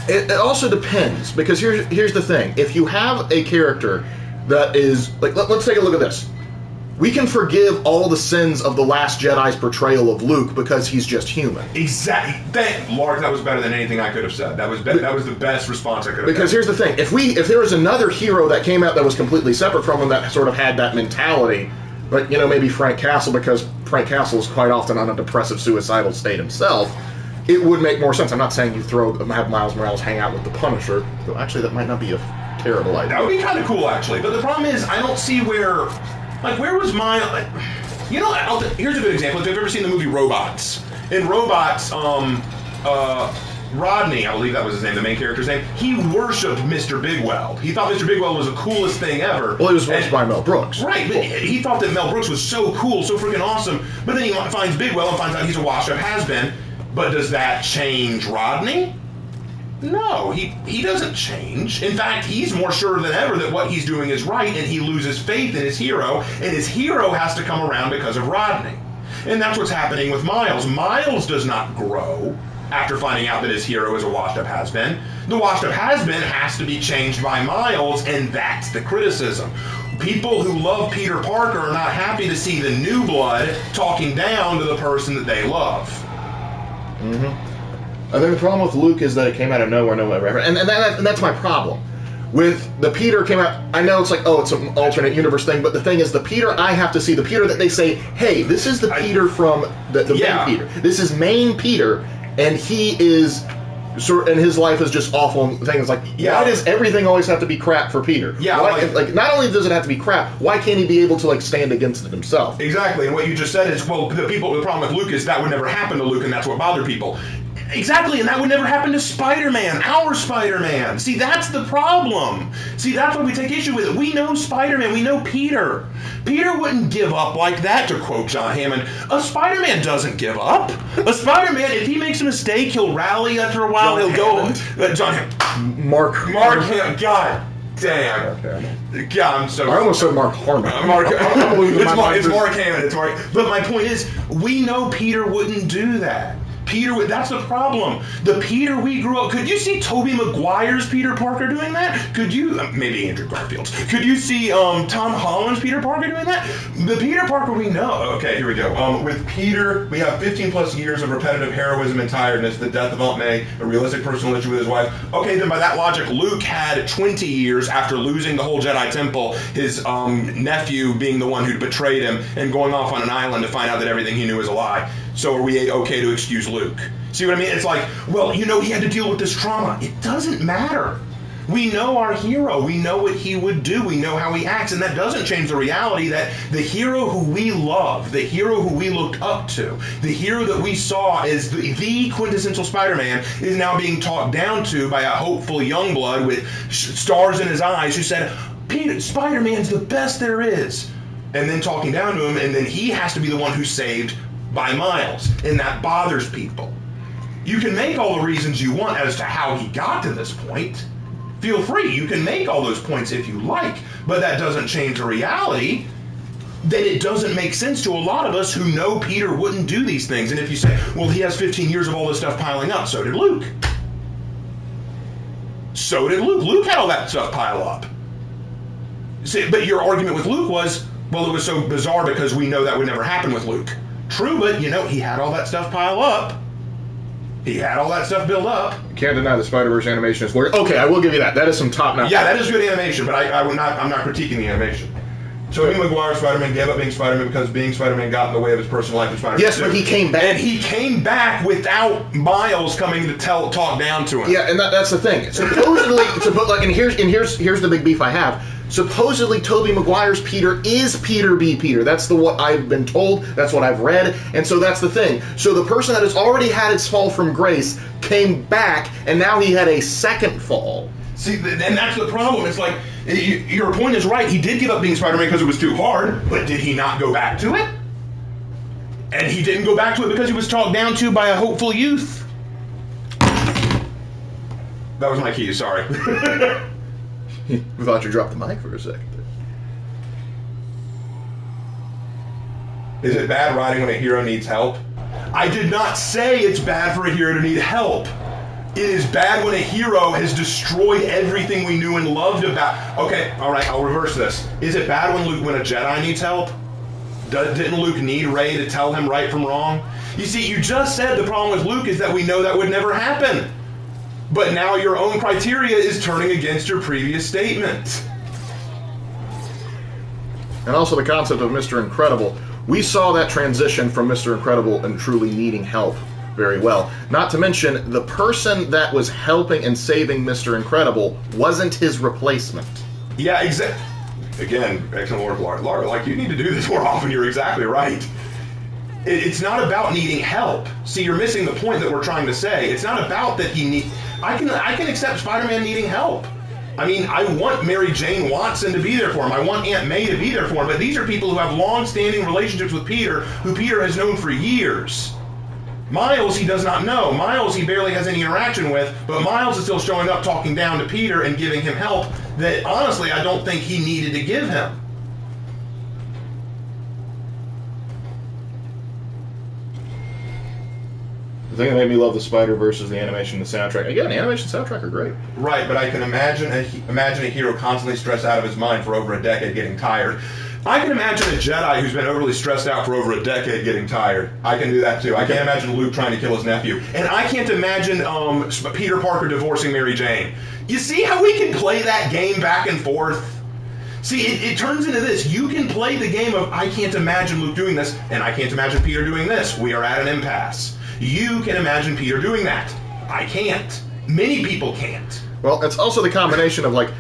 [SPEAKER 2] it also depends, because here's the thing. If you have a character that is, like, let's take a look at this. We can forgive all the sins of the Last Jedi's portrayal of Luke because he's just human.
[SPEAKER 1] Exactly. Lark, that was better than anything I could have said. That was the best response I could have
[SPEAKER 2] Because here's the thing. If there was another hero that came out that was completely separate from him that sort of had that mentality, but, maybe Frank Castle, because Frank Castle is quite often on a depressive, suicidal state himself, it would make more sense. I'm not saying you have Miles Morales hang out with the Punisher, though actually that might not be a terrible idea.
[SPEAKER 1] That would be kind of cool, actually. But the problem is, I don't see where... Like, where was Miles... here's a good example. If you've ever seen the movie Robots. In Robots, Rodney, I believe that was his name, the main character's name, he worshipped Mr. Bigweld. He thought Mr. Bigweld was the coolest thing ever.
[SPEAKER 2] Well, he was worshipped by Mel Brooks.
[SPEAKER 1] Right, but he thought that Mel Brooks was so cool, so freaking awesome, but then he finds Bigweld and finds out he's a washed-up has-been. But does that change Rodney? No, he doesn't change. In fact, he's more sure than ever that what he's doing is right, and he loses faith in his hero, and his hero has to come around because of Rodney. And that's what's happening with Miles. Miles does not grow after finding out that his hero is a washed-up has-been. The washed-up has-been has to be changed by Miles, and that's the criticism. People who love Peter Parker are not happy to see the new blood talking down to the person that they love.
[SPEAKER 2] Mm-hmm. I think the problem with Luke is that it came out of nowhere, and that's my problem. With the Peter came out, I know it's like, oh, it's an alternate universe thing, but the thing is, the Peter I have to see, the Peter that they say, hey, this is the Peter from the main Peter. This is main Peter, and he is... and his life is just awful and things like, why does everything always have to be crap for Peter?
[SPEAKER 1] Yeah,
[SPEAKER 2] why, not only does it have to be crap, why can't he be able to stand against it himself?
[SPEAKER 1] Exactly, and what you just said is, well, the problem with Luke is that would never happen to Luke, and that's what bothered people. Exactly, and that would never happen to Spider-Man, our Spider-Man. See, that's the problem. See, that's why we take issue with it. We know Spider-Man, we know Peter. Peter wouldn't give up like that, to quote John Hammond. A Spider-Man doesn't give up. A Spider-Man, if he makes a mistake, he'll rally after a while, John Hammond. Mark Hammond, God damn. Okay. God, I'm so...
[SPEAKER 2] I almost said Mark Harmon.
[SPEAKER 1] It's Mark Hammond, it's Mark... But my point is, we know Peter wouldn't do that. Peter, that's the problem. The Peter we grew up... Could you see Tobey Maguire's Peter Parker doing that? Could you... maybe Andrew Garfield's. Could you see Tom Holland's Peter Parker doing that? The Peter Parker we know... Okay, here we go. With Peter, we have 15 plus years of repetitive heroism and tiredness, the death of Aunt May, a realistic personal issue with his wife. Okay, then by that logic, Luke had 20 years after losing the whole Jedi Temple, his nephew being the one who betrayed him, and going off on an island to find out that everything he knew was a lie. So are we okay to excuse Luke? See what I mean? It's like, well, he had to deal with this trauma. It doesn't matter. We know our hero. We know what he would do. We know how he acts. And that doesn't change the reality that the hero who we love, the hero who we looked up to, the hero that we saw as the quintessential Spider-Man is now being talked down to by a hopeful young blood with stars in his eyes who said, Peter, Spider-Man's the best there is. And then talking down to him, and then he has to be the one who's saved by Miles, and that bothers people. You can make all the reasons you want as to how he got to this point. Feel free, you can make all those points if you like, but that doesn't change the reality. Then it doesn't make sense to a lot of us who know Peter wouldn't do these things. And if you say, well, he has 15 years of all this stuff piling up, so did Luke. So did Luke. Luke had all that stuff pile up. See, but your argument with Luke was, well, it was so bizarre because we know that would never happen with Luke. True, but, he had all that stuff pile up. He had all that stuff build up.
[SPEAKER 2] You can't deny the Spider-Verse animation is glorious. Okay, I will give you that. That is some top-notch.
[SPEAKER 1] Yeah, that is good animation, but I'm not critiquing the animation. Tobey Maguire's Spider-Man gave up being Spider-Man because being Spider-Man got in the way of his personal life as Spider-Man.
[SPEAKER 2] Yes, but he came back.
[SPEAKER 1] And he came back without Miles coming to talk down to him.
[SPEAKER 2] Yeah, and that's the thing. Supposedly, and here's the big beef I have. supposedly Tobey Maguire's Peter is Peter B. Peter. That's what I've been told. That's what I've read. And so that's the thing. So the person that has already had its fall from grace came back, and now he had a second fall.
[SPEAKER 1] See, and that's the problem. It's like, your point is right. He did give up being Spider-Man because it was too hard, but did he not go back to it? And he didn't go back to it because he was talked down to by a hopeful youth. That was my key, sorry.
[SPEAKER 2] We thought you dropped the mic for a second.
[SPEAKER 1] Is it bad writing when a hero needs help? I did not say it's bad for a hero to need help. It is bad when a hero has destroyed everything we knew and loved about. Okay, all right, I'll reverse this. Is it bad when a Jedi needs help? Didn't Luke need Rey to tell him right from wrong? You see, you just said the problem with Luke is that we know that would never happen. But now your own criteria is turning against your previous statement.
[SPEAKER 2] And also the concept of Mr. Incredible. We saw that transition from Mr. Incredible and truly needing help very well. Not to mention, the person that was helping and saving Mr. Incredible wasn't his replacement.
[SPEAKER 1] Yeah, exactly. Again, excellent Lord, Laura, like, you need to do this more often. You're exactly right. It's not about needing help. See, you're missing the point that we're trying to say. It's not about that he need. I can accept Spider-Man needing help. I mean, I want Mary Jane Watson to be there for him. I want Aunt May to be there for him. But these are people who have long-standing relationships with Peter, who Peter has known for years. Miles, he does not know. Miles, he barely has any interaction with, but Miles is still showing up, talking down to Peter and giving him help that, honestly, I don't think he needed to give him.
[SPEAKER 2] The thing that made me love the Spider-Verse is the animation and the soundtrack. Again, the animation and soundtrack are great.
[SPEAKER 1] Right, but I can imagine a hero constantly stressed out of his mind for over a decade getting tired. I can imagine a Jedi who's been overly stressed out for over a decade getting tired. I can do that too. I can't imagine Luke trying to kill his nephew. And I can't imagine Peter Parker divorcing Mary Jane. You see how we can play that game back and forth? See, it turns into this. You can play the game of, I can't imagine Luke doing this, and I can't imagine Peter doing this. We are at an impasse. You can imagine Peter doing that. I can't. Many people can't.
[SPEAKER 2] Well, it's also the combination of, like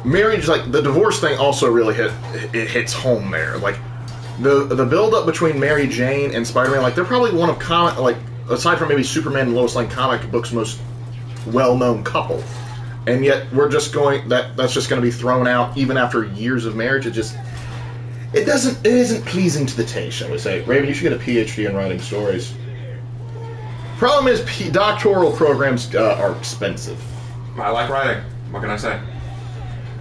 [SPEAKER 2] marriage, like, the divorce thing also really hits home there. Like, the build-up between Mary Jane and Spider-Man, like, they're probably one of aside from maybe Superman and Lois Lane comic books' most well-known couple. And yet, we're just that's just going to be thrown out even after years of marriage. It isn't pleasing to the taste, shall we say. Raven, you should get a PhD in writing stories. Problem is, doctoral programs are expensive.
[SPEAKER 1] I like writing. What can I say?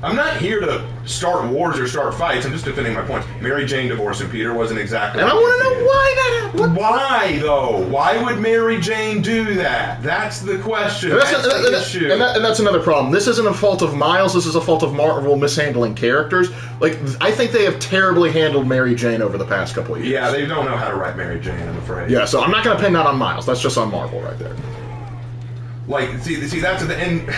[SPEAKER 1] I'm not here to start wars or start fights. I'm just defending my points. Mary Jane divorcing Peter wasn't exactly...
[SPEAKER 2] And I want to know why that happened.
[SPEAKER 1] Why, though? Why would Mary Jane do that? That's the question. That's the issue.
[SPEAKER 2] And that's another problem. This isn't a fault of Miles. This is a fault of Marvel mishandling characters. Like, I think they have terribly handled Mary Jane over the past couple of years.
[SPEAKER 1] Yeah, they don't know how to write Mary Jane, I'm afraid.
[SPEAKER 2] Yeah, so I'm not going to pin that on Miles. That's just on Marvel right there.
[SPEAKER 1] Like, see, that's the end...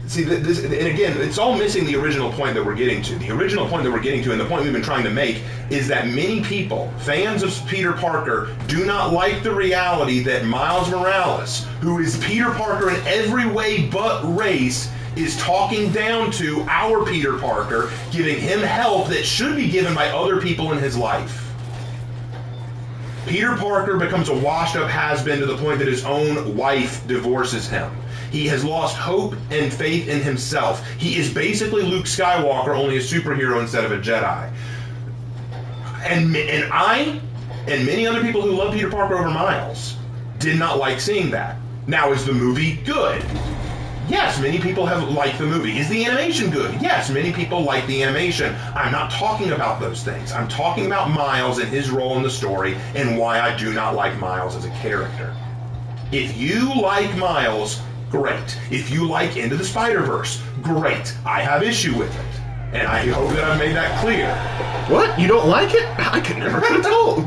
[SPEAKER 1] See, and again, it's all missing the original point that we're getting to. The original point that we're getting to, and the point we've been trying to make, is that many people, fans of Peter Parker, do not like the reality that Miles Morales, who is Peter Parker in every way but race, is talking down to our Peter Parker, giving him help that should be given by other people in his life. Peter Parker becomes a washed-up has-been to the point that his own wife divorces him. He has lost hope and faith in himself. He is basically Luke Skywalker, only a superhero instead of a Jedi. And I, and many other people who love Peter Parker over Miles, did not like seeing that. Now, is the movie good? Yes, many people have liked the movie. Is the animation good? Yes, many people like the animation. I'm not talking about those things. I'm talking about Miles and his role in the story and why I do not like Miles as a character. If you like Miles, great. If you like Into the Spider-Verse, great. I have issue with it. And I hope that I've made that clear.
[SPEAKER 2] What? You don't like it? I could never have told.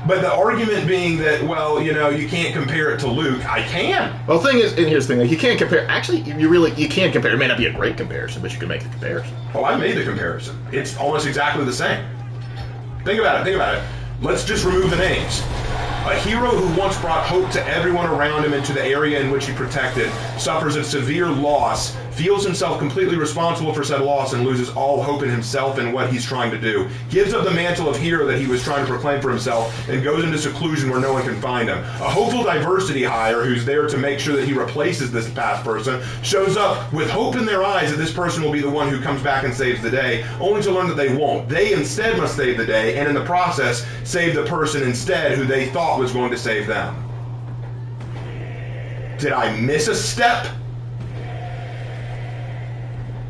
[SPEAKER 1] But the argument being that, well, you know, you can't compare it to Luke. I can.
[SPEAKER 2] Well, the thing is, and here's the thing, like, you can't compare. Actually, you can compare. It may not be a great comparison, but you can make a comparison.
[SPEAKER 1] Well, I made the comparison. It's almost exactly the same. Think about it. Let's just remove the names. A hero who once brought hope to everyone around him and to the area in which he protected suffers a severe loss, feels himself completely responsible for said loss, and loses all hope in himself and what he's trying to do. Gives up the mantle of hero that he was trying to proclaim for himself and goes into seclusion where no one can find him. A hopeful diversity hire who's there to make sure that he replaces this past person shows up with hope in their eyes that this person will be the one who comes back and saves the day, only to learn that they won't. They instead must save the day, and in the process save the person instead who they thought was going to save them. Did I miss a step?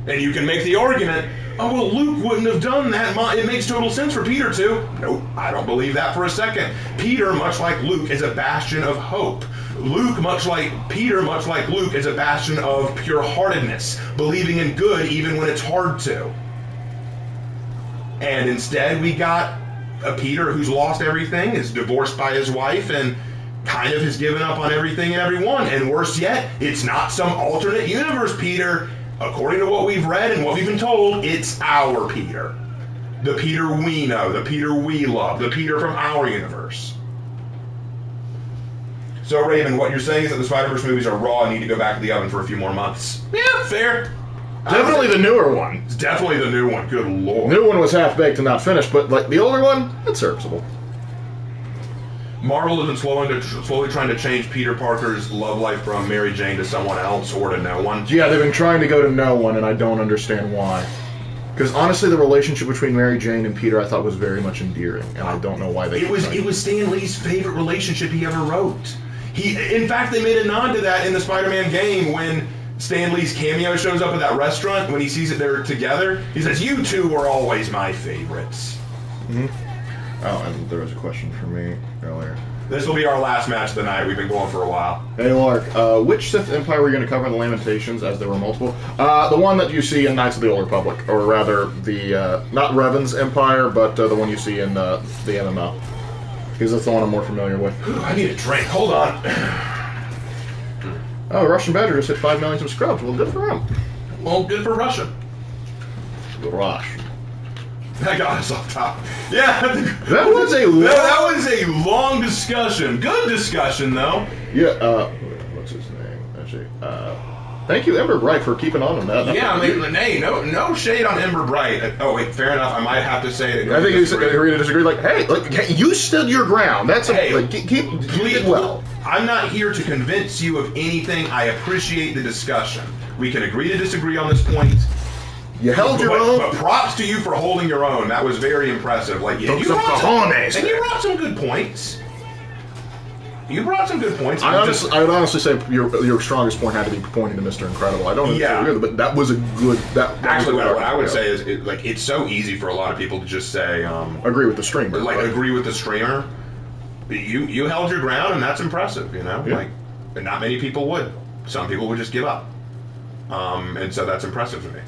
[SPEAKER 1] And you can make the argument, oh, well, Luke wouldn't have done that. It makes total sense for Peter to. Nope, I don't believe that for a second. Peter, much like Luke, is a bastion of hope. Luke, much like Peter, much like Luke, is a bastion of pure-heartedness, believing in good even when it's hard to. And instead, we got a Peter who's lost everything, is divorced by his wife, and kind of has given up on everything and everyone. And worse yet, it's not some alternate universe Peter. According to what we've read and what we've been told, it's our Peter. The Peter we know, the Peter we love, the Peter from our universe. So, Raven, what you're saying is that the Spider-Verse movies are raw and need to go back to the oven for a few more months. Yeah, fair.
[SPEAKER 2] Definitely the newer one.
[SPEAKER 1] It's definitely the new one, good lord.
[SPEAKER 2] The new one was half-baked and not finished, but like the older one, it's serviceable.
[SPEAKER 1] Marvel has been slowly trying to change Peter Parker's love life from Mary Jane to someone else or to no one.
[SPEAKER 2] Yeah, they've been trying to go to no one, and I don't understand why. Because honestly, the relationship between Mary Jane and Peter I thought was very much endearing, and I don't know why they.
[SPEAKER 1] It was Stan Lee's favorite relationship he ever wrote. In fact, they made a nod to that in the Spider-Man game when Stan Lee's cameo shows up at that restaurant. When he sees that they're together, he says, "You two were always my favorites."
[SPEAKER 2] Mm-hmm. Oh, and there was a question for me earlier.
[SPEAKER 1] This will be our last match of the night. We've been going for a while.
[SPEAKER 2] Hey, Lark, which Sith Empire were you going to cover in the Lamentations, as there were multiple? The one that you see in Knights of the Old Republic, or rather, the not Revan's Empire, but the one you see in the MMO. Because that's the one I'm more familiar with.
[SPEAKER 1] I need a drink. Hold on.
[SPEAKER 2] Oh, Russian Badger just hit 5 million subscribers. Well, good for him.
[SPEAKER 1] Well, good for Russia.
[SPEAKER 2] Rush.
[SPEAKER 1] That got us off top. Yeah,
[SPEAKER 2] That was a long...
[SPEAKER 1] that was a long discussion. Good discussion, though.
[SPEAKER 2] Yeah, what's his name? Actually, thank you, Ember Bright, for keeping on that.
[SPEAKER 1] Yeah, I mean, hey, no shade on Ember Bright. Oh, wait, fair enough. I might have to say that.
[SPEAKER 2] I think you agree to disagree. Like, hey, you stood your ground. That's keep well.
[SPEAKER 1] I'm not here to convince you of anything. I appreciate the discussion. We can agree to disagree on this point.
[SPEAKER 2] You held your own.
[SPEAKER 1] But props to you for holding your own. That was very impressive. Like, yeah, you brought some good points. You brought some good points.
[SPEAKER 2] I would honestly say your strongest point had to be pointing to Mr. Incredible. I don't agree with it, but that was a good.
[SPEAKER 1] Actually, what I would say is, it's so easy for a lot of people to just say,
[SPEAKER 2] agree with the streamer.
[SPEAKER 1] Like, right? Agree with the streamer. You held your ground, and that's impressive. You know, like, not many people would. Some people would just give up. And so that's impressive to me.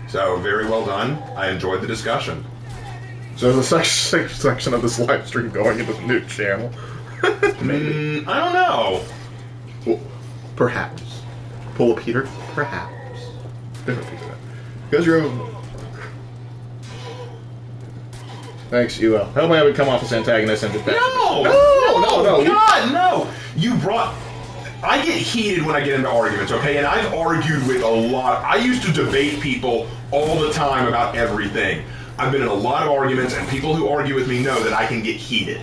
[SPEAKER 1] So, very well done. I enjoyed the discussion.
[SPEAKER 2] So there's a section of this live stream going into the new channel.
[SPEAKER 1] I don't know.
[SPEAKER 2] Well, perhaps. Pull a Peter? Perhaps. Different Peter. Because you're... Thanks, UL. Help me have it come off as antagonist and just...
[SPEAKER 1] No! God, no! You brought... I get heated when I get into arguments, okay? And I've argued with a lot. I used to debate people all the time about everything. I've been in a lot of arguments, and people who argue with me know that I can get heated.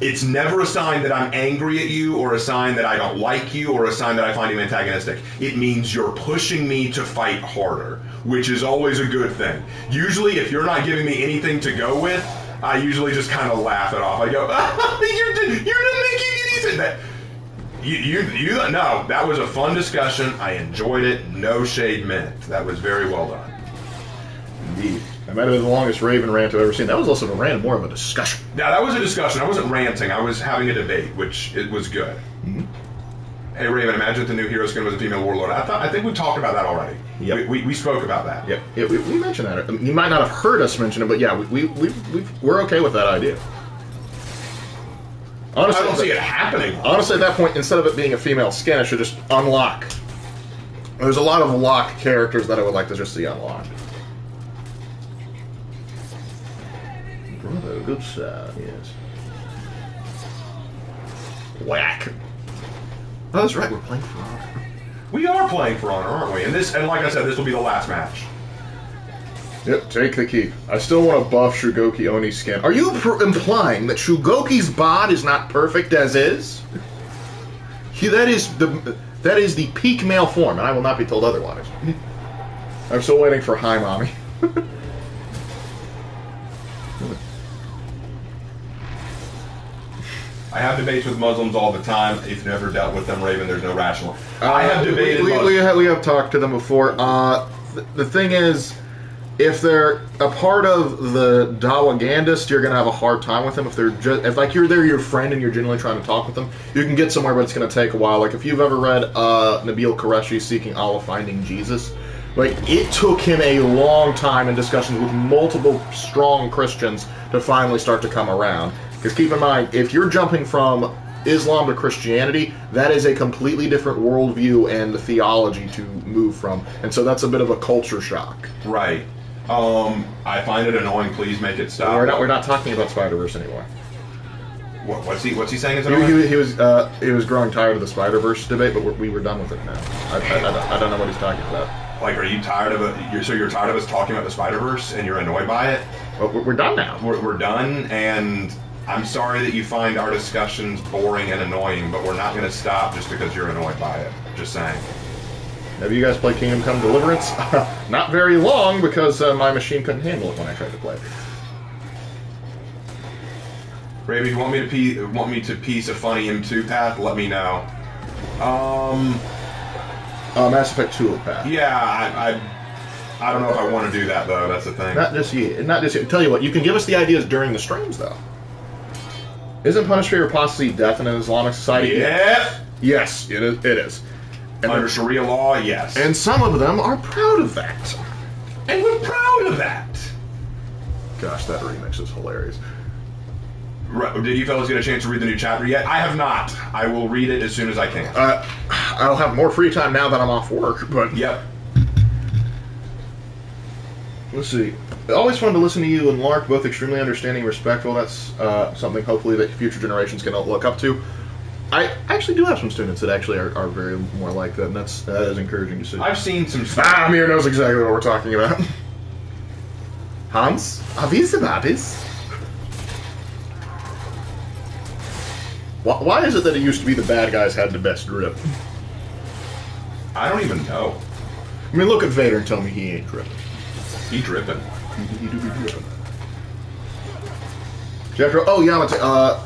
[SPEAKER 1] It's never a sign that I'm angry at you, or a sign that I don't like you, or a sign that I find you antagonistic. It means you're pushing me to fight harder, which is always a good thing. Usually, if you're not giving me anything to go with, I usually just kind of laugh it off. I go, you're not making anything. No, that was a fun discussion. I enjoyed it. No shade meant. That was very well done.
[SPEAKER 2] Indeed. That might have been the longest Raven rant I've ever seen. That was less of a rant, more of a discussion.
[SPEAKER 1] Yeah, that was a discussion. I wasn't ranting. I was having a debate, which it was good. Mm-hmm. Hey, Raven, imagine if the new hero skin was a female warlord. I think we talked about that already. Yep. We spoke about that.
[SPEAKER 2] Yep. Yeah, we mentioned that. I mean, you might not have heard us mention it, but yeah, we're okay with that idea. Honestly,
[SPEAKER 1] I don't see it happening.
[SPEAKER 2] Honestly, at that point, instead of it being a female skin, it should just unlock. There's a lot of lock characters that I would like to just see unlocked. Bravo, good side, yes. Whack. Oh, that's right. We're playing for honor.
[SPEAKER 1] We are playing for honor, aren't we? And like I said, this will be the last match.
[SPEAKER 2] Yep, take the keep. I still want to buff Shugoki Oni's skin. Are you implying that Shugoki's bod is not perfect as is? That is the peak male form, and I will not be told otherwise. I'm still waiting for Hi Mommy.
[SPEAKER 1] I have debates with Muslims all the time. If you've never dealt with them, Raven, there's no rational. I have debated.
[SPEAKER 2] We have talked to them before. The thing is, if they're a part of the Dawagandist, you're gonna have a hard time with them. If they're your friend and you're genuinely trying to talk with them, you can get somewhere, but it's gonna take a while. Like if you've ever read Nabil Qureshi Seeking Allah, Finding Jesus, like it took him a long time in discussions with multiple strong Christians to finally start to come around. Because keep in mind, if you're jumping from Islam to Christianity, that is a completely different worldview and theology to move from, and so that's a bit of a culture shock.
[SPEAKER 1] Right. I find it annoying. Please make it stop.
[SPEAKER 2] We're not talking about Spider-Verse anymore.
[SPEAKER 1] What's he saying? It's annoying?
[SPEAKER 2] He was growing tired of the Spider-Verse debate, but we were done with it now. I don't know what he's talking about.
[SPEAKER 1] Like, are you tired of it? So you're tired of us talking about the Spider-Verse, and you're annoyed by it?
[SPEAKER 2] Well, we're done now.
[SPEAKER 1] We're done, and I'm sorry that you find our discussions boring and annoying, but we're not going to stop just because you're annoyed by it. Just saying.
[SPEAKER 2] Have you guys played Kingdom Come Deliverance? Not very long, because my machine couldn't handle it when I tried to play it.
[SPEAKER 1] Raven, you want me to piece a funny M2 path? Let me know.
[SPEAKER 2] Mass Effect 2 path.
[SPEAKER 1] Yeah, I don't know if I want to do that though. That's the thing.
[SPEAKER 2] Not just yet. Tell you what, you can give us the ideas during the streams though. Isn't punishment or apostasy death in an Islamic society?
[SPEAKER 1] Yeah.
[SPEAKER 2] Yes, it is. It is. And
[SPEAKER 1] under Sharia law, yes.
[SPEAKER 2] And some of them are proud of that.
[SPEAKER 1] And we're proud of that.
[SPEAKER 2] Gosh, that remix is hilarious.
[SPEAKER 1] Did you fellas get a chance to read the new chapter yet? I have not. I will read it as soon as I can.
[SPEAKER 2] I'll have more free time now that I'm off work, but...
[SPEAKER 1] Yep.
[SPEAKER 2] Let's see. Always fun to listen to you and Lark, both extremely understanding and respectful. That's something hopefully that future generations can look up to. I actually do have some students that actually are very more like that, and that is encouraging to see.
[SPEAKER 1] I've seen some...
[SPEAKER 2] Amir knows exactly what we're talking about. Hans, are these the babbies? Why is it that it used to be the bad guys had the best grip?
[SPEAKER 1] I don't even know.
[SPEAKER 2] I mean, look at Vader and tell me he ain't dripping.
[SPEAKER 1] He dripping.
[SPEAKER 2] He do be dripping.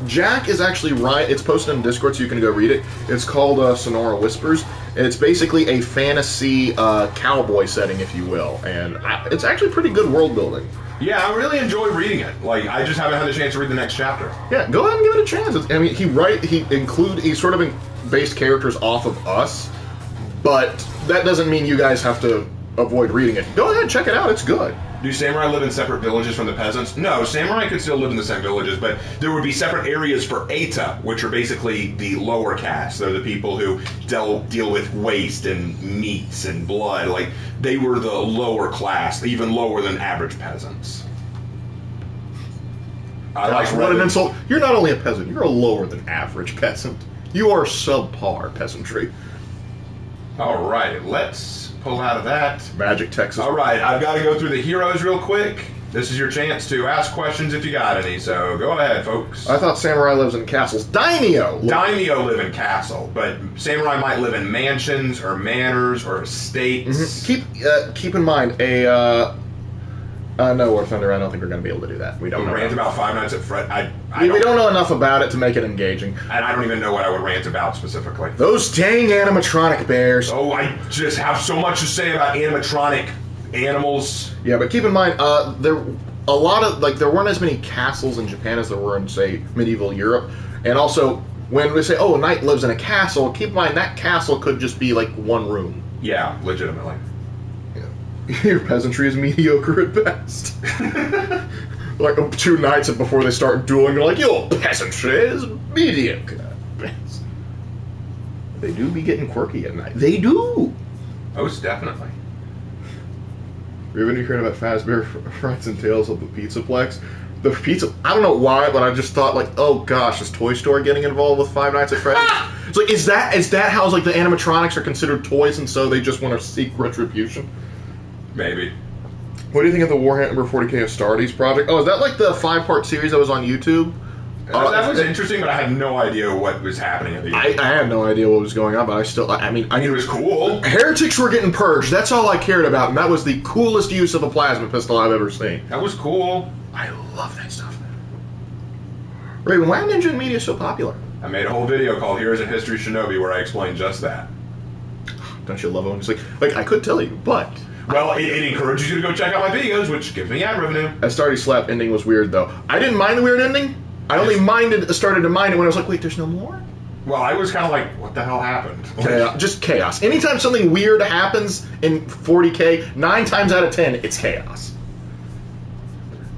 [SPEAKER 2] Jack is actually right. It's posted in Discord, so you can go read it. It's called Sonora Whispers. It's basically a fantasy cowboy setting, if you will, and it's actually pretty good world building.
[SPEAKER 1] Yeah, I really enjoy reading it. Like, I just haven't had a chance to read the next chapter.
[SPEAKER 2] Yeah, go ahead and give it a chance. I mean, he sort of based characters off of us, but that doesn't mean you guys have to avoid reading it. Go ahead, check it out. It's good.
[SPEAKER 1] Do samurai live in separate villages from the peasants? No, samurai could still live in the same villages, but there would be separate areas for Eta, which are basically the lower caste. They're the people who deal with waste and meats and blood. Like, they were the lower class, even lower than average peasants.
[SPEAKER 2] What an insult. You're not only a peasant, you're a lower than average peasant. You are subpar peasantry.
[SPEAKER 1] All right, let's pull out of that.
[SPEAKER 2] Magic Texas.
[SPEAKER 1] All right, I've got to go through the heroes real quick. This is your chance to ask questions if you got any, so go ahead, folks.
[SPEAKER 2] I thought samurai lives in castles. Daimyo
[SPEAKER 1] live in castle, but samurai might live in mansions or manors or estates.
[SPEAKER 2] Mm-hmm. Keep in mind, no, War Thunder, I don't think we're going to be able to do that. We don't know.
[SPEAKER 1] Rant about Five Nights at Fred.
[SPEAKER 2] We don't know enough about it to make it engaging.
[SPEAKER 1] And I don't even know what I would rant about specifically.
[SPEAKER 2] Those dang animatronic bears.
[SPEAKER 1] Oh, I just have so much to say about animatronic animals.
[SPEAKER 2] Yeah, but keep in mind, there weren't as many castles in Japan as there were in, say, medieval Europe. And also, when we say, a knight lives in a castle, keep in mind that castle could just be like one room.
[SPEAKER 1] Yeah, legitimately.
[SPEAKER 2] Your peasantry is mediocre at best. Like 2 nights before they start dueling, you're like, your peasantry is mediocre at best. They do be getting quirky at night. They do.
[SPEAKER 1] Most definitely.
[SPEAKER 2] Have you ever heard about Fazbear Frights and Tales of the Pizzaplex? The pizza, I don't know why, but I just thought, like, oh gosh, is Toy Story getting involved with Five Nights at Freddy's? It's like, is that how, like, the animatronics are considered toys and so they just want to seek retribution?
[SPEAKER 1] Maybe.
[SPEAKER 2] What do you think of the Warhammer 40k Astartes project? Oh, is that like the 5-part series that was on YouTube?
[SPEAKER 1] That was interesting, but I had no idea what was happening at the end.
[SPEAKER 2] I had no idea what was going on, but I mean,
[SPEAKER 1] It was cool.
[SPEAKER 2] heretics were getting purged. That's all I cared about, and that was the coolest use of a plasma pistol I've ever seen.
[SPEAKER 1] That was cool.
[SPEAKER 2] I love that stuff. Raven, why are Ninja and Media so popular?
[SPEAKER 1] I made a whole video called Heroes in History Shinobi where I explained just that.
[SPEAKER 2] Don't you love it when it's like I could tell you, but...
[SPEAKER 1] Well, it encourages you to go check out my videos, which gives me ad revenue.
[SPEAKER 2] Astartes Slap ending was weird, though. I didn't mind the weird ending. I only started to mind it when I was like, wait, there's no more?
[SPEAKER 1] Well, I was kind of like, what the hell happened?
[SPEAKER 2] Chaos. Just chaos. Anytime something weird happens in 40k, 9 times out of 10, it's chaos.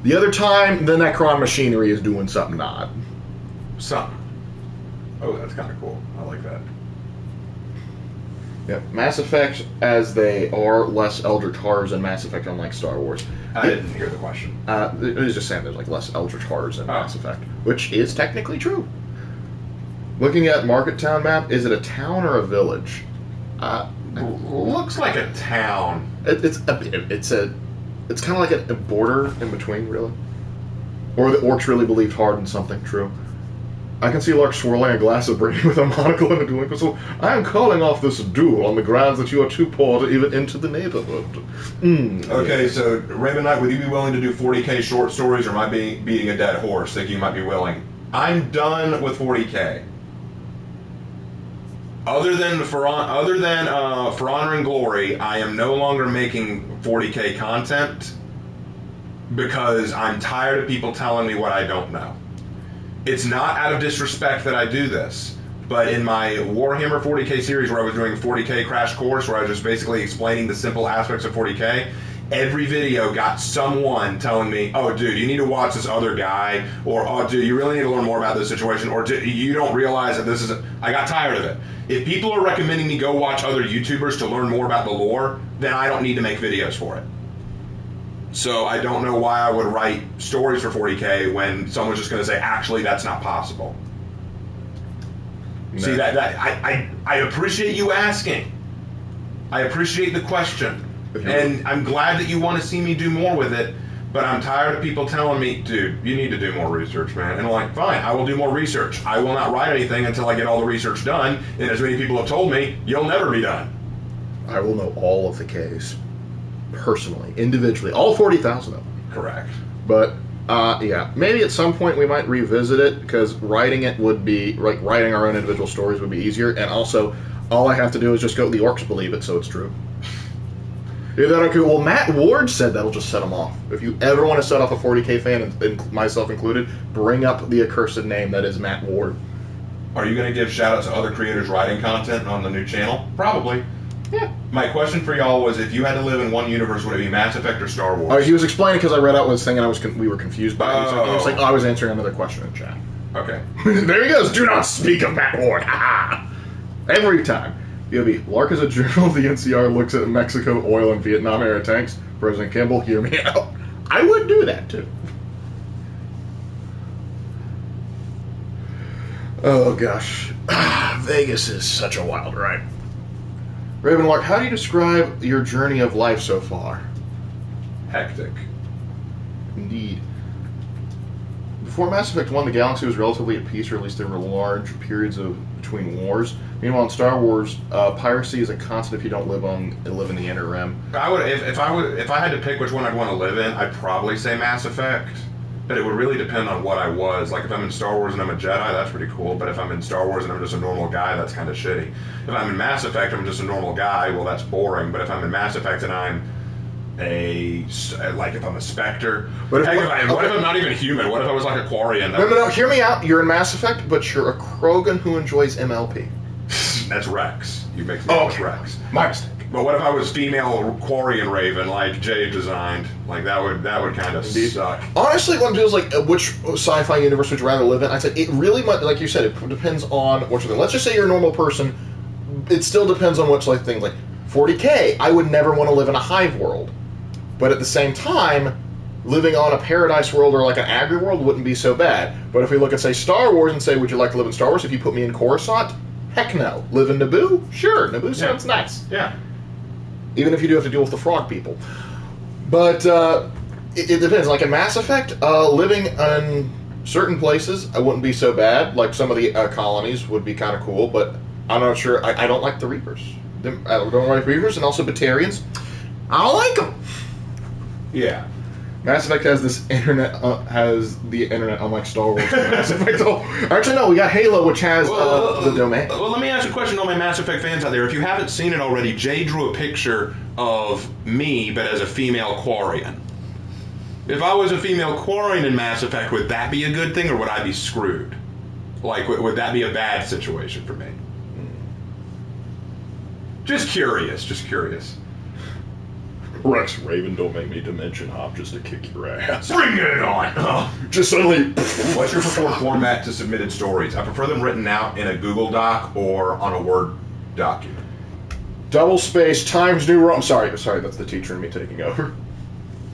[SPEAKER 2] The other time, the Necron machinery is doing something odd.
[SPEAKER 1] Something. Oh, that's kind of cool. I like that.
[SPEAKER 2] Yeah, Mass Effect, as they are less Eldritch horrors in Mass Effect, unlike Star Wars.
[SPEAKER 1] I didn't hear the question.
[SPEAKER 2] It was just saying there's like less Eldritch horrors in Mass Effect, which is technically Looking at Market Town map, is it a town or a village?
[SPEAKER 1] Looks like a town.
[SPEAKER 2] It's kind of like a border in between, really. Or the orcs really believed hard in something true. I can see Lark swirling a glass of brandy with a monocle and a dueling pistol. I am calling off this duel on the grounds that you are too poor to even enter the neighborhood.
[SPEAKER 1] Okay, so Raven Knight, would you be willing to do 40k short stories, or am I beating a dead horse? Think you might be willing? I'm done with 40k. Other than For Honor and Glory, I am no longer making 40k content because I'm tired of people telling me what I don't know. It's not out of disrespect that I do this, but in my Warhammer 40k series where I was doing a 40k crash course where I was just basically explaining the simple aspects of 40k, every video got someone telling me, oh dude, you need to watch this other guy, or oh dude, you really need to learn more about this situation, or you don't realize that this is I got tired of it. If people are recommending me go watch other YouTubers to learn more about the lore, then I don't need to make videos for it. So I don't know why I would write stories for 40k when someone's just going to say, actually, that's not possible. No. See, I appreciate you asking. I appreciate the question. And I'm glad that you want to see me do more with it, but I'm tired of people telling me, dude, you need to do more research, man. And I'm like, fine, I will do more research. I will not write anything until I get all the research done. And as many people have told me, you'll never be done.
[SPEAKER 2] I will know all of the Ks. Personally, individually, all 40,000 of them.
[SPEAKER 1] Correct.
[SPEAKER 2] But yeah, maybe at some point we might revisit it because writing it would be like writing our own individual stories would be easier, and also all I have to do is just go. The orcs believe it, so it's true. Yeah, that okay. Well, Matt Ward said that'll just set them off. If you ever want to set off a 40k fan, and myself included, bring up the accursed name that is Matt Ward.
[SPEAKER 1] Are you going to give shout outs to other creators writing content on the new channel? Probably.
[SPEAKER 2] Yeah.
[SPEAKER 1] My question for y'all was, if you had to live in one universe, would it be Mass Effect or Star Wars?
[SPEAKER 2] He was explaining because I read out what his thing and we were confused by it. He was like, I was answering another question in chat.
[SPEAKER 1] Okay.
[SPEAKER 2] There he goes. Do not speak of Matt Ward. Every time. BOB, Lark is a journal. The NCR looks at Mexico, oil, and Vietnam era tanks. President Campbell, hear me out. I would do that too. Oh gosh. Vegas is such a wild ride. Ravenlark, how do you describe your journey of life so far?
[SPEAKER 1] Hectic.
[SPEAKER 2] Indeed. Before Mass Effect 1, the galaxy was relatively at peace, or at least there were large periods between wars. Meanwhile, in Star Wars, piracy is a constant if you don't live in the Inner Rim.
[SPEAKER 1] I would, if I had to pick which one I'd want to live in, I'd probably say Mass Effect. But it would really depend on what I was. Like, if I'm in Star Wars and I'm a Jedi, that's pretty cool. But if I'm in Star Wars and I'm just a normal guy, that's kind of shitty. If I'm in Mass Effect and I'm just a normal guy, well, that's boring. But if I'm in Mass Effect and I'm if I'm a Spectre... What if I'm not even human? What if I was like a Quarian?
[SPEAKER 2] No, hear me out. You're in Mass Effect, but you're a Krogan who enjoys MLP.
[SPEAKER 1] That's Rex. You make me with Rex.
[SPEAKER 2] My mistake.
[SPEAKER 1] But what if I was female Quarian Raven, like Jade designed? Like, that would kind of suck.
[SPEAKER 2] Honestly, when it feels like which sci-fi universe would you rather live in, I said it really might, like you said, it depends on what you're doing. Let's just say you're a normal person. It still depends on which thing. Like 40k, I would never want to live in a hive world. But at the same time, living on a paradise world or like an agri world wouldn't be so bad. But if we look at, say, Star Wars and say, would you like to live in Star Wars if you put me in Coruscant? Heck no. Live in Naboo? Sure, Naboo sounds nice.
[SPEAKER 1] Yeah.
[SPEAKER 2] Even if you do have to deal with the frog people. But it depends. Like in Mass Effect, living in certain places wouldn't be so bad. Like some of the colonies would be kind of cool, but I'm not sure. I don't like the Reapers. I don't like Reapers, and also Batarians. I don't like them.
[SPEAKER 1] Yeah.
[SPEAKER 2] Mass Effect has this internet, has the internet, unlike Star Wars. Mass Effect. Actually, no, we got Halo, which has the domain.
[SPEAKER 1] Well, let me ask you a question, all my Mass Effect fans out there. If you haven't seen it already, Jay drew a picture of me, but as a female Quarian. If I was a female Quarian in Mass Effect, would that be a good thing, or would I be screwed? Like, would that be a bad situation for me? Just curious.
[SPEAKER 2] Rex Raven, don't make me dimension hop just to kick your ass.
[SPEAKER 1] Bring it on!
[SPEAKER 2] Just suddenly.
[SPEAKER 1] What's your preferred format to submitted stories? I prefer them written out in a Google Doc or on a Word document.
[SPEAKER 2] Double space Times New Roman. Sorry, that's the teacher and me taking over.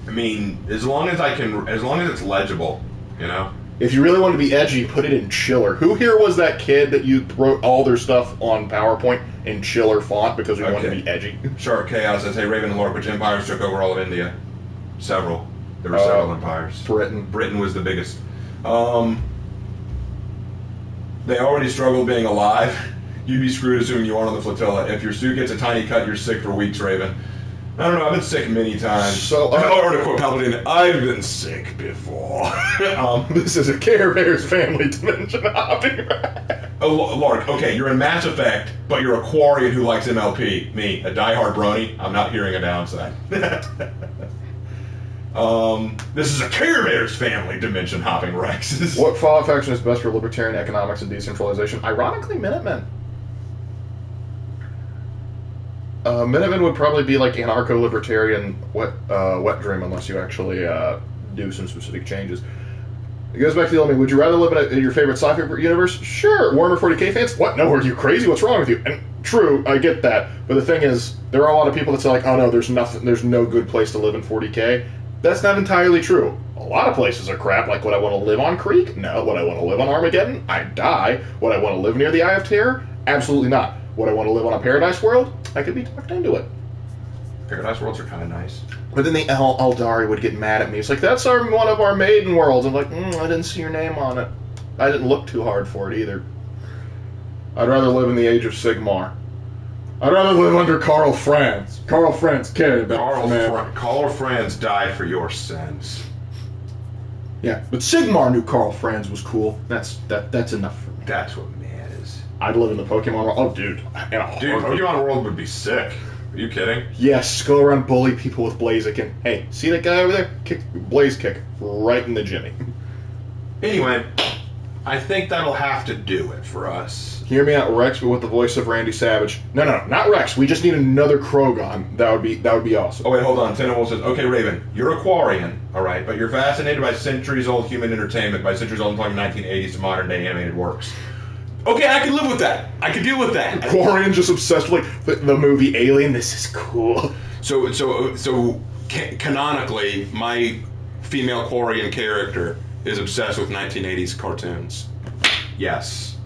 [SPEAKER 1] I mean, as long as it's legible, you know?
[SPEAKER 2] If you really want to be edgy, put it in Chiller. Who here was that kid that you wrote all their stuff on PowerPoint in Chiller font because we wanted to be edgy?
[SPEAKER 1] Shark Chaos says, hey, Raven and Lord, which empires took over all of India? Several. There were several empires. Britain was the biggest. They already struggled being alive. You'd be screwed assuming you aren't on the flotilla. If your suit gets a tiny cut, you're sick for weeks, Raven. I don't know, I've been sick many times.
[SPEAKER 2] So,
[SPEAKER 1] or to quote Palpatine, I've been sick before.
[SPEAKER 2] This is a Care Bears family dimension hopping.
[SPEAKER 1] Oh, Lark, okay, you're in Mass Effect, but you're a Quarian who likes MLP. Me, a diehard brony, I'm not hearing a downside. This is a Care Bears family dimension hopping, Rex.
[SPEAKER 2] What Fallout faction is best for libertarian economics and decentralization? Ironically, Minutemen. Minutemen would probably be like anarcho-libertarian wet dream unless you actually do some specific changes. It goes back to the element, would you rather live in your favorite sci-fi universe? Sure. Warhammer 40k fans? What? No, are you crazy? What's wrong with you? And true, I get that. But the thing is, there are a lot of people that say like, oh no, there's no good place to live in 40k. That's not entirely true. A lot of places are crap, like would I want to live on Creek? No. Would I want to live on Armageddon? I'd die. Would I want to live near the Eye of Terror? Absolutely not. Would I want to live on a Paradise World? I could be talked into it.
[SPEAKER 1] Paradise Worlds are kind of nice.
[SPEAKER 2] But then the Eldari would get mad at me. It's like, that's one of our maiden worlds. I'm like, I didn't see your name on it. I didn't look too hard for it either. I'd rather live in the Age of Sigmar. I'd rather live under Karl Franz. Karl Franz cared about man.
[SPEAKER 1] Karl Franz died for your sins.
[SPEAKER 2] Yeah, but Sigmar knew Karl Franz was cool. That's enough for me.
[SPEAKER 1] That's what man is.
[SPEAKER 2] I'd live in the Pokemon world. Oh, dude.
[SPEAKER 1] Pokemon world would be sick. Are you kidding?
[SPEAKER 2] Yes, go around bully people with Blaziken. Hey, see that guy over there? Blaze kick right in the jimmy.
[SPEAKER 1] Anyway, I think that'll have to do it for us.
[SPEAKER 2] Hear me out, Rex, but with the voice of Randy Savage. No, not Rex. We just need another Krogon. That would be awesome.
[SPEAKER 1] Oh wait, hold on. Tenowell says, okay, Raven, you're a Quarian, all right, but you're fascinated by centuries-old human entertainment, by centuries-old, I'm talking 1980s to modern-day animated works. Okay, I can live with that. I can deal with that.
[SPEAKER 2] Quarian just obsessed with like the movie Alien. This is cool.
[SPEAKER 1] So canonically, my female Quarian character is obsessed with 1980s cartoons. Yes.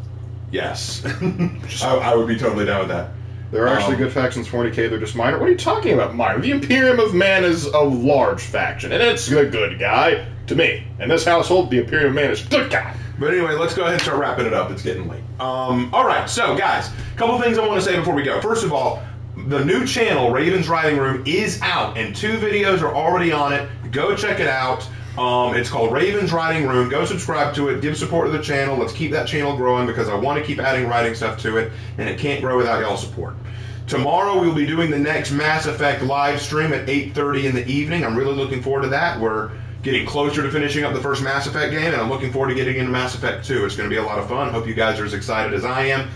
[SPEAKER 1] I would be totally down with that.
[SPEAKER 2] There are actually good factions, 40k. They're just minor. What are you talking about, minor? The Imperium of Man is a large faction, and it's a good guy to me. In this household, the Imperium of Man is a good guy.
[SPEAKER 1] But anyway, let's go ahead and start wrapping it up. It's getting late. All right, so guys, a couple things I want to say before we go. First of all, the new channel, Raven's Writing Room, is out, and 2 videos are already on it. Go check it out. It's called Raven's Writing Room. Go subscribe to it. Give support to the channel. Let's keep that channel growing because I want to keep adding writing stuff to it, and it can't grow without y'all support. Tomorrow we'll be doing the next Mass Effect live stream at 8:30 in the evening. I'm really looking forward to that. We're getting closer to finishing up the first Mass Effect game, and I'm looking forward to getting into Mass Effect 2. It's going to be a lot of fun. Hope you guys are as excited as I am.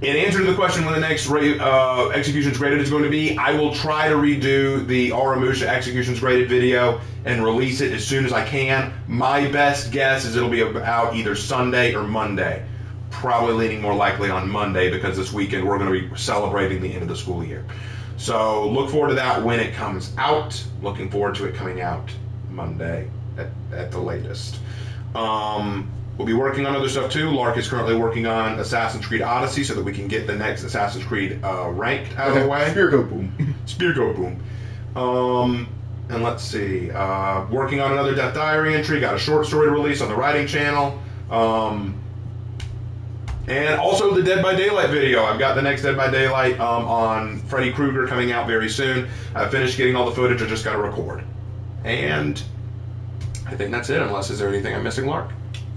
[SPEAKER 1] In answer to the question when the next Executions Graded is going to be, I will try to redo the Aramusha Executions Graded video and release it as soon as I can. My best guess is it'll be out either Sunday or Monday. Probably leaning more likely on Monday because this weekend we're going to be celebrating the end of the school year. So look forward to that when it comes out. Looking forward to it coming out Monday at the latest. We'll be working on other stuff too. Lark is currently working on Assassin's Creed Odyssey so that we can get the next Assassin's Creed ranked out of the way.
[SPEAKER 2] Spear go boom.
[SPEAKER 1] Spear go boom. And let's see. Working on another Death Diary entry. Got a short story to release on the writing channel. And also the Dead by Daylight video. I've got the next Dead by Daylight on Freddy Krueger coming out very soon. I finished getting all the footage. I just got to record. And I think that's it, unless is there anything I'm missing, Lark?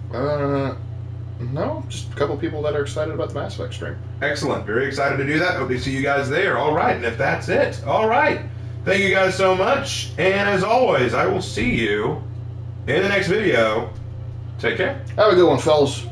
[SPEAKER 2] No, just a couple people that are excited about the Mass Effect stream.
[SPEAKER 1] Excellent. Very excited to do that. Hope to see you guys there. All right. And if that's it, all right. Thank you guys so much. And as always, I will see you in the next video. Take care.
[SPEAKER 2] Have a good one, fellas.